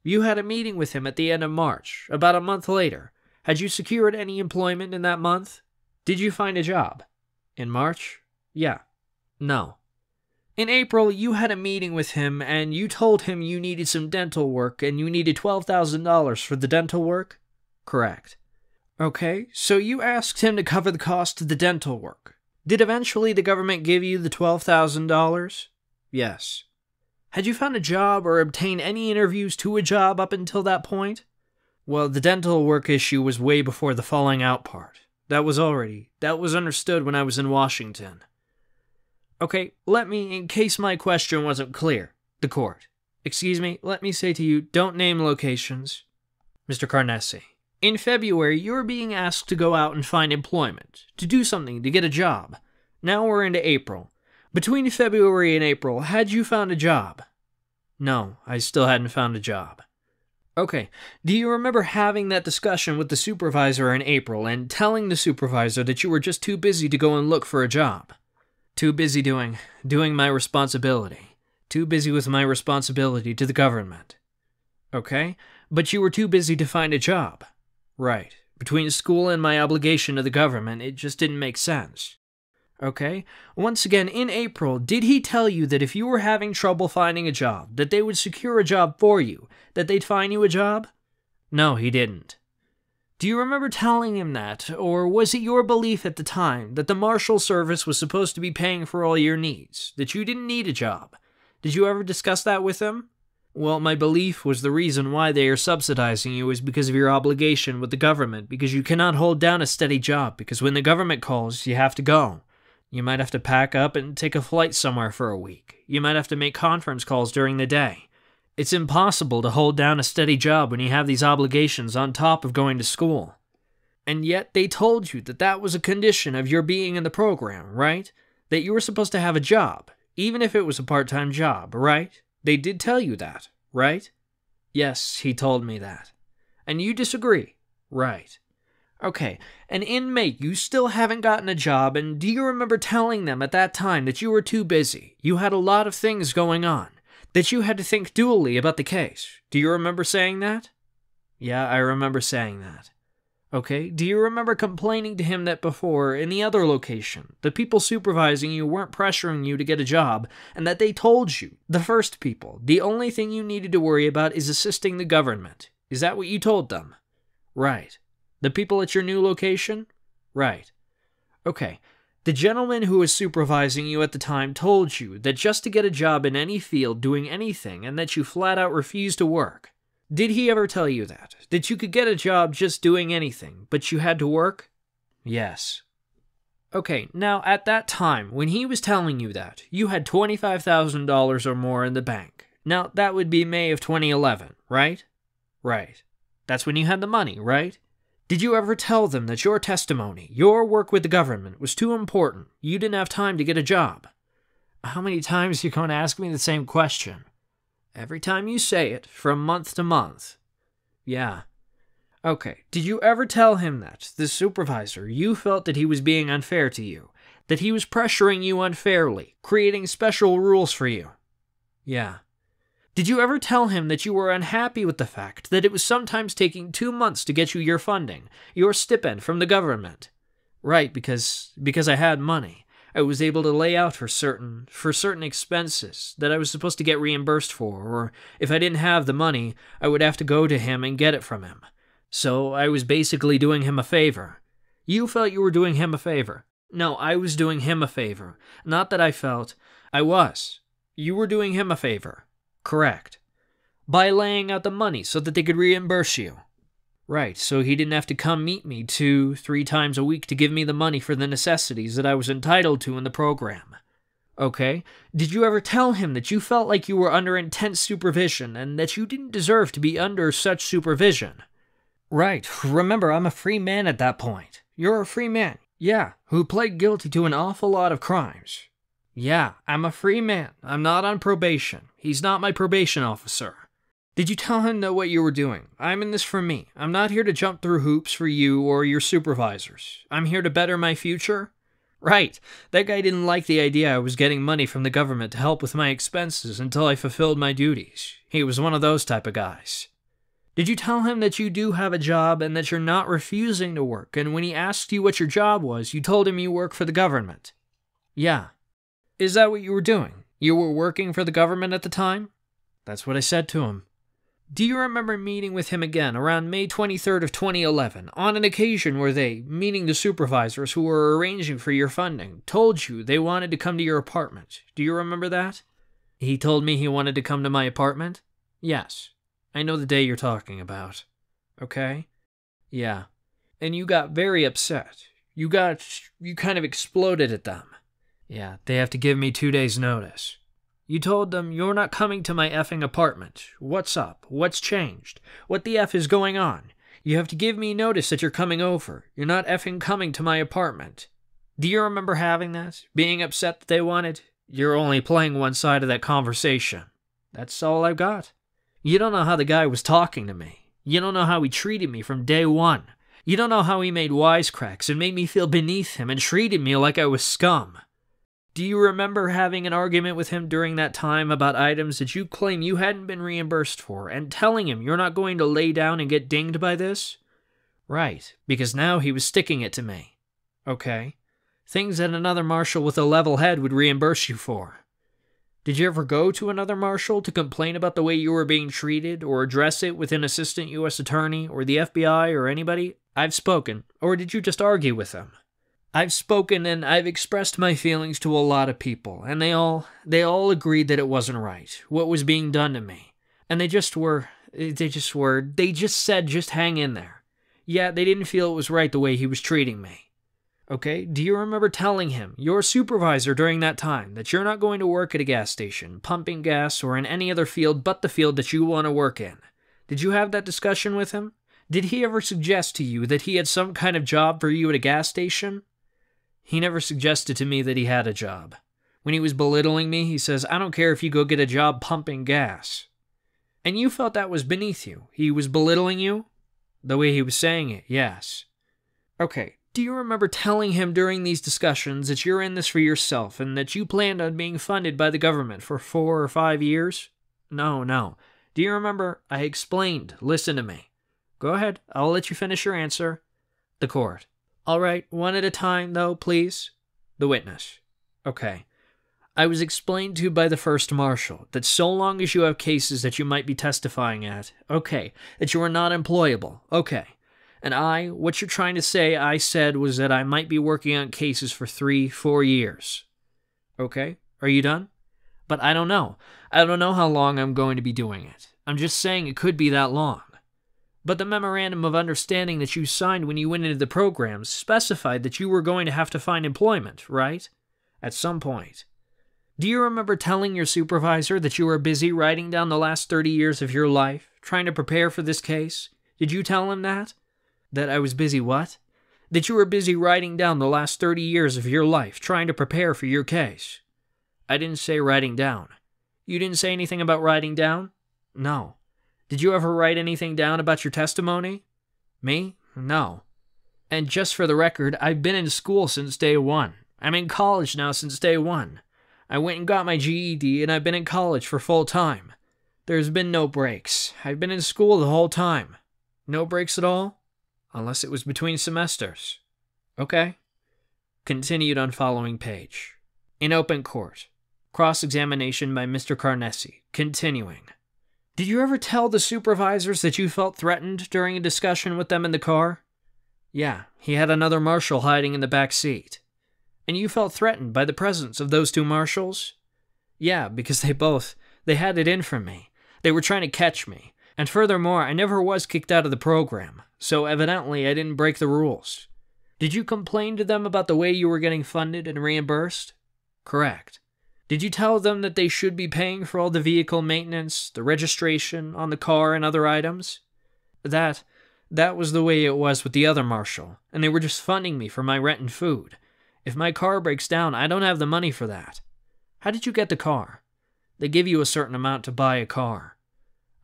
You had a meeting with him at the end of March, about a month later. Had you secured any employment in that month? Did you find a job? In March? Yeah. No. In April, you had a meeting with him and you told him you needed some dental work and you needed $12,000 for the dental work? Correct. Okay, so you asked him to cover the cost of the dental work. Did eventually the government give you the $12,000? Yes. Had you found a job or obtained any interviews to a job up until that point? Well, the dental work issue was way before the falling out part. That was understood when I was in Washington. Okay, in case my question wasn't clear, the court. Excuse me, let me say to you, don't name locations. Mr. Carnesi. In February, you were being asked to go out and find employment, to do something, to get a job. Now we're into April. Between February and April, had you found a job? No, I still hadn't found a job. Okay, do you remember having that discussion with the supervisor in April and telling the supervisor that you were just too busy to go and look for a job? Too busy doing my responsibility. Too busy with my responsibility to the government. Okay, but you were too busy to find a job. Right. Between school and my obligation to the government, it just didn't make sense. Okay? Once again, in April, did he tell you that if you were having trouble finding a job, that they would secure a job for you, that they'd find you a job? No, he didn't. Do you remember telling him that, or was it your belief at the time that the Marshal Service was supposed to be paying for all your needs, that you didn't need a job? Did you ever discuss that with him? Well, my belief was the reason why they are subsidizing you is because of your obligation with the government, because you cannot hold down a steady job, because when the government calls, you have to go. You might have to pack up and take a flight somewhere for a week. You might have to make conference calls during the day. It's impossible to hold down a steady job when you have these obligations on top of going to school. And yet they told you that that was a condition of your being in the program, right? That you were supposed to have a job, even if it was a part-time job, right? They did tell you that, right? Yes, he told me that. And you disagree, right? Okay, and in May, you still haven't gotten a job, and do you remember telling them at that time that you were too busy, you had a lot of things going on, that you had to think dually about the case? Do you remember saying that? Yeah, I remember saying that. Okay, do you remember complaining to him that before, in the other location, the people supervising you weren't pressuring you to get a job, and that they told you, the first people, the only thing you needed to worry about is assisting the government? Is that what you told them? Right. The people at your new location? Right. Okay. The gentleman who was supervising you at the time told you that just to get a job in any field doing anything and that you flat out refused to work. Did he ever tell you that? That you could get a job just doing anything, but you had to work? Yes. Okay, now at that time, when he was telling you that, you had $25,000 or more in the bank. Now, that would be May of 2011, right? Right. That's when you had the money, right? Did you ever tell them that your testimony, your work with the government, was too important? You didn't have time to get a job? How many times are you going to ask me the same question? Every time you say it, from month to month. Yeah. Okay, did you ever tell him that, the supervisor, you felt that he was being unfair to you? That he was pressuring you unfairly, creating special rules for you? Yeah. Did you ever tell him that you were unhappy with the fact that it was sometimes taking 2 months to get you your funding, your stipend from the government? Right, because I had money. I was able to lay out for certain expenses that I was supposed to get reimbursed for, or if I didn't have the money, I would have to go to him and get it from him. So I was basically doing him a favor. You felt you were doing him a favor. No, I was doing him a favor. Not that I felt. I was. You were doing him a favor. Correct. By laying out the money so that they could reimburse you. Right, so he didn't have to come meet me 2-3 times a week to give me the money for the necessities that I was entitled to in the program. Okay, did you ever tell him that you felt like you were under intense supervision and that you didn't deserve to be under such supervision? Right, remember, I'm a free man at that point. You're a free man, yeah, who pled guilty to an awful lot of crimes. Yeah, I'm a free man. I'm not on probation. He's not my probation officer. Did you tell him that what you were doing? I'm in this for me. I'm not here to jump through hoops for you or your supervisors. I'm here to better my future. Right, that guy didn't like the idea I was getting money from the government to help with my expenses until I fulfilled my duties. He was one of those type of guys. Did you tell him that you do have a job and that you're not refusing to work, and when he asked you what your job was, you told him you work for the government? Yeah. Is that what you were doing? You were working for the government at the time? That's what I said to him. Do you remember meeting with him again around May 23rd of 2011 on an occasion where they, meaning the supervisors who were arranging for your funding, told you they wanted to come to your apartment? Do you remember that? He told me he wanted to come to my apartment? Yes. I know the day you're talking about. Okay? Yeah. And you got very upset. You kind of exploded at them. Yeah, they have to give me 2 days' notice. You told them, you're not coming to my effing apartment. What's up? What's changed? What the F is going on? You have to give me notice that you're coming over. You're not effing coming to my apartment. Do you remember having that? Being upset that they wanted? You're only playing one side of that conversation. That's all I've got. You don't know how the guy was talking to me. You don't know how he treated me from day one. You don't know how he made wisecracks and made me feel beneath him and treated me like I was scum. Do you remember having an argument with him during that time about items that you claim you hadn't been reimbursed for and telling him you're not going to lay down and get dinged by this? Right, because now he was sticking it to me. Okay. Things that another marshal with a level head would reimburse you for. Did you ever go to another marshal to complain about the way you were being treated or address it with an assistant U.S. attorney or the FBI or anybody? I've spoken. Or did you just argue with them? I've spoken and I've expressed my feelings to a lot of people, and they all agreed that it wasn't right, what was being done to me. And they just said, just hang in there. Yeah, they didn't feel it was right the way he was treating me. Okay, do you remember telling him, your supervisor during that time, that you're not going to work at a gas station, pumping gas, or in any other field but the field that you want to work in? Did you have that discussion with him? Did he ever suggest to you that he had some kind of job for you at a gas station? He never suggested to me that he had a job. When he was belittling me, he says, I don't care if you go get a job pumping gas. And you felt that was beneath you. He was belittling you? The way he was saying it, yes. Okay, do you remember telling him during these discussions that you're in this for yourself and that you planned on being funded by the government for 4 or 5 years? No. Do you remember? I explained. Listen to me. Go ahead. I'll let you finish your answer. The court. All right, one at a time, though, please. The witness. Okay. I was explained to by the first marshal that so long as you have cases that you might be testifying at, okay, that you are not employable, okay. And what you're trying to say, I said, was that I might be working on cases for 3-4 years. Okay, are you done? But I don't know. I don't know how long I'm going to be doing it. I'm just saying it could be that long. But the memorandum of understanding that you signed when you went into the program specified that you were going to have to find employment, right? At some point. Do you remember telling your supervisor that you were busy writing down the last 30 years of your life, trying to prepare for this case? Did you tell him that? That I was busy what? That you were busy writing down the last 30 years of your life, trying to prepare for your case. I didn't say writing down. You didn't say anything about writing down? No. Did you ever write anything down about your testimony? Me? No. And just for the record, I've been in school since day one. I'm in college now since day one. I went and got my GED, and I've been in college for full time. There's been no breaks. I've been in school the whole time. No breaks at all? Unless it was between semesters. Okay. Continued on following page. In open court. Cross-examination by Mr. Carnesi. Continuing. Did you ever tell the supervisors that you felt threatened during a discussion with them in the car? Yeah, he had another marshal hiding in the back seat. And you felt threatened by the presence of those two marshals? Yeah, because they had it in for me. They were trying to catch me. And furthermore, I never was kicked out of the program, so evidently I didn't break the rules. Did you complain to them about the way you were getting funded and reimbursed? Correct. Did you tell them that they should be paying for all the vehicle maintenance, the registration on the car and other items? That was the way it was with the other marshal, and they were just funding me for my rent and food. If my car breaks down, I don't have the money for that. How did you get the car? They give you a certain amount to buy a car.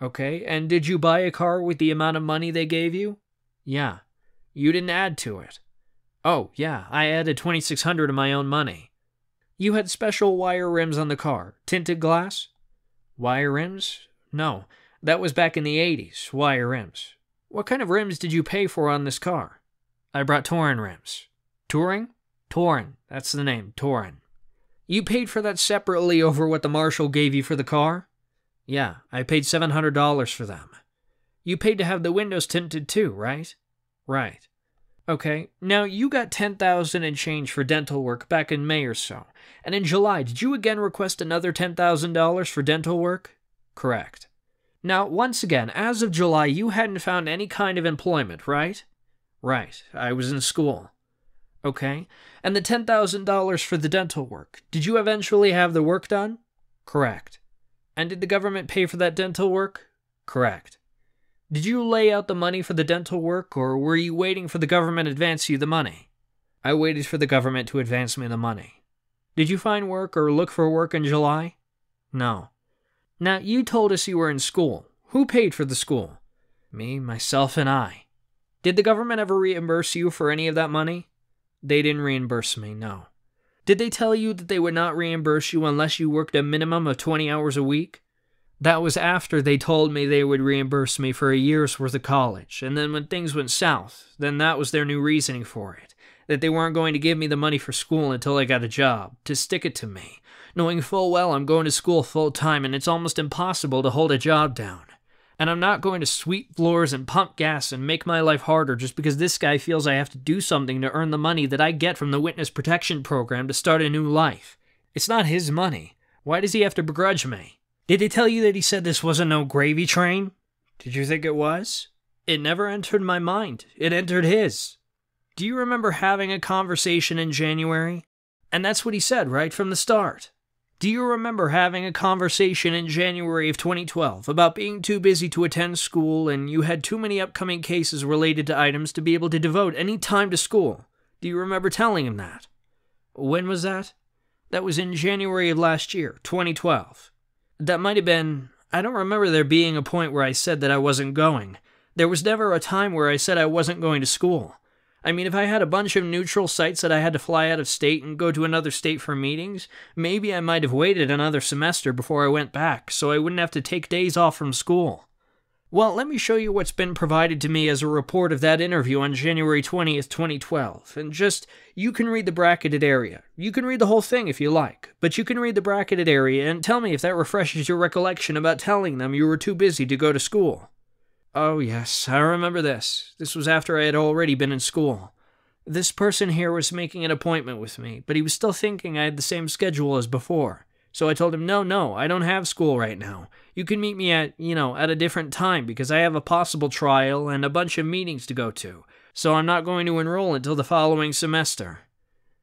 Okay, and did you buy a car with the amount of money they gave you? Yeah. You didn't add to it. Oh, yeah, I added $2,600 of my own money. You had special wire rims on the car. Tinted glass? Wire rims? No, that was back in the 80s, wire rims. What kind of rims did you pay for on this car? I brought Touring rims. Touring? Touring, that's the name, Touring. You paid for that separately over what the marshal gave you for the car? Yeah, I paid $700 for them. You paid to have the windows tinted too, right? Right. Okay, now you got $10,000 and change for dental work back in May or so, and in July, did you again request another $10,000 for dental work? Correct. Now, once again, as of July, you hadn't found any kind of employment, right? Right, I was in school. Okay, and the $10,000 for the dental work, did you eventually have the work done? Correct. And did the government pay for that dental work? Correct. Did you lay out the money for the dental work, or were you waiting for the government to advance you the money? I waited for the government to advance me the money. Did you find work or look for work in July? No. Now, you told us you were in school. Who paid for the school? Me, myself, and I. Did the government ever reimburse you for any of that money? They didn't reimburse me, no. Did they tell you that they would not reimburse you unless you worked a minimum of 20 hours a week? That was after they told me they would reimburse me for a year's worth of college, and then when things went south, then that was their new reasoning for it, that they weren't going to give me the money for school until I got a job, to stick it to me, knowing full well I'm going to school full-time and it's almost impossible to hold a job down. And I'm not going to sweep floors and pump gas and make my life harder just because this guy feels I have to do something to earn the money that I get from the witness protection program to start a new life. It's not his money. Why does he have to begrudge me? Did he tell you that he said this wasn't no gravy train? Did you think it was? It never entered my mind. It entered his. Do you remember having a conversation in January? And that's what he said right from the start. Do you remember having a conversation in January of 2012 about being too busy to attend school and you had too many upcoming cases related to items to be able to devote any time to school? Do you remember telling him that? When was that? That was in January of last year, 2012. That might have been... I don't remember there being a point where I said that I wasn't going. There was never a time where I said I wasn't going to school. I mean, if I had a bunch of neutral sites that I had to fly out of state and go to another state for meetings, maybe I might have waited another semester before I went back, so I wouldn't have to take days off from school. Well, let me show you what's been provided to me as a report of that interview on January 20th, 2012. And you can read the bracketed area. You can read the whole thing if you like, but you can read the bracketed area and tell me if that refreshes your recollection about telling them you were too busy to go to school. Oh yes, I remember this. This was after I had already been in school. This person here was making an appointment with me, but he was still thinking I had the same schedule as before. So I told him, no, I don't have school right now. You can meet me at a different time because I have a possible trial and a bunch of meetings to go to. So I'm not going to enroll until the following semester.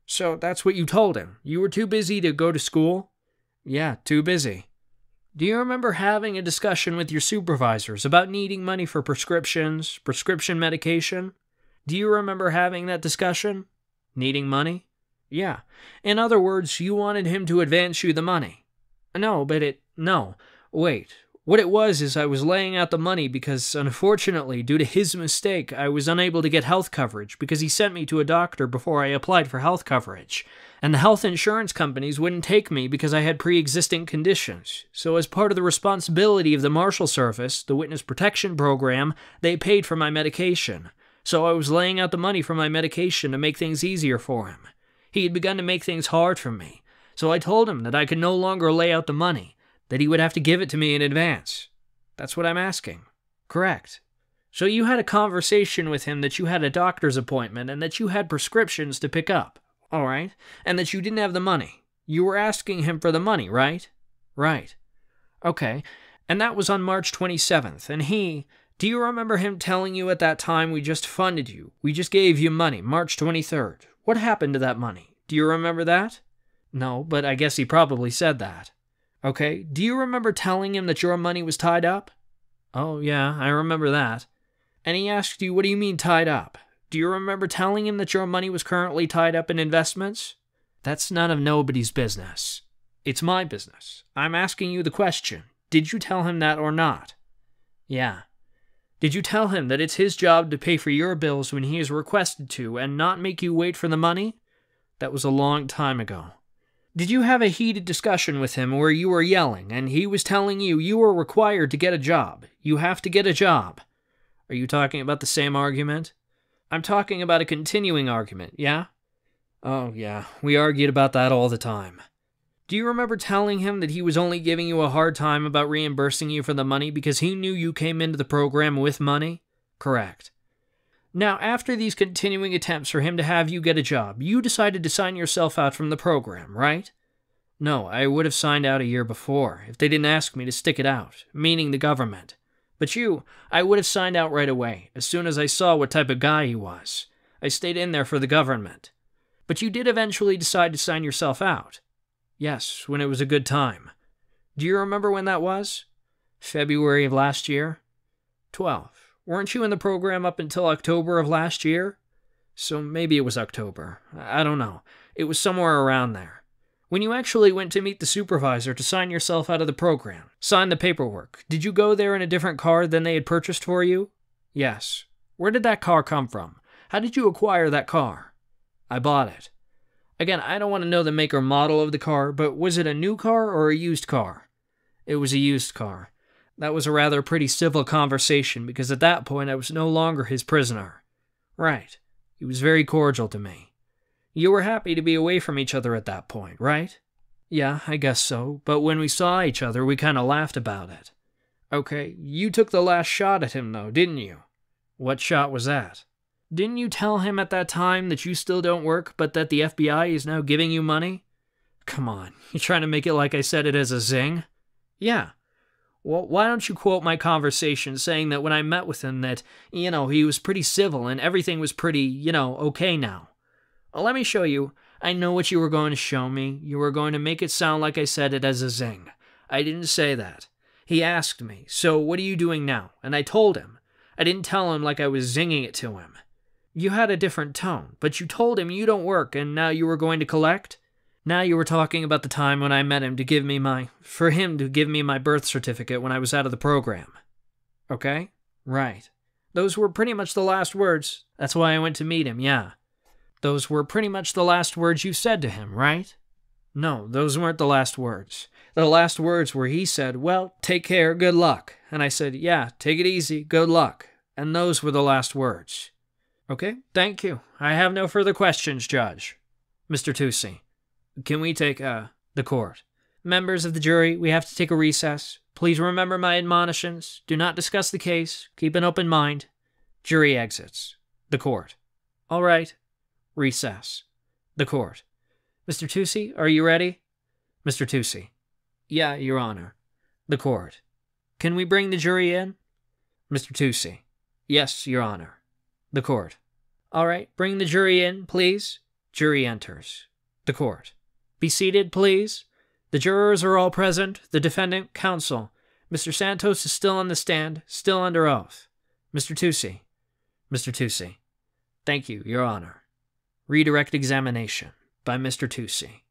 So that's what you told him. You were too busy to go to school? Yeah, too busy. Do you remember having a discussion with your supervisors about needing money for prescriptions, prescription medication? Do you remember having that discussion? Needing money? Yeah. In other words, you wanted him to advance you the money. No. Wait. What it was is I was laying out the money because, unfortunately, due to his mistake, I was unable to get health coverage because he sent me to a doctor before I applied for health coverage. And the health insurance companies wouldn't take me because I had pre-existing conditions. So as part of the responsibility of the Marshal Service, the Witness Protection Program, they paid for my medication. So I was laying out the money for my medication to make things easier for him. He had begun to make things hard for me, so I told him that I could no longer lay out the money, that he would have to give it to me in advance. That's what I'm asking. Correct. So you had a conversation with him that you had a doctor's appointment and that you had prescriptions to pick up, all right? And that you didn't have the money. You were asking him for the money, right? Right. Okay, and that was on March 27th, and do you remember him telling you at that time we just funded you? We just gave you money, March 23rd. What happened to that money? Do you remember that? No, but I guess he probably said that. Okay, do you remember telling him that your money was tied up? Oh, yeah, I remember that. And he asked you, what do you mean tied up? Do you remember telling him that your money was currently tied up in investments? That's none of nobody's business. It's my business. I'm asking you the question. Did you tell him that or not? Yeah. Did you tell him that it's his job to pay for your bills when he is requested to and not make you wait for the money? That was a long time ago. Did you have a heated discussion with him where you were yelling and he was telling you you were required to get a job? You have to get a job. Are you talking about the same argument? I'm talking about a continuing argument, yeah? Oh, yeah, we argued about that all the time. Do you remember telling him that he was only giving you a hard time about reimbursing you for the money because he knew you came into the program with money? Correct. Now, after these continuing attempts for him to have you get a job, you decided to sign yourself out from the program, right? No, I would have signed out a year before, if they didn't ask me to stick it out, meaning the government. But I would have signed out right away, as soon as I saw what type of guy he was. I stayed in there for the government. But you did eventually decide to sign yourself out. Yes, when it was a good time. Do you remember when that was? February of last year? 12. Weren't you in the program up until October of last year? So maybe it was October. I don't know. It was somewhere around there. When you actually went to meet the supervisor to sign yourself out of the program, sign the paperwork, did you go there in a different car than they had purchased for you? Yes. Where did that car come from? How did you acquire that car? I bought it. Again, I don't want to know the make or model of the car, but was it a new car or a used car? It was a used car. That was a rather pretty civil conversation because at that point I was no longer his prisoner. Right. He was very cordial to me. You were happy to be away from each other at that point, right? Yeah, I guess so, but when we saw each other we kind of laughed about it. Okay, you took the last shot at him though, didn't you? What shot was that? Didn't you tell him at that time that you still don't work, but that the FBI is now giving you money? Come on, you're trying to make it like I said it as a zing? Yeah. Well, why don't you quote my conversation saying that when I met with him that, he was pretty civil and everything was pretty, okay now? Well, let me show you. I know what you were going to show me. You were going to make it sound like I said it as a zing. I didn't say that. He asked me, so what are you doing now? And I told him. I didn't tell him like I was zinging it to him. You had a different tone, but you told him you don't work and now you were going to collect? Now you were talking about the time when I met him for him to give me my birth certificate when I was out of the program. Okay? Right. Those were pretty much the last words. That's why I went to meet him, yeah. Those were pretty much the last words you said to him, right? No, those weren't the last words. The last words were he said, "Well, take care, good luck." And I said, "Yeah, take it easy, good luck." And those were the last words. Okay, thank you. I have no further questions, Judge. Mr. Tusi, can we take, the court? Members of the jury, we have to take a recess. Please remember my admonitions. Do not discuss the case. Keep an open mind. Jury exits. The court. All right. Recess. The court. Mr. Tusi, are you ready? Mr. Tusi. Yeah, Your Honor. The court. Can we bring the jury in? Mr. Tusi. Yes, Your Honor. The court. All right, bring the jury in, please. Jury enters. The court. Be seated, please. The jurors are all present. The defendant, counsel. Mr. Santos is still on the stand, still under oath. Mr. Tusi. Mr. Tusi. Thank you, Your Honor. Redirect examination by Mr. Tusi.